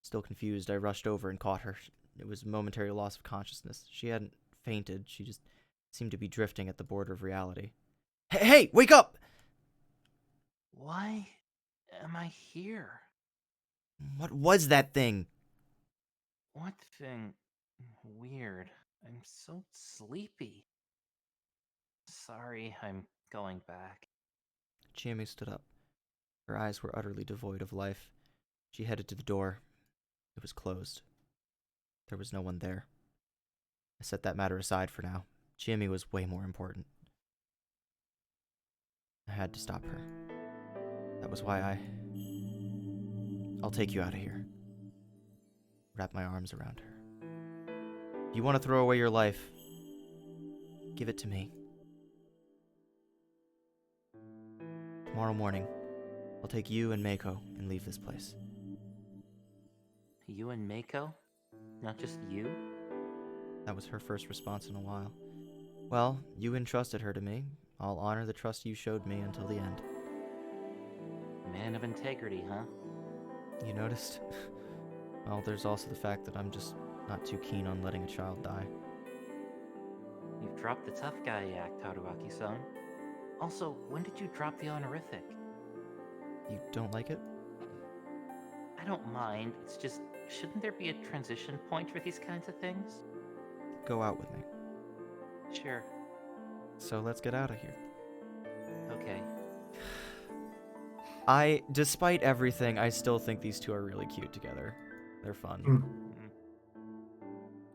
Still confused, I rushed over and caught her. It was a momentary loss of consciousness. She hadn't fainted, she just seemed to be drifting at the border of reality. Hey, wake up! Why am I here? What was that thing? What thing? Weird. I'm so sleepy. Sorry, I'm going back. Chiemi stood up. Her eyes were utterly devoid of life. She headed to the door. It was closed. There was no one there. I set that matter aside for now. Chiemi was way more important. I had to stop her. That was why I'll take you out of here. Wrap my arms around her. If you want to throw away your life, give it to me. Tomorrow morning, I'll take you and Mako and leave this place. You and Mako? Not just you? That was her first response in a while. Well, you entrusted her to me. I'll honor the trust you showed me until the end. Man of integrity, huh? You noticed? Well, there's also the fact that I'm just not too keen on letting a child die. You've dropped the tough guy act, Haruaki-san. Also, when did you drop the honorific? You don't like it? I don't mind, it's just, shouldn't there be a transition point for these kinds of things? Go out with me. Sure. So let's get out of here. Okay. Despite everything, I still think these two are really cute together. They're fun.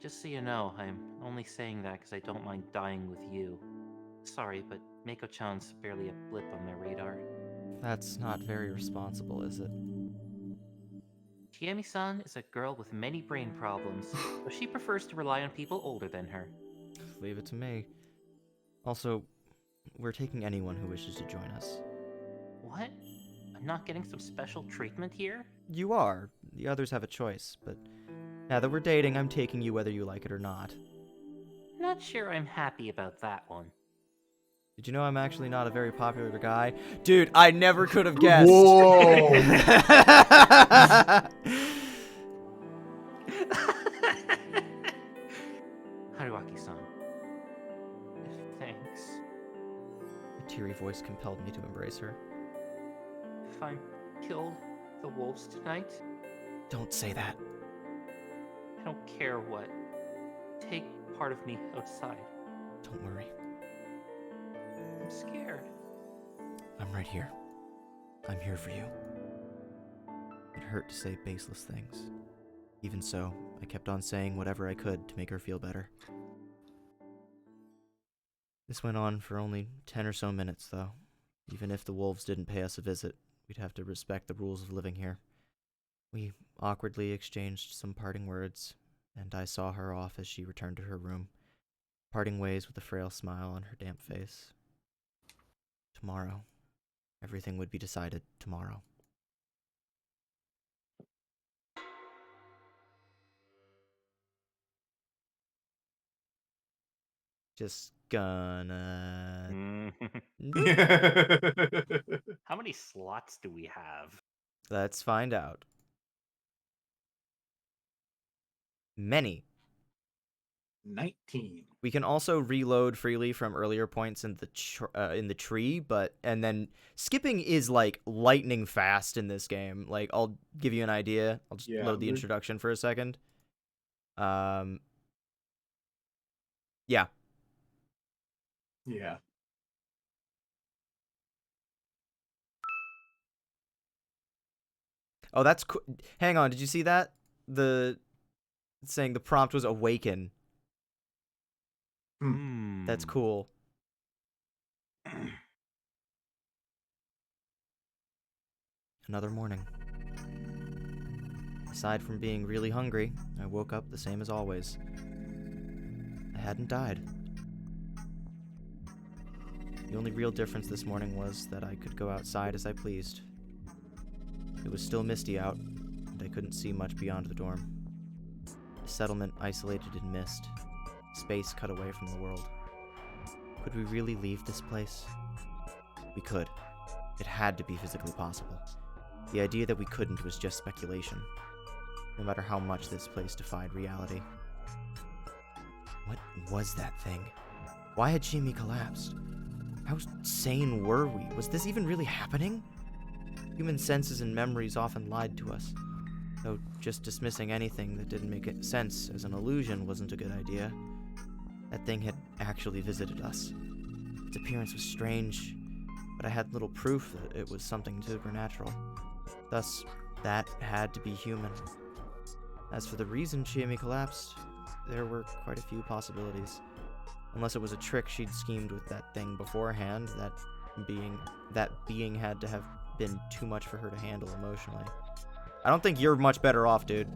Just so you know, I'm only saying that because I don't mind dying with you. Sorry, but Mako-chan's barely a blip on my radar. That's not very responsible, is it? Chiemi-san is a girl with many brain problems, so she prefers to rely on people older than her. Leave it to me. Also, we're taking anyone who wishes to join us. What? I'm not getting some special treatment here? You are. The others have a choice, but now that we're dating, I'm taking you whether you like it or not. Not sure I'm happy about that one. Did you know I'm actually not a very popular guy? Dude, I never could have guessed. Whoa! Haruaki-san. Thanks. A teary voice compelled me to embrace her. If I'm killed the wolves tonight, Don't say that. I don't care what. Take part of me outside. Don't worry. I'm scared. I'm right here. I'm here for you. It hurt to say baseless things. Even so, I kept on saying whatever I could to make her feel better. This went on for only 10 or so minutes, though. Even if the wolves didn't pay us a visit, we'd have to respect the rules of living here. We awkwardly exchanged some parting words, and I saw her off as she returned to her room, parting ways with a frail smile on her damp face. Tomorrow. Everything would be decided tomorrow. Just gonna... How many slots do we have? Let's find out. Many. 19. We can also reload freely from earlier points in the tree, and then skipping is like lightning fast in this game. Like, I'll give you an idea. I'll just load the introduction for a second. Yeah. Yeah. Oh, that's cool. Hang on, did you see that? Saying the prompt was awaken. That's cool. Another morning. Aside from being really hungry, I woke up the same as always. I hadn't died. The only real difference this morning was that I could go outside as I pleased. It was still misty out, and I couldn't see much beyond the dorm. The settlement isolated in mist, space cut away from the world. Could we really leave this place? We could. It had to be physically possible. The idea that we couldn't was just speculation, no matter how much this place defied reality. What was that thing? Why had Shimi collapsed? How sane were we? Was this even really happening? Human senses and memories often lied to us, though just dismissing anything that didn't make sense as an illusion wasn't a good idea. That thing had actually visited us. Its appearance was strange, but I had little proof that it was something supernatural. Thus, that had to be human. As for the reason Chiemi collapsed, there were quite a few possibilities. Unless it was a trick she'd schemed with that thing beforehand, that being had to have been too much for her to handle emotionally. I don't think you're much better off, dude.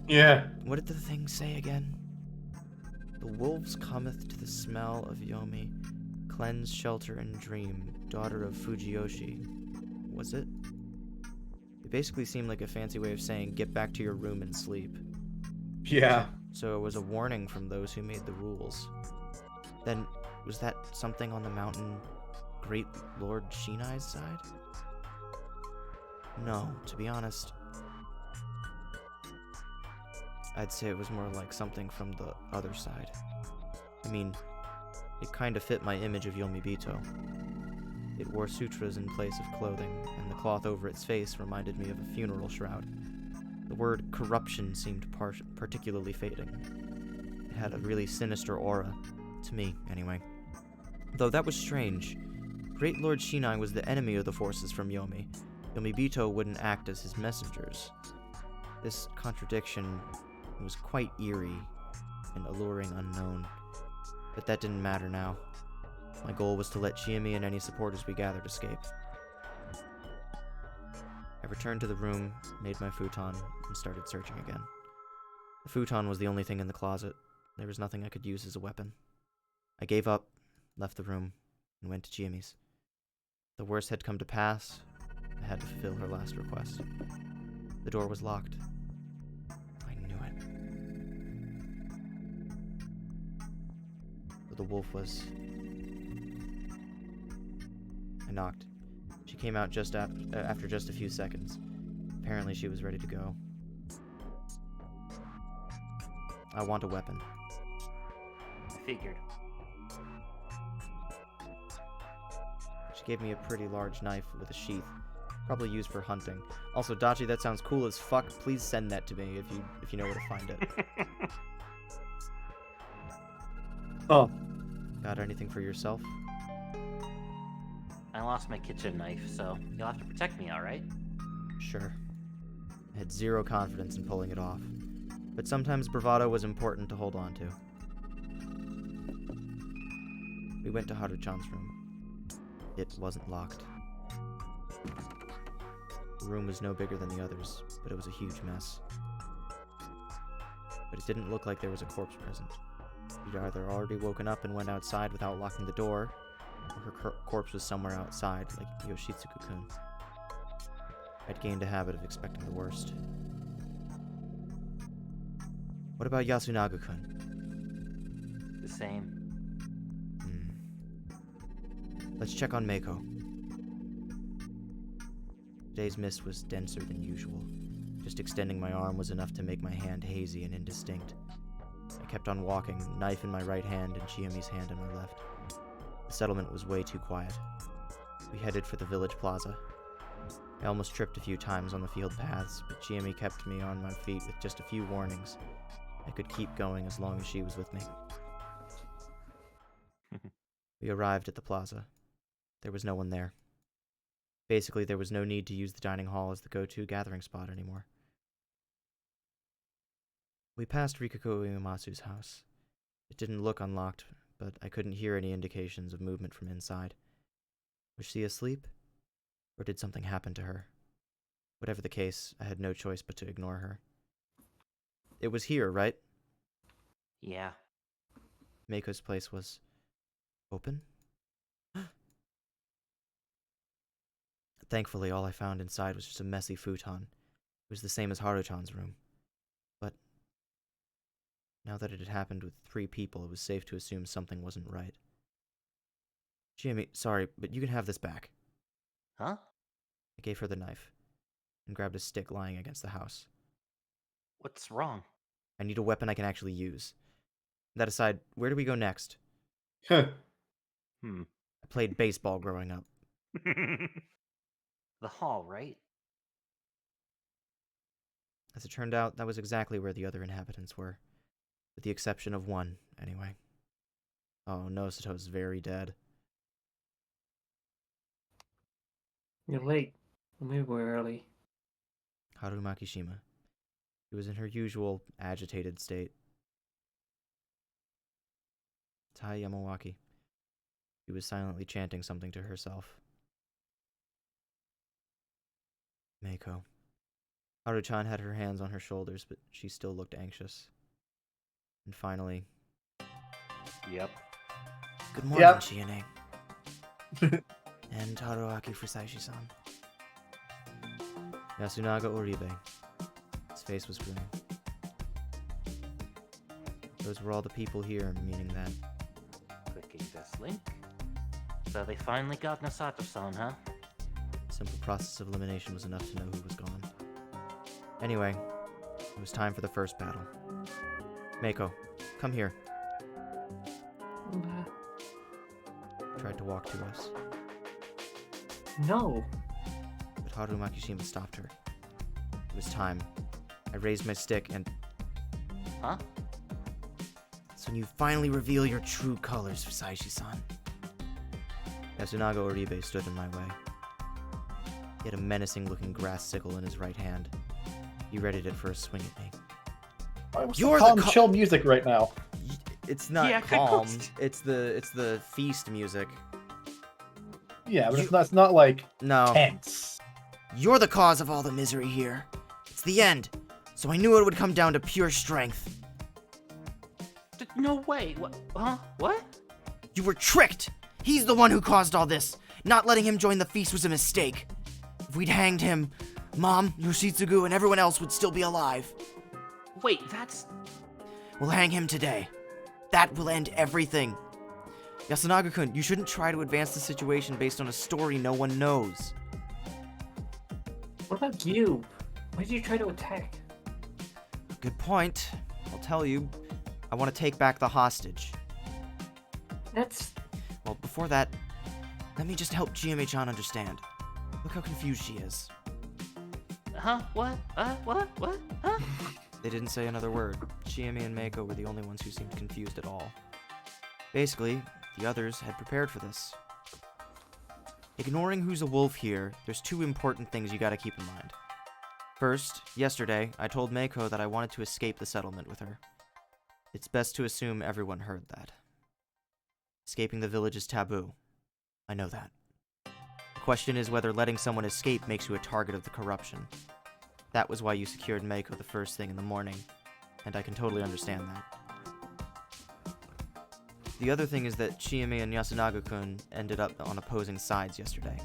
Yeah. What did the thing say again? The wolves cometh to the smell of Yomi, cleanse, shelter, and dream, daughter of Fujiyoshi. Was it? It basically seemed like a fancy way of saying, get back to your room and sleep. Yeah. So it was a warning from those who made the rules. Then, was that something on the mountain Great Lord Shinai's side? No, to be honest, I'd say it was more like something from the other side. I mean, it kind of fit my image of Yomibito. It wore sutras in place of clothing, and the cloth over its face reminded me of a funeral shroud. The word corruption seemed particularly fading. It had a really sinister aura, to me, anyway. Though that was strange. Great Lord Shinai was the enemy of the forces from Yomi. Yomi Bito wouldn't act as his messengers. This contradiction was quite eerie and alluring unknown. But that didn't matter now. My goal was to let Chiemi and any supporters we gathered escape. I returned to the room, made my futon, and started searching again. The futon was the only thing in the closet. There was nothing I could use as a weapon. I gave up, left the room, and went to Chiemi's. The worst had come to pass. I had to fulfill her last request. The door was locked. I knew it. But the wolf was... I knocked. She came out just after just a few seconds. Apparently she was ready to go. I want a weapon. I figured. She gave me a pretty large knife with a sheath, probably used for hunting. Also, Dachi, that sounds cool as fuck. Please send that to me if you know where to find it. Oh, Got anything for yourself? I lost my kitchen knife, so you'll have to protect me, alright? Sure. I had zero confidence in pulling it off, but sometimes bravado was important to hold on to. We went to Haru-chan's room. It wasn't locked. The room was no bigger than the others, but it was a huge mess. But it didn't look like there was a corpse present. She'd either already woken up and went outside without locking the door, or her corpse was somewhere outside, like Yoshitsugu-kun. I'd gained a habit of expecting the worst. What about Yasunaga-kun? The same. Let's check on Mako. Today's mist was denser than usual. Just extending my arm was enough to make my hand hazy and indistinct. I kept on walking, knife in my right hand and Chiemi's hand in my left. The settlement was way too quiet. We headed for the village plaza. I almost tripped a few times on the field paths, but Chiemi kept me on my feet with just a few warnings. I could keep going as long as she was with me. We arrived at the plaza. There was no one there. Basically, there was no need to use the dining hall as the go-to gathering spot anymore. We passed Rikako Uemasu's house. It didn't look unlocked, but I couldn't hear any indications of movement from inside. Was she asleep? Or did something happen to her? Whatever the case, I had no choice but to ignore her. It was here, right? Yeah. Mako's place was... open? Thankfully, all I found inside was just a messy futon. It was the same as Haru-chan's room. But now that it had happened with 3 people, it was safe to assume something wasn't right. Chiemi, sorry, but you can have this back. Huh? I gave her the knife and grabbed a stick lying against the house. What's wrong? I need a weapon I can actually use. That aside, where do we go next? huh. I played baseball growing up. The hall, right? As it turned out, that was exactly where the other inhabitants were. With the exception of one, anyway. Oh, Nosato's very dead. You're late. We were early. Haru Makishima. She was in her usual agitated state. Tai Yamawaki. She was silently chanting something to herself. Mako. Haru-chan had her hands on her shoulders, but she still looked anxious. And finally... Yep. Good morning, Yep. Chiene. And Haruaki Fusaishi-san. Yasunaga Oribe. His face was grinning. Those were all the people here, meaning that... Clicking this link. So they finally got Nosato-san, huh? simple process of elimination was enough to know who was gone. Anyway, it was time for the first battle. Mako, come here. Tried to walk to us, No. but Haru Makishima stopped her. It was time. I raised my stick and... Huh? So when you finally reveal your true colors, Fusaishi-san. Yasunaga Oribe stood in my way. He had a menacing-looking grass sickle in his right hand. He readied it for a swing at me. You're calm, chill music right now. It's not calm. It's the feast music. Yeah, but it's not like tense. You're the cause of all the misery here. It's the end. So I knew it would come down to pure strength. No way. What? Huh? What? You were tricked. He's the one who caused all this. Not letting him join the feast was a mistake. If we'd hanged him, Mom, Yoshitsugu, and everyone else would still be alive. Wait, that's... We'll hang him today. That will end everything. Yasunaga-kun, you shouldn't try to advance the situation based on a story no one knows. What about you? Why did you try to attack? Good point. I'll tell you. I want to take back the hostage. That's... Well, before that, let me just help GMA-chan understand. Look how confused she is. Huh? What? What? Huh? They didn't say another word. Chiemi and Meiko were the only ones who seemed confused at all. Basically, the others had prepared for this. Ignoring who's a wolf here, there's two important things you gotta keep in mind. First, yesterday, I told Meiko that I wanted to escape the settlement with her. It's best to assume everyone heard that. Escaping the village is taboo. I know that. The question is whether letting someone escape makes you a target of the corruption. That was why you secured Meiko the first thing in the morning, and I can totally understand that. The other thing is that Chiemi and Yasunaga-kun ended up on opposing sides yesterday.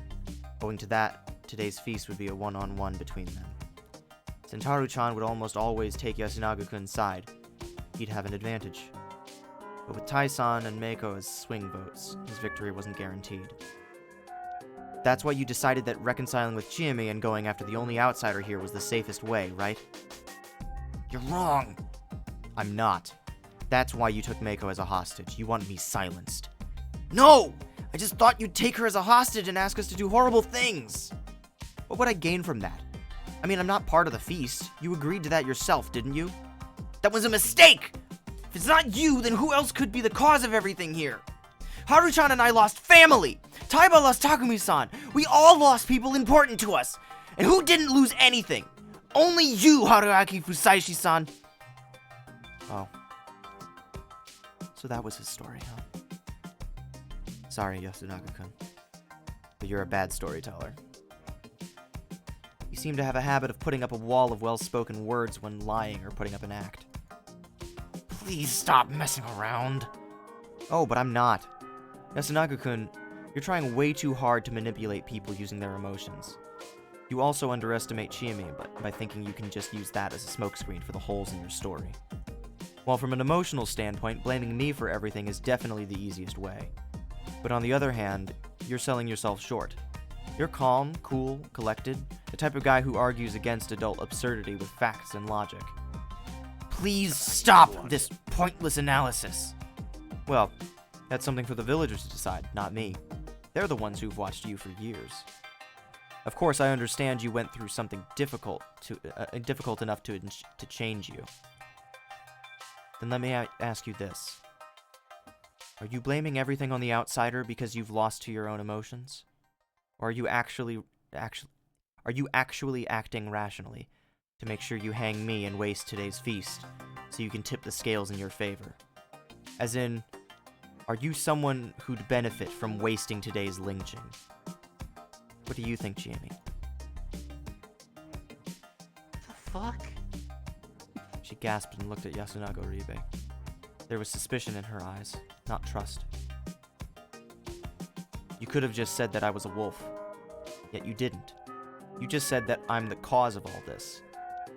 Owing to that, today's feast would be a one-on-one between them. Since Haru-chan would almost always take Yasunaga-kun's side, he'd have an advantage. But with Tai-san and Meiko as swing votes, his victory wasn't guaranteed. That's why you decided that reconciling with Chiemi and going after the only outsider here was the safest way, right? You're wrong! I'm not. That's why you took Meiko as a hostage. You want me silenced. No! I just thought you'd take her as a hostage and ask us to do horrible things! What would I gain from that? I mean, I'm not part of the feast. You agreed to that yourself, didn't you? That was a mistake! If it's not you, then who else could be the cause of everything here? Haru-chan and I lost family! Taiba lost Takumi-san! We all lost people important to us! And who didn't lose anything? Only you, Haruaki Fusaishi-san! Oh. So that was his story, huh? Sorry, Yasunaga-kun. But you're a bad storyteller. You seem to have a habit of putting up a wall of well-spoken words when lying or putting up an act. Please stop messing around. Oh, but I'm not. Yasunaga-kun, you're trying way too hard to manipulate people using their emotions. You also underestimate Chiemi by thinking you can just use that as a smokescreen for the holes in your story. While from an emotional standpoint, blaming me for everything is definitely the easiest way. But on the other hand, you're selling yourself short. You're calm, cool, collected, the type of guy who argues against adult absurdity with facts and logic. Please stop this pointless analysis. Well, that's something for the villagers to decide, not me. They're the ones who've watched you for years. Of course, I understand you went through something difficult enough to change you. Then let me ask you this. Are you blaming everything on the outsider because you've lost to your own emotions? Or are you actually acting rationally to make sure you hang me and waste today's feast so you can tip the scales in your favor? As in, are you someone who'd benefit from wasting today's lynching? What do you think, Chiemi? The fuck? She gasped and looked at Yasunaga Oribe. There was suspicion in her eyes, not trust. You could have just said that I was a wolf, yet you didn't. You just said that I'm the cause of all this,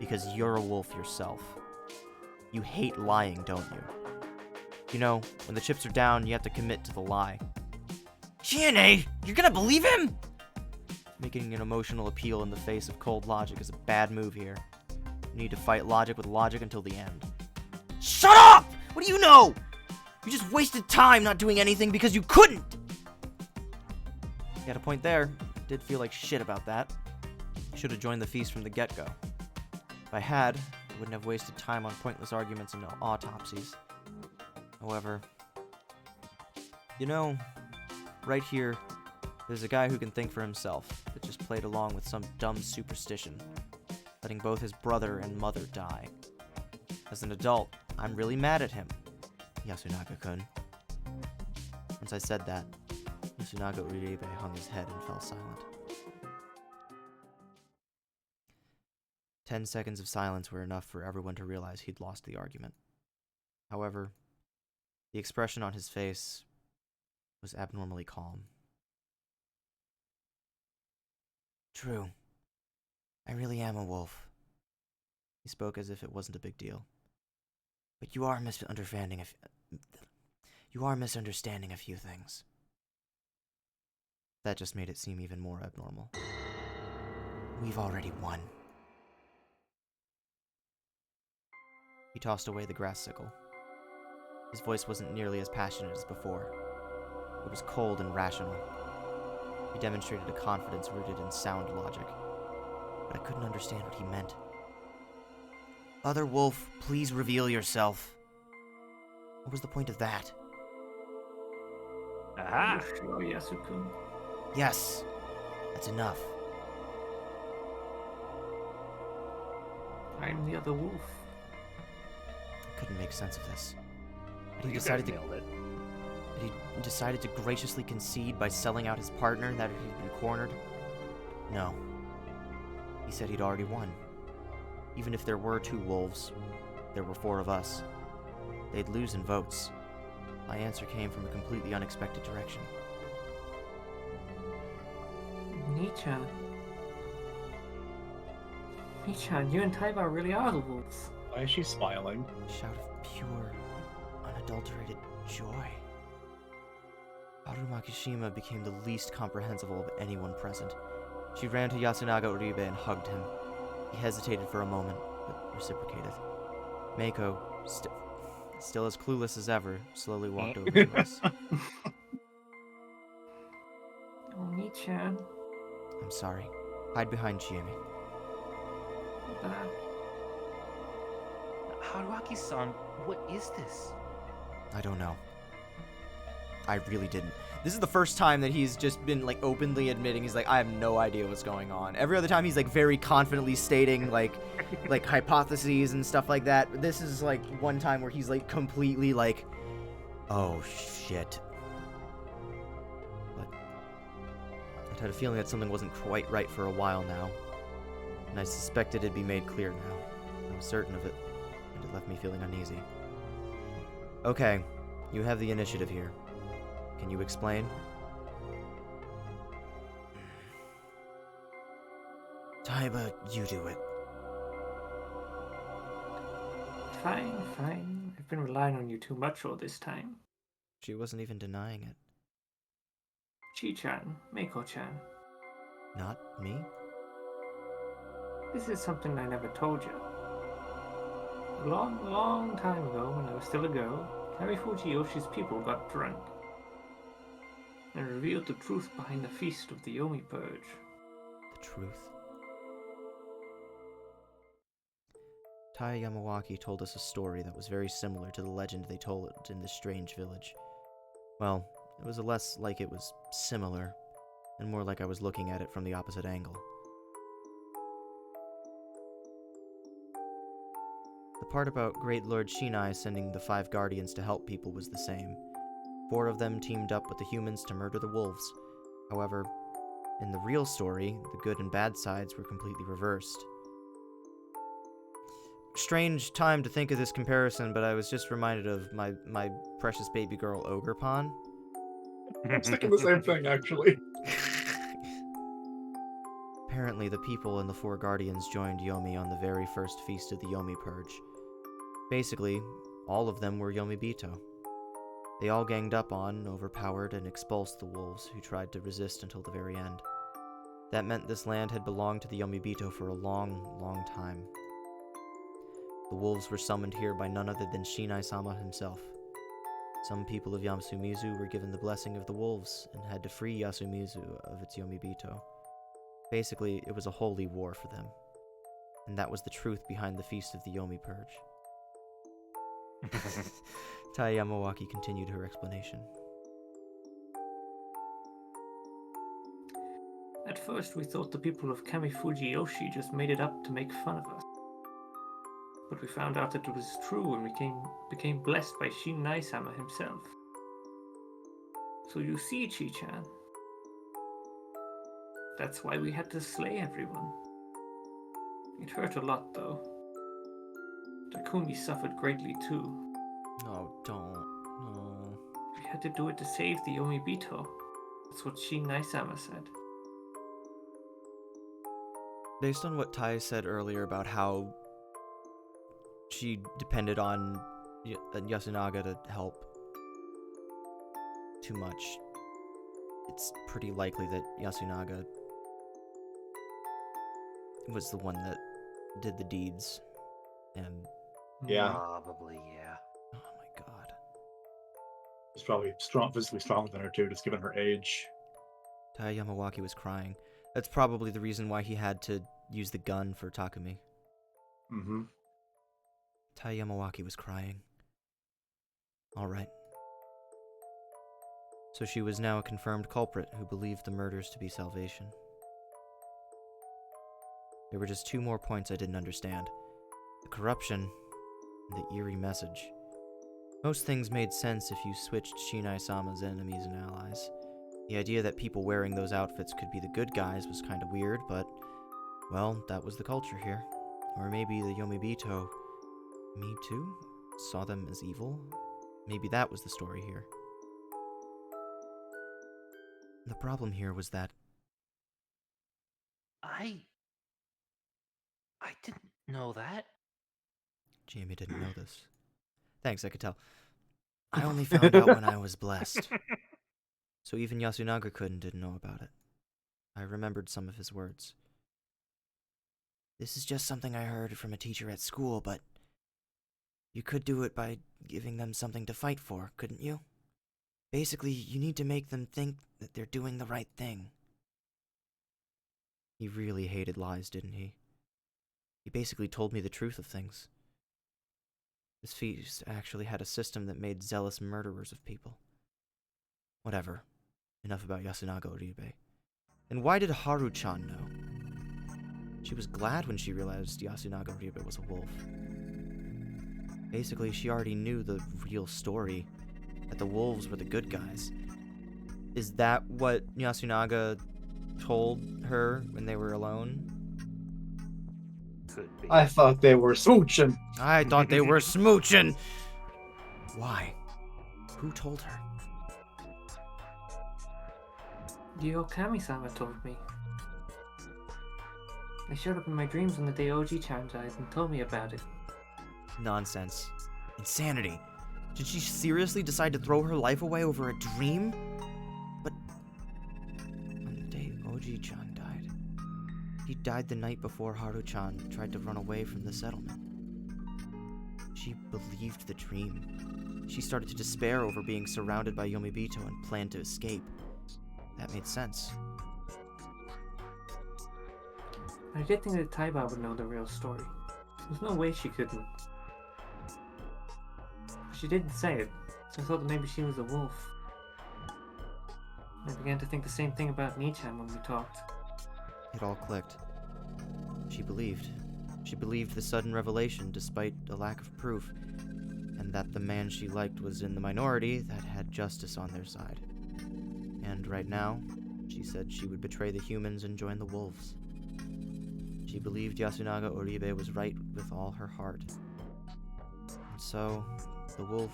because you're a wolf yourself. You hate lying, don't you? You know, when the chips are down, you have to commit to the lie. GNA, you're gonna believe him? Making an emotional appeal in the face of cold logic is a bad move here. You need to fight logic with logic until the end. Shut up! What do you know? You just wasted time not doing anything because you couldn't! You had a point there. Did feel like shit about that. Should have joined the feast from the get-go. If I had, I wouldn't have wasted time on pointless arguments and autopsies. However, you know, right here, There's a guy who can think for himself, that just played along with some dumb superstition, letting both his brother and mother die. As an adult, I'm really mad at him, Yasunaga-kun. Once I said that, Yasunaga Uribe hung his head and fell silent. 10 seconds of silence were enough for everyone to realize he'd lost the argument. However, the expression on his face was abnormally calm. True. I really am a wolf. He spoke as if it wasn't a big deal. But you are misunderstanding a few things. That just made it seem even more abnormal. We've already won. He tossed away the grass sickle. His voice wasn't nearly as passionate as before. It was cold and rational. He demonstrated a confidence rooted in sound logic, but I couldn't understand what he meant. Other wolf, please reveal yourself. What was the point of that? Aha! Are you sure, Yasukun? Yes, that's enough. I'm the other wolf. I couldn't make sense of this. Had he You guys decided to nailed it. Had he decided to graciously concede by selling out his partner that he'd been cornered? No. He said he'd already won. Even if there were 2 wolves, there were 4 of us. They'd lose in votes. My answer came from a completely unexpected direction. Nichan. Nichan, you and Taiba really are the wolves. Why is she smiling? A shout of pure, unadulterated joy. Haru Makishima became the least comprehensible of anyone present. She ran to Yasunaga Uribe and hugged him. He hesitated for a moment, but reciprocated. Meiko, still as clueless as ever, slowly walked over to us. Oh, Nichan. I'm sorry. Hide behind Chiemi. Haruaki-san, what is this? I don't know. I really didn't. This is the first time that he's just been, like, openly admitting he's like, I have no idea what's going on. Every other time he's, like, very confidently stating, like hypotheses and stuff like that. This is, like, one time where he's, like, completely, like, oh, shit. But I'd had a feeling that something wasn't quite right for a while now. And I suspected it'd be made clear now. I was certain of it, and it left me feeling uneasy. Okay, you have the initiative here. Can you explain? Taiba, you do it. Fine, fine. I've been relying on you too much all this time. She wasn't even denying it. Chi-chan, Meiko-chan. Not me? This is something I never told you. A long, long time ago, when I was still a girl, Harry Fujiyoshi's people got drunk and revealed the truth behind the feast of the Yomi Purge. The truth. Tai Yamawaki told us a story that was very similar to the legend they told in this strange village. Well, it was less like it was similar, and more like I was looking at it from the opposite angle. The part about Great Lord Shinai sending the 5 guardians to help people was the same. 4 of them teamed up with the humans to murder the wolves. However, in the real story, the good and bad sides were completely reversed. Strange time to think of this comparison, but I was just reminded of my precious baby girl Ogre Pawn. I'm thinking the same thing, actually. Apparently, the people and the 4 guardians joined Yomi on the very first feast of the Yomi Purge. Basically, all of them were Yomibito. They all ganged up on, overpowered, and expulsed the wolves who tried to resist until the very end. That meant this land had belonged to the Yomibito for a long, long time. The wolves were summoned here by none other than Shinai-sama himself. Some people of Yasumizu were given the blessing of the wolves and had to free Yasumizu of its Yomibito. Basically, it was a holy war for them. And that was the truth behind the Feast of the Yomi Purge. Tai Yamawaki continued her explanation. At first, we thought the people of Kamifuji-yoshi just made it up to make fun of us. But we found out that it was true and became blessed by Shin Naisama himself. So you see, Chi-chan, that's why we had to slay everyone. It hurt a lot, though. Takumi suffered greatly, too. Oh, don't. No. We had to do it to save the Yomibito. That's what Shin Naisama said. Based on what Tai said earlier about how she depended on Yasunaga to help too much, it's pretty likely that Yasunaga was the one that did the deeds. And Yeah. Probably, yeah. oh my god. She's probably physically stronger than her too, just given her age. Tai Yamawaki was crying. That's probably the reason why he had to use the gun for Takumi. Mm-hmm. Tai Yamawaki was crying. Alright. So she was now a confirmed culprit who believed the murders to be salvation. There were just two more points I didn't understand. The corruption and the eerie message. Most things made sense if you switched Shinai-sama's enemies and allies. The idea that people wearing those outfits could be the good guys was kinda weird, but, well, that was the culture here. Or maybe the Yomibito, me too, saw them as evil? Maybe that was the story here. The problem here was that I didn't know that. Jamie didn't know this. Thanks, I could tell. I only found out when I was blessed. So even Yasunaga-kun didn't know about it. I remembered some of his words. This is just something I heard from a teacher at school, but you could do it by giving them something to fight for, couldn't you? Basically, you need to make them think that they're doing the right thing. He really hated lies, didn't he? He basically told me the truth of things. This feast actually had a system that made zealous murderers of people. Whatever. Enough about Yasunaga Oribe. And why did Haru-chan know? She was glad when she realized Yasunaga Oribe was a wolf. Basically, she already knew the real story, that the wolves were the good guys. Is that what Yasunaga told her when they were alone? Could be. I thought they were smooching. I thought they were smooching! Why? Who told her? The Okami-sama told me. They showed up in my dreams on the day Oji-chan died and told me about it. Nonsense. Insanity. Did she seriously decide to throw her life away over a dream? But on the day Oji-chan died, he died the night before Haru-chan tried to run away from the settlement. She believed the dream. She started to despair over being surrounded by Yomibito and planned to escape. That made sense. I did think that Taiba would know the real story. There's no way she couldn't. She didn't say it, so I thought that maybe she was a wolf. I began to think the same thing about Nichan when we talked. It all clicked. She believed. She believed the sudden revelation despite a lack of proof, and that the man she liked was in the minority that had justice on their side. And right now, she said she would betray the humans and join the wolves. She believed Yasunaga Oribe was right with all her heart. And so, the wolf,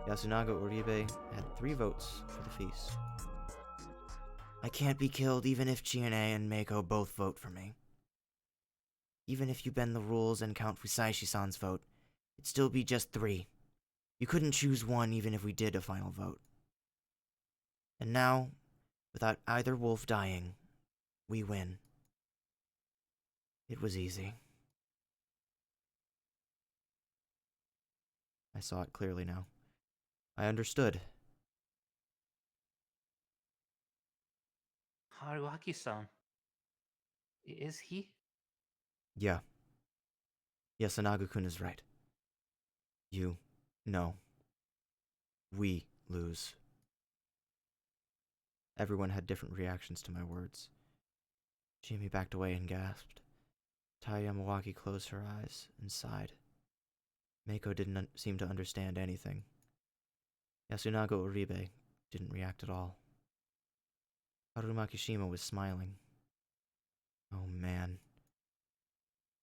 Yasunaga Oribe, had 3 votes for the feast. I can't be killed even if Chiane and Meiko both vote for me. Even if you bend the rules and count Fusaishi-san's vote, it'd still be just 3. You couldn't choose one even if we did a final vote. And now, without either wolf dying, we win. It was easy. I saw it clearly now. I understood. Haruaki-san. Is he? Yeah. Yasunaga-kun is right. No. We lose. Everyone had different reactions to my words. Jamie backed away and gasped. Tai Yamawaki closed her eyes and sighed. Mako didn't seem to understand anything. Yasunaga Uribe didn't react at all. Haru Makishima was smiling. Oh man.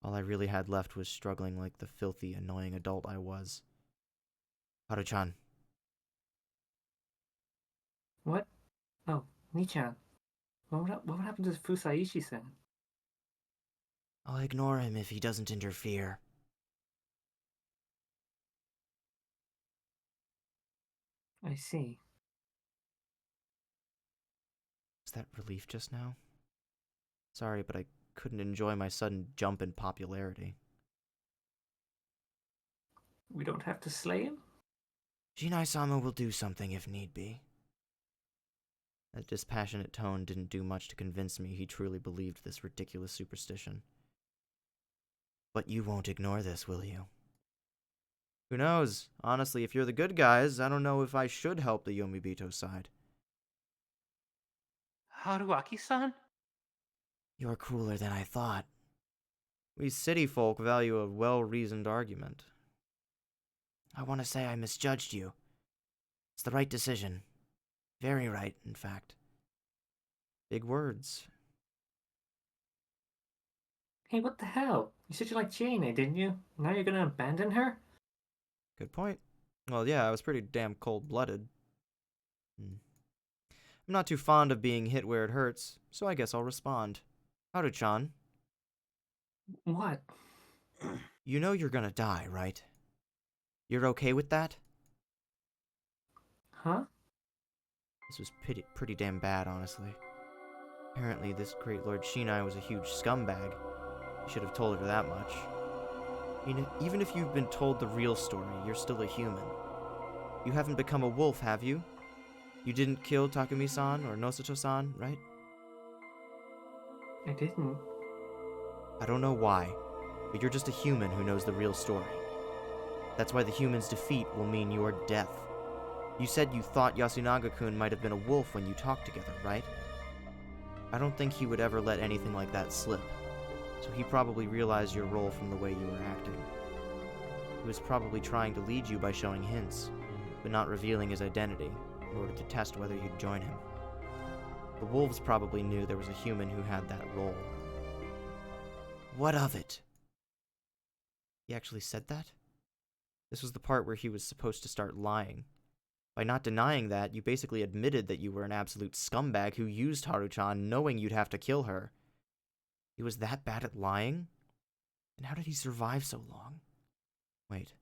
All I really had left was struggling like the filthy, annoying adult I was. Haru-chan. What? Oh, Nichan. What would happen to Fusaishi-san? I'll ignore him if he doesn't interfere. I see. Was that relief just now? Sorry, but I couldn't enjoy my sudden jump in popularity. We don't have to slay him? Jinai-sama will do something if need be. That dispassionate tone didn't do much to convince me he truly believed this ridiculous superstition. But you won't ignore this, will you? Who knows? Honestly, if you're the good guys, I don't know if I should help the Yomibito side. Haruaki-san? You're cooler than I thought. We city folk value a well-reasoned argument. I want to say I misjudged you. It's the right decision. Very right, in fact. Big words. Hey, what the hell? You said you liked Jane, didn't you? Now you're gonna abandon her? Good point. Well, yeah, I was pretty damn cold-blooded. I'm not too fond of being hit where it hurts, so I guess I'll respond. Haru-chan, What? you know you're gonna die, right? You're okay with that? Huh? This was pretty damn bad, honestly. Apparently, this great Lord Shinai was a huge scumbag. You should have told her that much. Even if you've been told the real story, you're still a human. You haven't become a wolf, have you? You didn't kill Takumi-san or Nosato-san, right? I didn't. I don't know why, but you're just a human who knows the real story. That's why the human's defeat will mean your death. You said you thought Yasunaga-kun might have been a wolf when you talked together, right? I don't think he would ever let anything like that slip, so he probably realized your role from the way you were acting. He was probably trying to lead you by showing hints, but not revealing his identity, in order to test whether you'd join him. The wolves probably knew there was a human who had that role. What of it? He actually said that? This was the part where he was supposed to start lying. By not denying that, you basically admitted that you were an absolute scumbag who used Haru-chan knowing you'd have to kill her. He was that bad at lying? And how did he survive so long? Wait.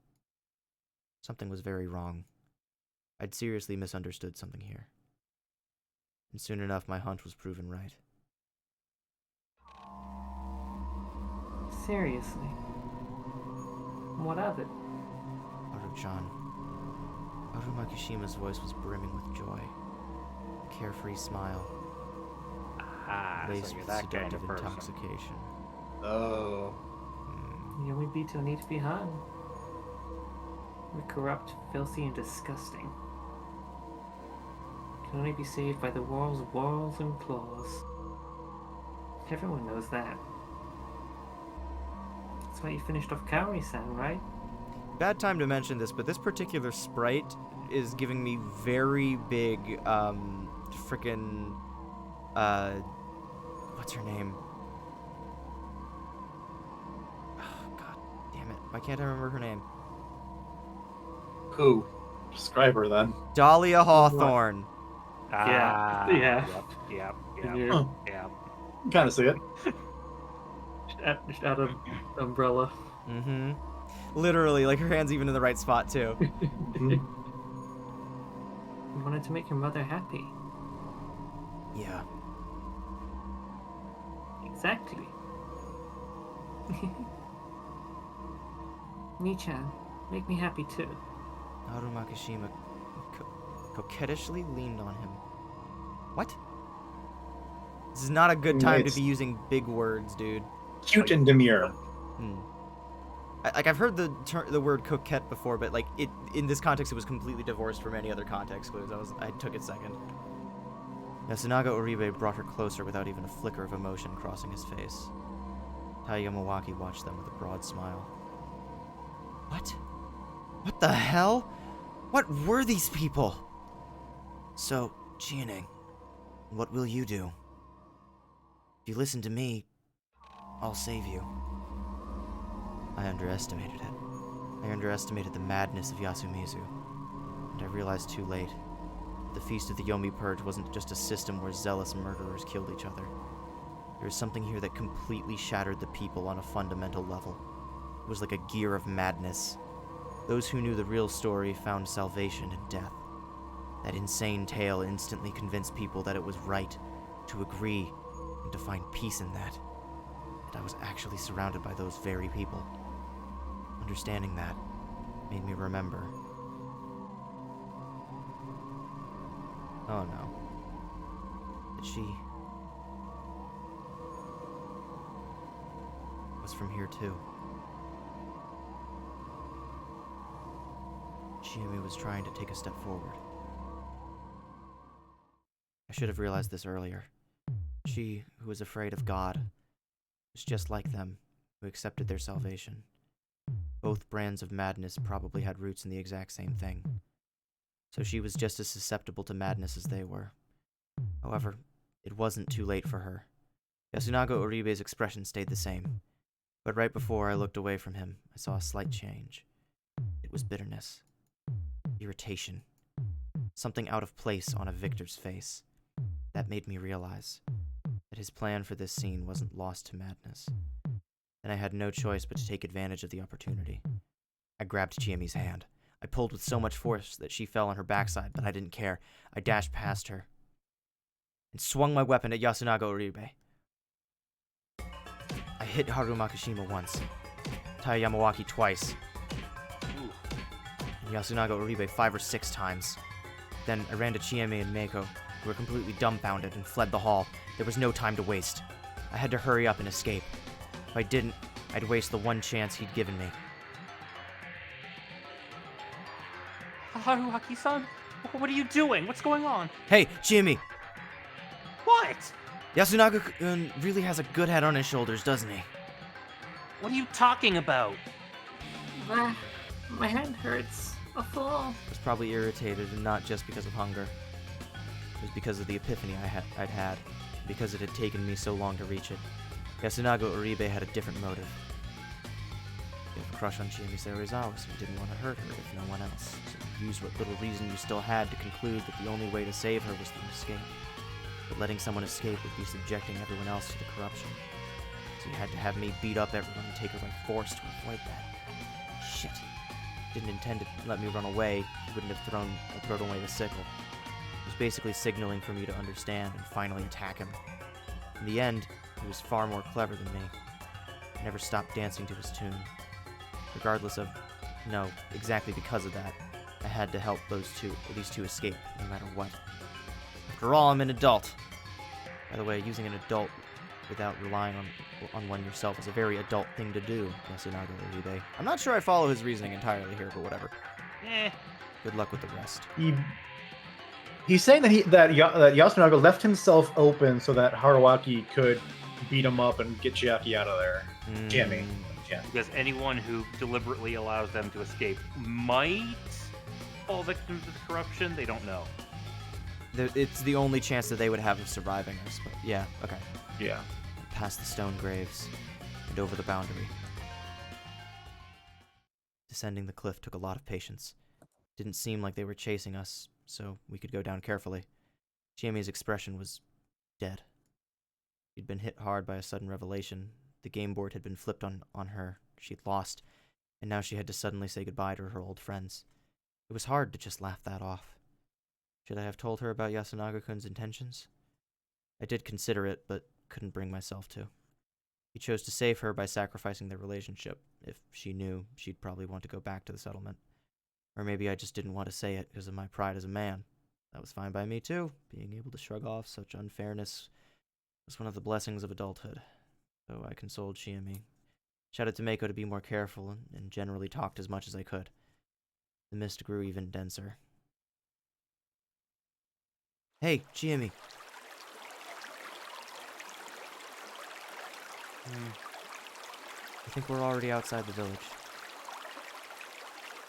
Something was very wrong. I'd seriously misunderstood something here. And soon enough, my hunch was proven right. Seriously. What of it? Haru-chan. Haru Makishima's voice was brimming with joy. A carefree smile, Ah, laced so you're with that kind seductive of person. intoxication. Oh. Yomibito need to be hung. We're corrupt, filthy, and disgusting. Can only be saved by the world's walls and claws. Everyone knows that. That's why you finished off Kaori-san, right? Bad time to mention this, but this particular sprite is giving me very big, frickin', what's her name? Oh, God damn it. Why can't I remember her name? Who? Describe her then. Dahlia Hawthorne. Ah, Yeah. Yep. Huh. Yep. Kind of see it. Just out of umbrella. Mm-hmm. Literally, like her hand's even in the right spot, too. You wanted to make your mother happy. Yeah. Exactly. Nichan, make me happy too. Haru Makishima coquettishly leaned on him. What? This is not a good time to Nice. be using big words, dude. Cute and demure. I've heard the word coquette before, but like in this context, it was completely divorced from any other context clues. I took it second. Yasunaga Uribe brought her closer without even a flicker of emotion crossing his face. Tai Yamawaki watched them with a broad smile. What? What the hell? What were these people? So, Jianing, what will you do? If you listen to me, I'll save you. I underestimated it. I underestimated the madness of Yasumizu. And I realized too late. The Feast of the Yomi Purge wasn't just a system where zealous murderers killed each other. There was something here that completely shattered the people on a fundamental level. It was like a gear of madness. Those who knew the real story found salvation in death. That insane tale instantly convinced people that it was right to agree and to find peace in that. And I was actually surrounded by those very people. Understanding that made me remember. Oh no. That she was from here too. Chiemi was trying to take a step forward. I should have realized this earlier. She, who was afraid of God, was just like them, who accepted their salvation. Both brands of madness probably had roots in the exact same thing. So she was just as susceptible to madness as they were. However, it wasn't too late for her. Yasunaga Uribe's expression stayed the same. But right before I looked away from him, I saw a slight change. It was bitterness. Irritation. Something out of place on a victor's face. That made me realize that his plan for this scene wasn't lost to madness. And I had no choice but to take advantage of the opportunity. I grabbed Chiemi's hand. I pulled with so much force that she fell on her backside, but I didn't care. I dashed past her and swung my weapon at Yasunaga Uribe. I hit Haru Makishima once, Tai Yamawaki twice, and Yasunaga Uribe 5 or 6 times. Then I ran to Chiemi and Meiko, who were completely dumbfounded and fled the hall. There was no time to waste. I had to hurry up and escape. If I didn't, I'd waste the one chance he'd given me. Haruaki-san, what are you doing? What's going on? Hey, Chiemi! What? Yasunaga-kun really has a good head on his shoulders, doesn't he? What are you talking about? My head hurts. A fool. I was probably irritated, and not just because of hunger. It was because of the epiphany I'd had, because it had taken me so long to reach it. Yasunaga Uribe had a different motive. You have a crush on Chiemi Serizawa, so you didn't want to hurt her if no one else. So you used what little reason you still had to conclude that the only way to save her was through escape. But letting someone escape would be subjecting everyone else to the corruption. So you had to have me beat up everyone and take her by force to avoid that. Shit. Didn't intend to let me run away. He wouldn't have thrown away the sickle. He was basically signaling for me to understand and finally attack him. In the end, he was far more clever than me. I never stopped dancing to his tune. Regardless of, no, exactly because of that, I had to help these two escape, no matter what. After all, I'm an adult. By the way, using an adult without relying on one yourself is a very adult thing to do, Yasunaga Uribe. I'm not sure I follow his reasoning entirely here, but whatever. Good luck with the rest. He's saying that Yasunaga left himself open so that Haruaki could beat him up and get Chiaki out of there. Chiemi. Yeah. Because anyone who deliberately allows them to escape might fall victim to the corruption. They don't know. It's the only chance that they would have of surviving us, but yeah, okay. Yeah. Past the stone graves and over the boundary. Descending the cliff took a lot of patience. Didn't seem like they were chasing us, so we could go down carefully. Chiemi's expression was dead. She'd been hit hard by a sudden revelation. The game board had been flipped on her. She'd lost, and now she had to suddenly say goodbye to her old friends. It was hard to just laugh that off. Should I have told her about Yasunaga-kun's intentions? I did consider it, but couldn't bring myself to. He chose to save her by sacrificing their relationship. If she knew, she'd probably want to go back to the settlement. Or maybe I just didn't want to say it because of my pride as a man. That was fine by me, too. Being able to shrug off such unfairness was one of the blessings of adulthood. So I consoled Chiemi, shouted to Meiko to be more careful, and generally talked as much as I could. The mist grew even denser. Hey, Chiemi. I think we're already outside the village.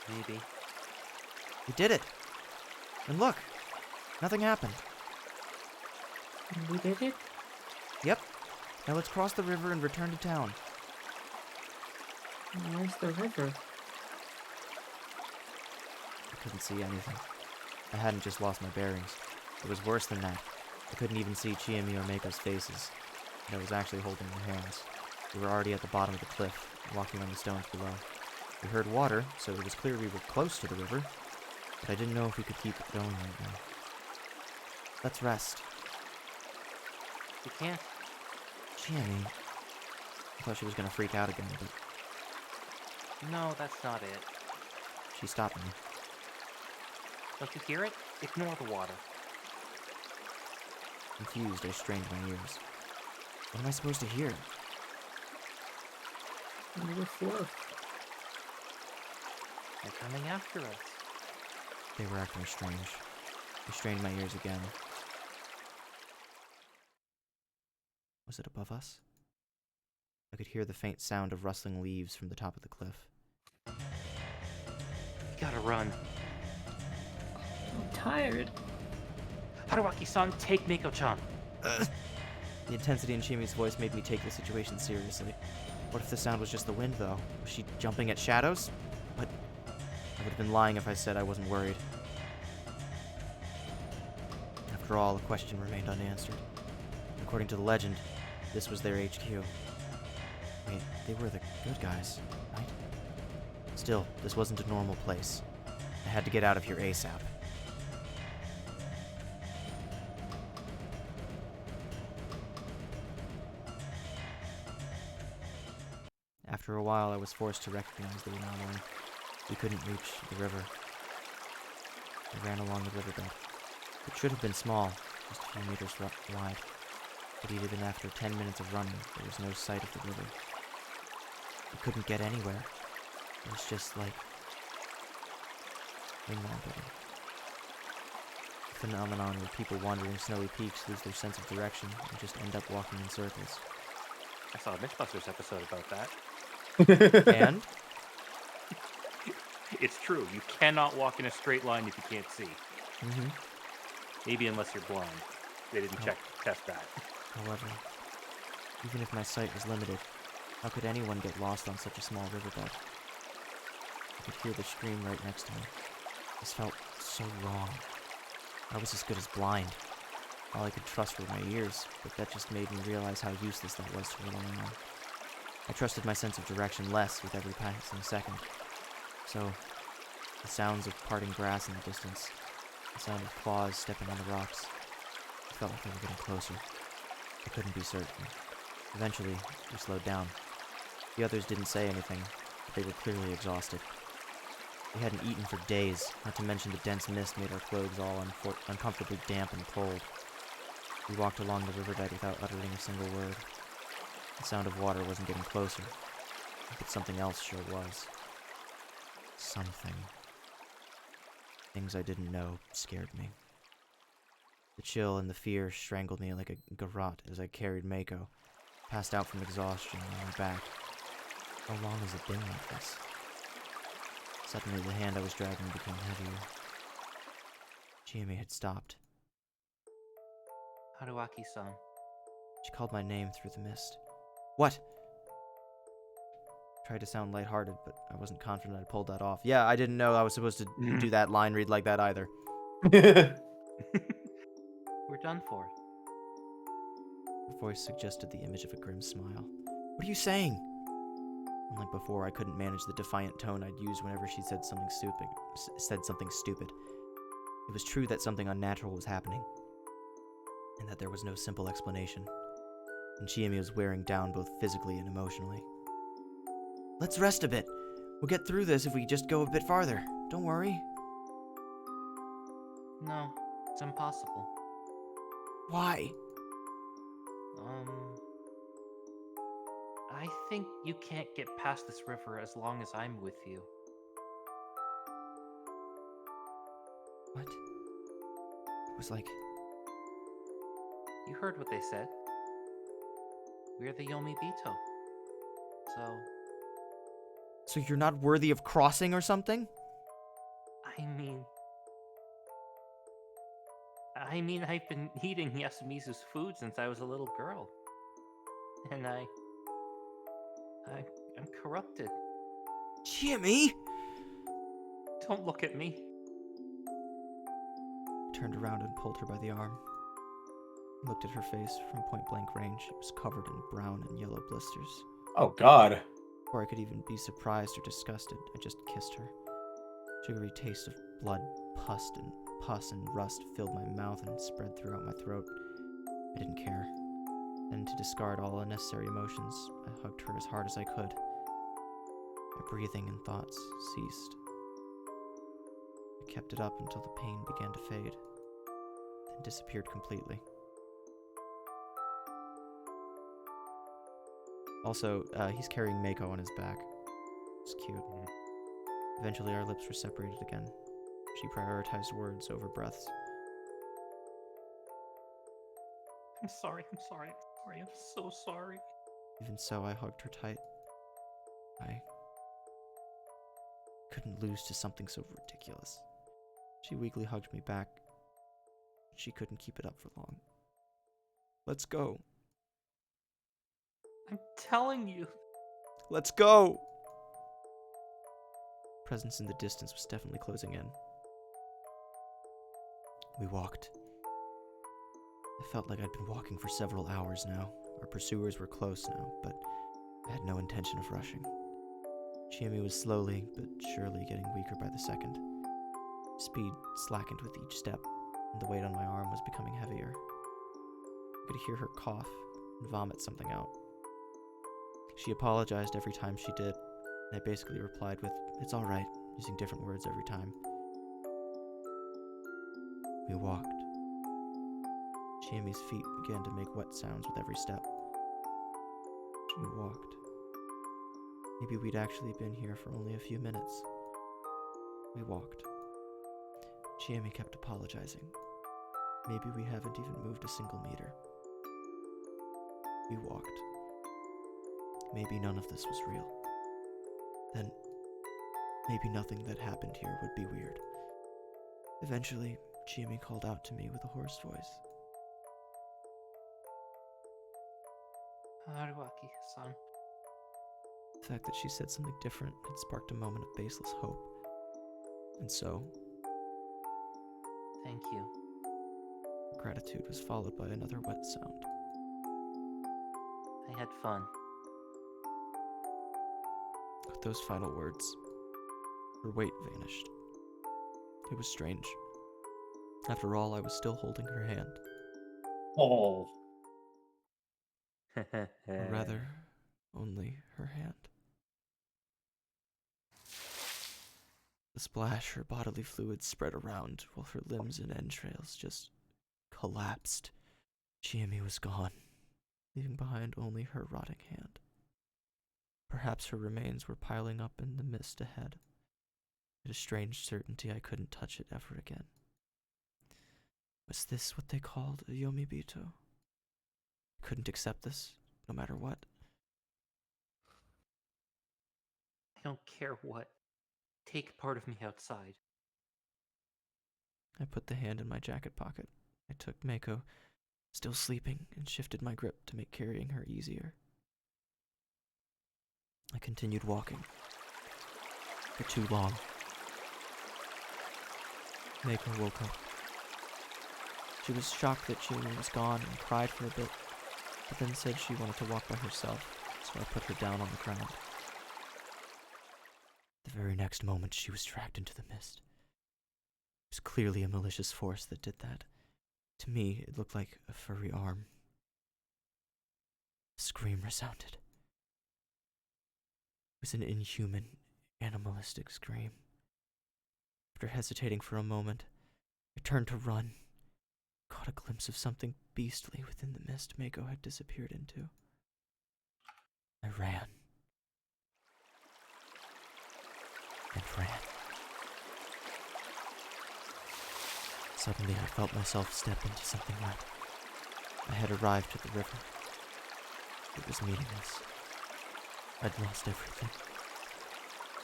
Maybe. We did it! And look! Nothing happened. We did it? Yep. Now let's cross the river and return to town. Where's the river? I couldn't see anything. I hadn't just lost my bearings. It was worse than that. I couldn't even see Chiemi or Mako's faces. And I was actually holding their hands. We were already at the bottom of the cliff, walking on the stones below. We heard water, so it was clear we were close to the river, but I didn't know if we could keep going right now. Let's rest. We can't. Chiemi. I thought she was gonna freak out again, but No, that's not it. she stopped me. Don't you hear it? Ignore the water. Confused, I strained my ears. What am I supposed to hear? Number 4. They're coming after us. They were acting strange. I strained my ears again. Was it above us? I could hear the faint sound of rustling leaves from the top of the cliff. We gotta run. I'm tired. Haruaki-san, take Miko-chan. The intensity in Chimi's voice made me take the situation seriously. What if the sound was just the wind, though? Was she jumping at shadows? But I would have been lying if I said I wasn't worried. After all, the question remained unanswered. According to the legend, this was their HQ. Wait, they were the good guys, right? Still, this wasn't a normal place. I had to get out of here ASAP. After a while, I was forced to recognize they were not alone. We couldn't reach the river. I ran along the riverbed. It should have been small, just a few meters wide. But even after 10 minutes of running, there was no sight of the river. We couldn't get anywhere. It was just like wingwandering. A phenomenon where people wandering snowy peaks lose their sense of direction and just end up walking in circles. I saw a Mythbusters episode about that. And It's true. You cannot walk in a straight line if you can't see. Maybe unless you're blind. They didn't test that. however, even if my sight was limited, how could anyone get lost on such a small riverbed? I could hear the stream right next to me. This felt so wrong. I was as good as blind. All I could trust were my ears, but that just made me realize how useless that was to rely on. I trusted my sense of direction less with every passing second. So, the sounds of parting grass in the distance, the sound of claws stepping on the rocks, it felt like they were getting closer. I couldn't be certain. Eventually, we slowed down. The others didn't say anything, but they were clearly exhausted. We hadn't eaten for days, not to mention the dense mist made our clothes all uncomfortably damp and cold. We walked along the riverbed without uttering a single word. The sound of water wasn't getting closer, but something else sure was. Something. Things I didn't know scared me. The chill and the fear strangled me like a garrote as I carried Mako, passed out from exhaustion on my back. How long has it been like this? Suddenly the hand I was dragging became heavier. Chiemi had stopped. Haruaki-san. She called my name through the mist. What? Tried to sound lighthearted, but I wasn't confident I pulled that off. Yeah, I didn't know I was supposed to do that line read like that either. We're done for. Her voice suggested the image of a grim smile. What are you saying? Unlike before, I couldn't manage the defiant tone I'd use whenever she said something stupid. It was true that something unnatural was happening, and that there was no simple explanation. And Chiemi was wearing down both physically and emotionally. Let's rest a bit. We'll get through this if we just go a bit farther. Don't worry. No, it's impossible. Why? I think you can't get past this river as long as I'm with you. What? It was like... You heard what they said. we're the Yomi Bito. So, So you're not worthy of crossing or something? I mean, I've been eating Yasumizu's food since I was a little girl. And I'm corrupted. Jimmy! Don't look at me. I turned around and pulled her by the arm. Looked at her face from point-blank range. It was covered in brown and yellow blisters. Oh God. Before I could even be surprised or disgusted, I just kissed her. Sugary taste of blood, pus and rust filled my mouth and spread throughout my throat. I didn't care. Then, to discard all unnecessary emotions, I hugged her as hard as I could. My breathing and thoughts ceased. I kept it up until the pain began to fade, then disappeared completely. Also, he's carrying Mako on his back. It's cute. Eventually, our lips were separated again. She prioritized words over breaths. I'm sorry. I'm so sorry. Even so, I hugged her tight. I couldn't lose to something so ridiculous. She weakly hugged me back. She couldn't keep it up for long. Let's go. I'm telling you. Let's go! Presence in the distance was definitely closing in. We walked. I felt like I'd been walking for several hours now. Our pursuers were close now, but I had no intention of rushing. Chiemi was slowly but surely getting weaker by the second. Speed slackened with each step, and the weight on my arm was becoming heavier. I could hear her cough and vomit something out. She apologized every time she did, and I basically replied with, "It's all right," using different words every time. We walked. Chiemi's feet began to make wet sounds with every step. We walked. Maybe we'd actually been here for only a few minutes. We walked. Chiemi kept apologizing. Maybe we haven't even moved a single meter. We walked. Maybe none of this was real. Then, maybe nothing that happened here would be weird. Eventually, Chiemi called out to me with a hoarse voice. Haruaki-san. The fact that she said something different had sparked a moment of baseless hope. And so, Thank you. gratitude was followed by another wet sound. I had fun. With those final words, her weight vanished. It was strange. After all, I was still holding her hand. Oh. Or rather, only her hand. The splash, her bodily fluids spread around, while her limbs and entrails just collapsed. Chiemi was gone, leaving behind only her rotting hand. Perhaps her remains were piling up in the mist ahead. I had a strange certainty I couldn't touch it ever again. Was this what they called a Yomi Bito? I couldn't accept this, no matter what. I don't care what. Take part of me outside. I put the hand in my jacket pocket. I took Mako, still sleeping, and shifted my grip to make carrying her easier. I continued walking. For too long. Mako woke up. She was shocked that Chiemi was gone and cried for a bit, but then said she wanted to walk by herself, so I put her down on the ground. The very next moment, she was dragged into the mist. It was clearly a malicious force that did that. To me, it looked like a furry arm. A scream resounded. It was an inhuman, animalistic scream. After hesitating for a moment, I turned to run, caught a glimpse of something beastly within the mist Mako had disappeared into. I ran. And ran. Suddenly I felt myself step into something wet. I had arrived at the river. It was meaningless. I'd lost everything.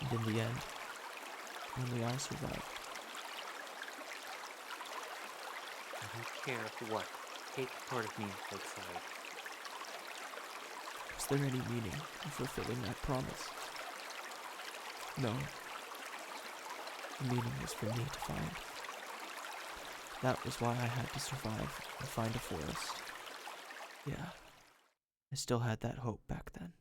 And in the end, only I survived. I don't care what. Take part of me outside. Was there any meaning in fulfilling that promise? No. The meaning was for me to find. That was why I had to survive and find a forest. Yeah, I still had that hope back then.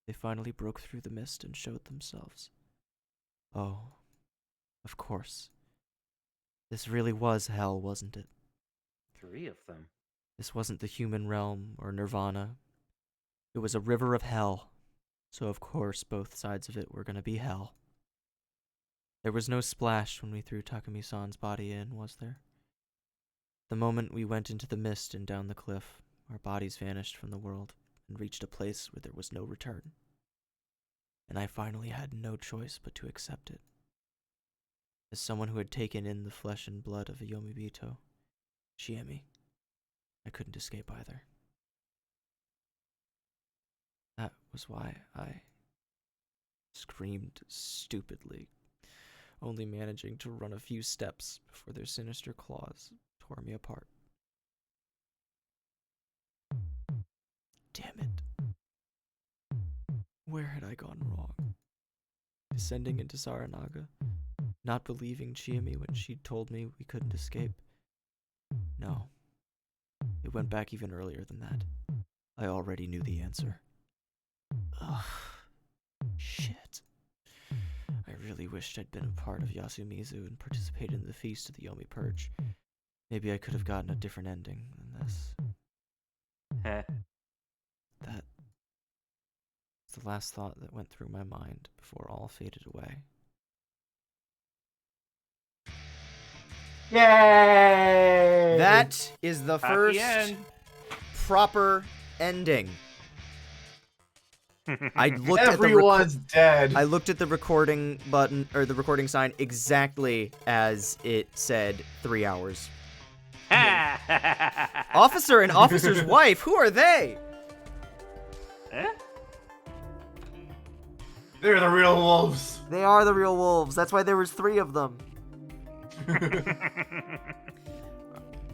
They finally broke through the mist and showed themselves. Oh, of course. This really was hell, wasn't it? 3 of them. This wasn't the human realm or nirvana. It was a river of hell. So of course both sides of it were gonna be hell. There was no splash when we threw Takumi-san's body in, was there? The moment we went into the mist and down the cliff, our bodies vanished from the world and reached a place where there was no return. And I finally had no choice but to accept it. As someone who had taken in the flesh and blood of a Yomibito, Chiemi, I couldn't escape either. That was why I screamed stupidly, only managing to run a few steps before their sinister claws tore me apart. Damn it. Where had I gone wrong? Descending into Saranaga? Not believing Chiemi when she'd told me we couldn't escape? No. It went back even earlier than that. I already knew the answer. Ugh. Shit. I really wished I'd been a part of Yasumizu and participated in the feast of the Yomi Purge. Maybe I could have gotten a different ending than this. Heh. That was the last thought that went through my mind before all faded away. Yay! That is the Happy first end. proper ending. I looked at the Everyone's dead. I looked at the recording button or the recording sign exactly as it said 3 hours. Officer and officer's wife, who are they? Eh? They're the real wolves. They are the real wolves. That's why there was 3 of them.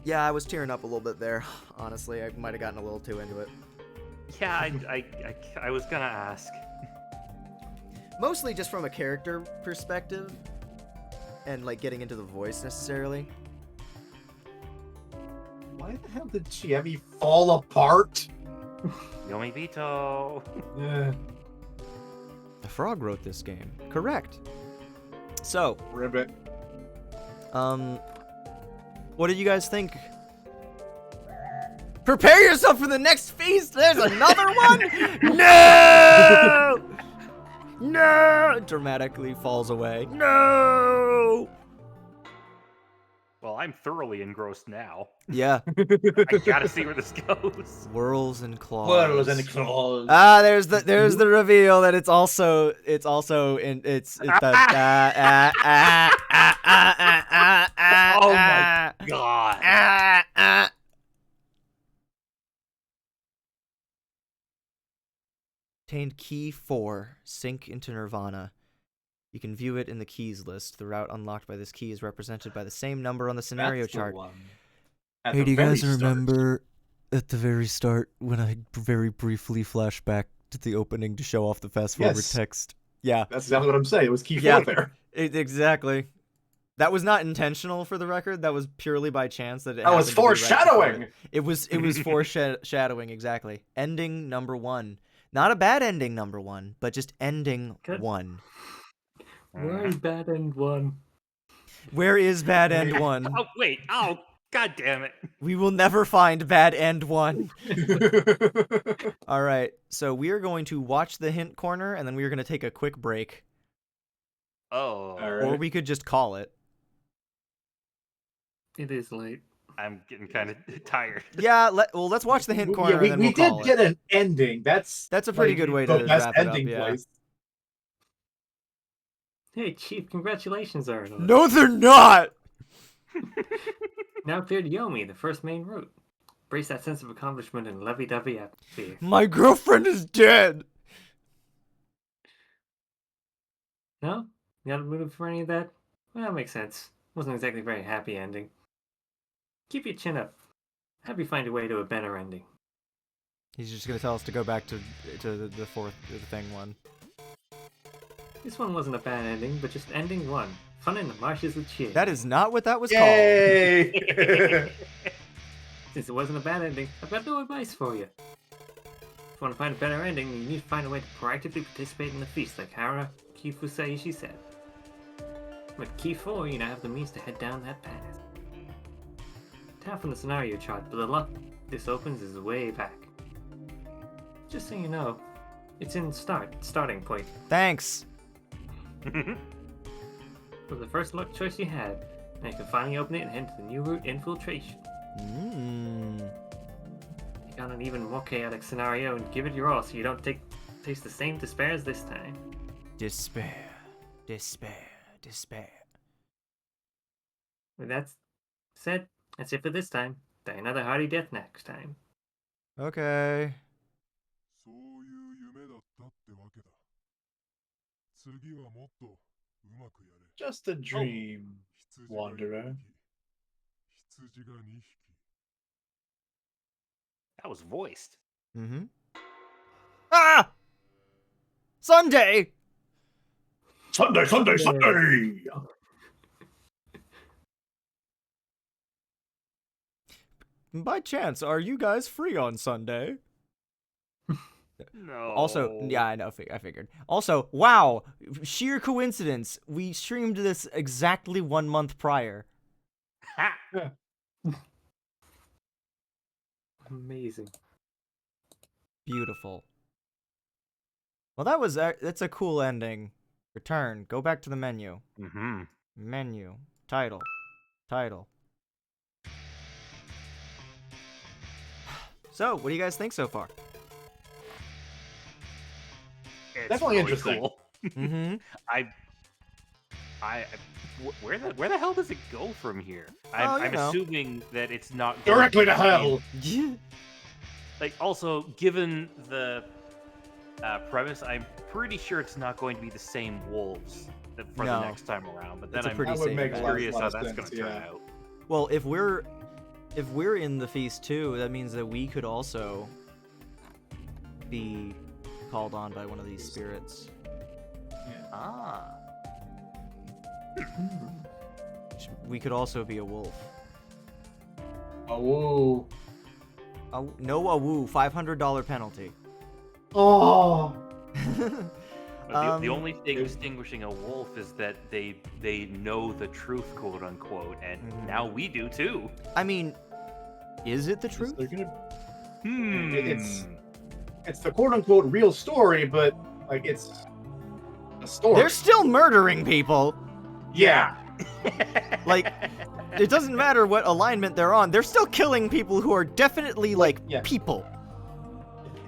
Yeah, I was tearing up a little bit there. Honestly, I might have gotten a little too into it. Yeah, I was gonna ask. Mostly just from a character perspective and like getting into the voice necessarily. Why the hell did Chiemi fall apart? Yomibito. The frog wrote this game. Correct. So, Ribbit. what do you guys think? Prepare yourself for the next feast. There's another one. No! No! Dramatically falls away. No! Well, I'm thoroughly engrossed now. Yeah. I gotta see where this goes. Whirls and claws. Whirls and claws. Ah, there's the reveal that it's also the Oh my god. Obtained key 4, Sink into Nirvana. You can view it in the keys list. The route unlocked by this key is represented by the same number on the scenario That's the chart. one. Hey, do you guys remember at the very start when I very briefly flashed back to the opening to show off the fast forward Yes. text? Yeah, That's exactly what I'm saying. It was key 4 Yeah. there. exactly. That was not intentional for the record. That was purely by chance that it That was happened to be right before foreshadowing. it was foreshadowing exactly. Ending number 1. Not a bad ending number 1, but just ending Good. 1. Where is bad end 1? Where is bad end 1? Oh, wait. Oh, god damn it. We will never find bad end 1. All right. So we are going to watch the hint corner and then we are going to take a quick break, Oh, All or right. we could just call it. It is late. I'm getting kind of tired. Yeah, let's watch the hint corner Yeah, we and then we'll did call get it. an ending. That's That's a pretty like, good way the to best wrap it up, ending yeah. place. Hey, Chief, congratulations, Arnold. No, they're not. Now cleared Yomi, the first main route. Embrace that sense of accomplishment and lovey-dovey atmosphere. My girlfriend is dead. No? You not moving for any of that? Well, that makes sense. Wasn't exactly a very happy ending. Keep your chin up. Have you find a way to a better ending. He's just gonna tell us to go back to the fourth thing one. This one wasn't a bad ending, but just ending one. Fun in the marshes with cheer. That is not what that was Yay! Since it wasn't a bad ending, I've got no advice for you. If you want to find a better ending, you need to find a way to proactively participate in the feast, like Hara Kifusaishi said. With Key 4, you now have the means to head down that path. Tap from the scenario chart, but the luck this opens is way back. Just so you know, it's in starting point. called. Thanks. It was the first luck choice you had, and you can finally open it and head to the new route, Infiltration. Take on an even more chaotic scenario and give it your all so you don't taste the same despair as this time. Despair. Despair. Despair. With that said, that's it for this time. Die another hearty death next time. Okay. そういう夢だったってわけだ。次はもっとうまくやれ。 Just a dream, 羊が wanderer. 羊が2匹。 That was voiced. Mm-hmm. Ah! Sunday! Sunday, Sunday, Sunday! By chance, are you guys free on Sunday? No. Also, yeah, I know, I figured. Also, wow, sheer coincidence. We streamed this exactly 1 month prior. Ha! Amazing. Beautiful. Well, that's a cool ending. Return. Go back to the menu. Mm-hmm. Menu. Title. Title. So, what do you guys think so far? It's Definitely really interesting. cool. Mm-hmm. Where the hell does it go from here? Oh, you I'm know. assuming that it's not going Directly to be- hell! Like, also, given the premise, I'm pretty sure it's not going to be the same wolves for No. the next time around. But then It's a I'm pretty That would same make a bet. lot curious how of that's sense, going to turn yeah. out. Well, if we're in the feast too, that means that we could also be called on by one of these spirits. Ah. We could also be a wolf. Oh, woo. No awoo, $500 penalty. Oh! But the only thing distinguishing a wolf is that they know the truth, quote unquote, and Mhm. now we do too. I mean, is it the truth? They're gonna, Hmm. it's the quote unquote real story, but like it's a story. They're still murdering people. Yeah. Like, it doesn't matter what alignment they're on. They're still killing people who are definitely like Yeah. people.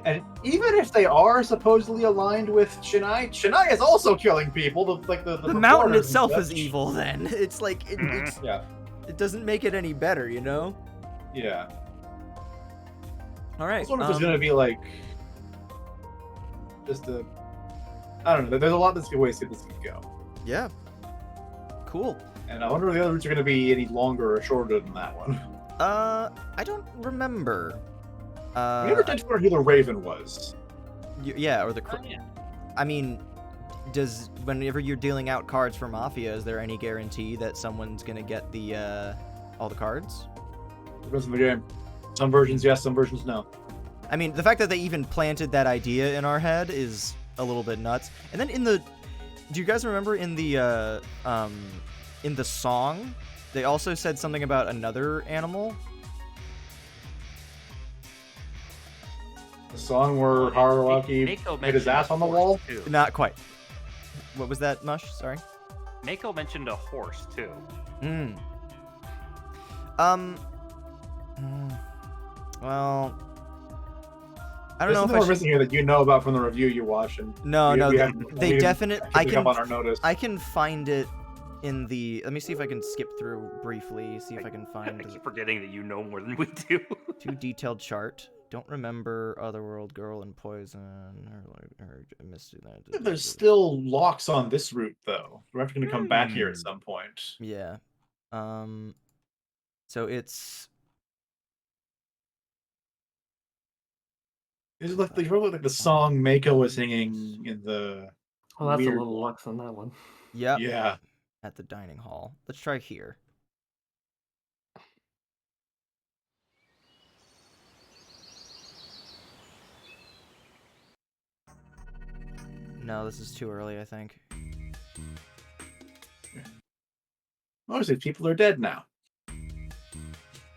And even if they are supposedly aligned with Shinai, Shinai is also killing people. The The mountain itself is evil. Then it's like it's, Yeah. it doesn't make it any better, you know. Yeah. All I right. was wondering if there's gonna be like just a. I don't know. There's a lot that's ways this could go, Yeah. Cool. and I wonder if the other routes are gonna be any longer or shorter than that one. I don't remember. I never did wonder who the Raven was. Yeah, or the. Oh, yeah. I mean, whenever you're dealing out cards for Mafia, is there any guarantee that someone's gonna get the all the cards? Depends on the game. Some versions yes, some versions no. I mean, the fact that they even planted that idea in our head is a little bit nuts. And then do you guys remember in the song, they also said something about another animal? The song where Haruaki Mako hit his mentioned ass a on the horse, wall. too. Not quite. What was that, Mush? Sorry. Mako mentioned a horse too. Hmm. Well, I don't There's know if something I we're should. missing here that you know about from the review you watched, and No, we no, haven't- they we didn't definitely. I pick can. up on our notice. I can find it in the. Let me see if I can skip through briefly. See if I can I find. keep forgetting that you know more than we do. Too detailed chart. Don't remember Otherworld Girl and Poison. Or I missed that. There's still locks on this route, though. We're going to come back here at Hmm. some point. Yeah. So it's Is it like the song Mako was singing in the Well, that's weird a little one? lux on that one. yep. Yeah. At the dining hall. Let's try here. No, this is too early, I think. Mostly people are dead now.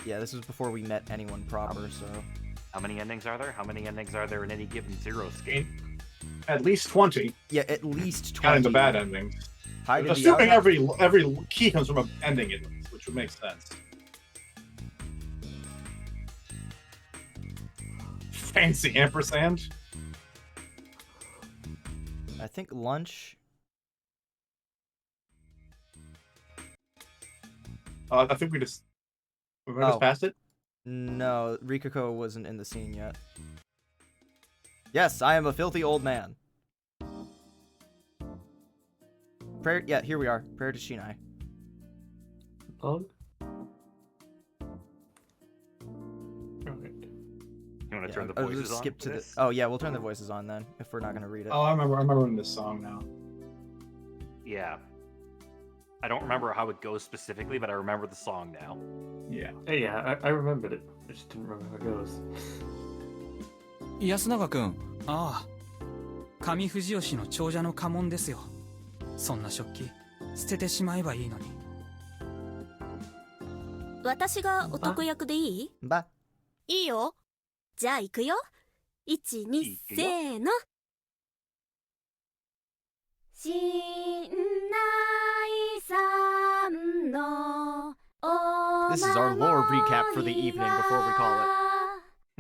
Yeah, this was before we met anyone proper, so... How many endings are there? How many endings are there in any given Zero game? At least 20. Yeah, at least 20. Counting the bad endings. Hide in the Assuming outhouse. every key comes from an ending, at least, which would make sense. Fancy ampersand. I think lunch... I think we just passed it. No, Rikako wasn't in the scene yet. Yes, I am a filthy old man. Prayer. Yeah, here we are. Prayer to Shinai. Bug? Alright. You want to turn the I'll voices just on? skip for to the. this? Oh yeah, we'll turn the voices on then if we're not gonna read it. Oh, I remember this song now. Yeah. I don't remember how it goes specifically, but I remember the song now. Yeah. Hey, yeah, I remembered it. I just didn't remember how it goes. 安永君、ああ、上藤吉の長者の家紋ですよ。そんな食器、捨ててしまえばいいのに。私が男役でいい？ば。いいよ。じゃあ行くよ。1、2、いくよせーの。しんないさんの This is our lore recap for the evening before we call it.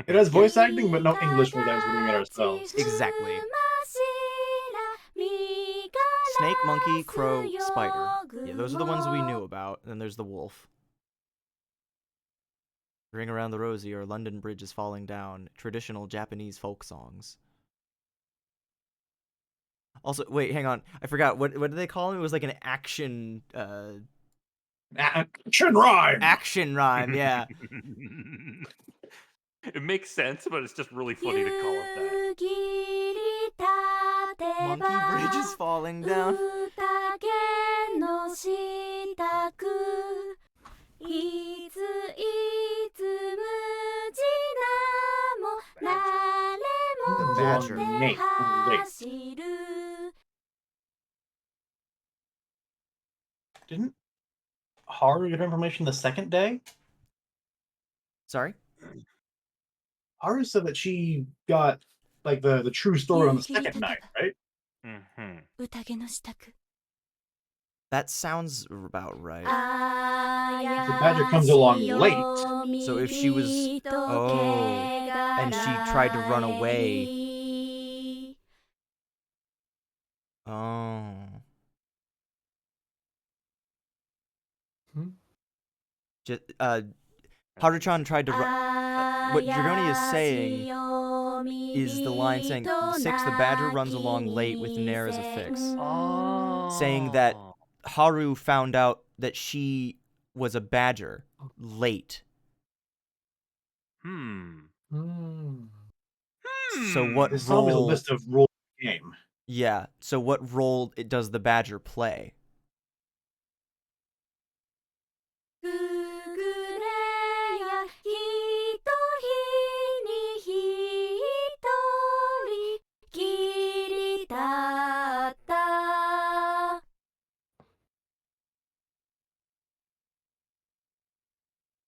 It has voice acting, but no English for us. We're doing it ourselves. Exactly. Snake, monkey, crow, spider. Yeah, those are the ones we knew about. And then there's the wolf. Ring Around the Rosie or London Bridge is Falling Down. Traditional Japanese folk songs. Also, wait, hang on. I forgot. What did they call him? It was like an action... Action rhyme! Action rhyme, yeah. It makes sense, but it's just really funny to call it that. Monkey Bridge is Falling Down. The badger. Nate. Didn't Haru get information the second day? Sorry? Haru said that she got like the true story on the second night, right? Mm-hmm. That sounds about right. The badger comes along late. So if she was... Oh. And she tried to run away. Oh. Haru-chan tried to run... what Dragoni is saying is the line saying, 6, the badger runs along late with Nair as a fix. Oh. Saying that Haru found out that she was a badger late. So what There's always a role... list of rules in the game. Yeah, so what role does the badger play?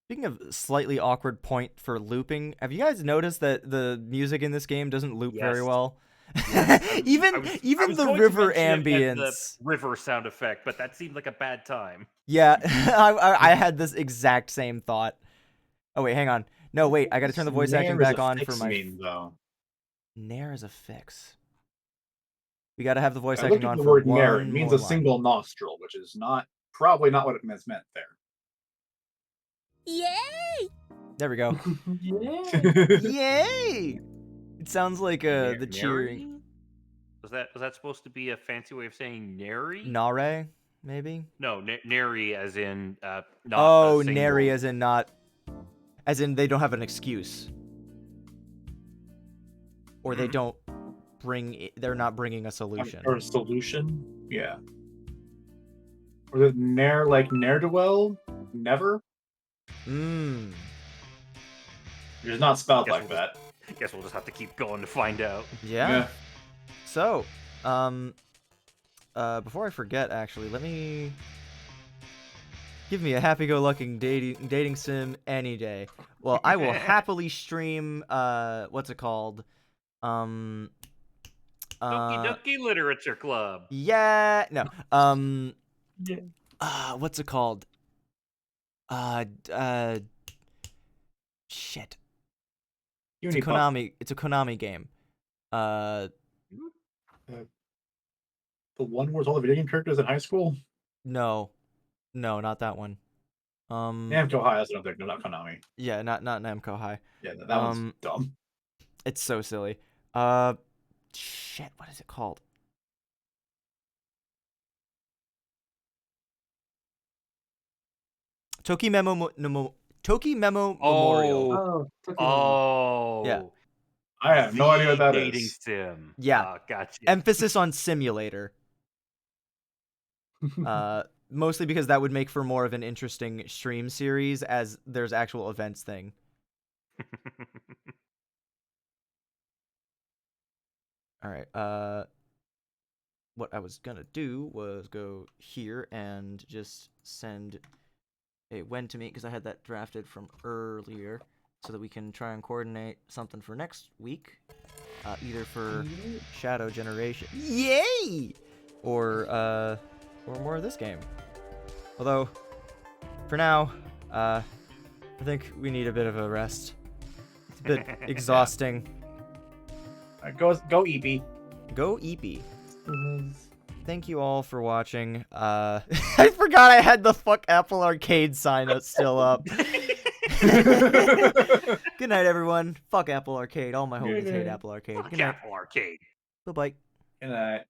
Speaking of slightly awkward point for looping, have you guys noticed that the music in this game doesn't loop very Yes. well? Yes, even I was the going to river mention it as ambience. the river sound effect, but that seemed like a bad time. Yeah, I had this exact same thought. Oh wait, hang on. No, wait, I gotta turn the voice acting Nair is back a on for fix my... mean, though. Nair is a fix. We gotta have the voice I acting looked at on the for word one Nair. It means more a line. single nostril, which is probably not what it meant there. イエーイ There we go. Yeah. Yay! It sounds like the Nary? cheering. Was that supposed to be a fancy way of saying nary? Nare, maybe? No, nary as in not Oh, a single... nary as in not... As in they don't have an excuse. Or they don't they're not bringing a solution. Or a solution? Yeah. Or the ne'er-do-well? Never? Mmm. It's not spelled Guess like that. Guess we'll just have to keep going to find out. Yeah. So, before I forget, actually, let me... Give me a happy-go-lucky dating sim any day. Well, I will happily stream, what's it called? Doki Doki Literature Club. Yeah, no. Yeah. What's it called? Shit. It's a Konami. It's a Konami game. The one where all the video game characters in high school? No, not that one. Namco High, that's another. No, not Konami. Yeah, not Namco High. Yeah, that one's dumb. It's so silly. Shit, what is it called? Toki Memo Memorial. Oh. Oh. Yeah. I have no idea what that dating is. sim. Yeah. Gotcha. Emphasis on simulator. Mostly because that would make for more of an interesting stream series, as there's actual events thing. All right. What I was gonna do was go here and just send a when to me, because I had that drafted from earlier, so that we can try and coordinate something for next week, either for Shadow Generation, yay, or more of this game. Although, for now, I think we need a bit of a rest. It's a bit exhausting. Go Eepy. Go Eepy. Thank you all for watching. I forgot I had the fuck Apple Arcade sign still up. Good night, everyone. Fuck Apple Arcade. All my homies hate Apple Arcade. Fuck Good night. Apple Arcade. Bye-bye. Good night.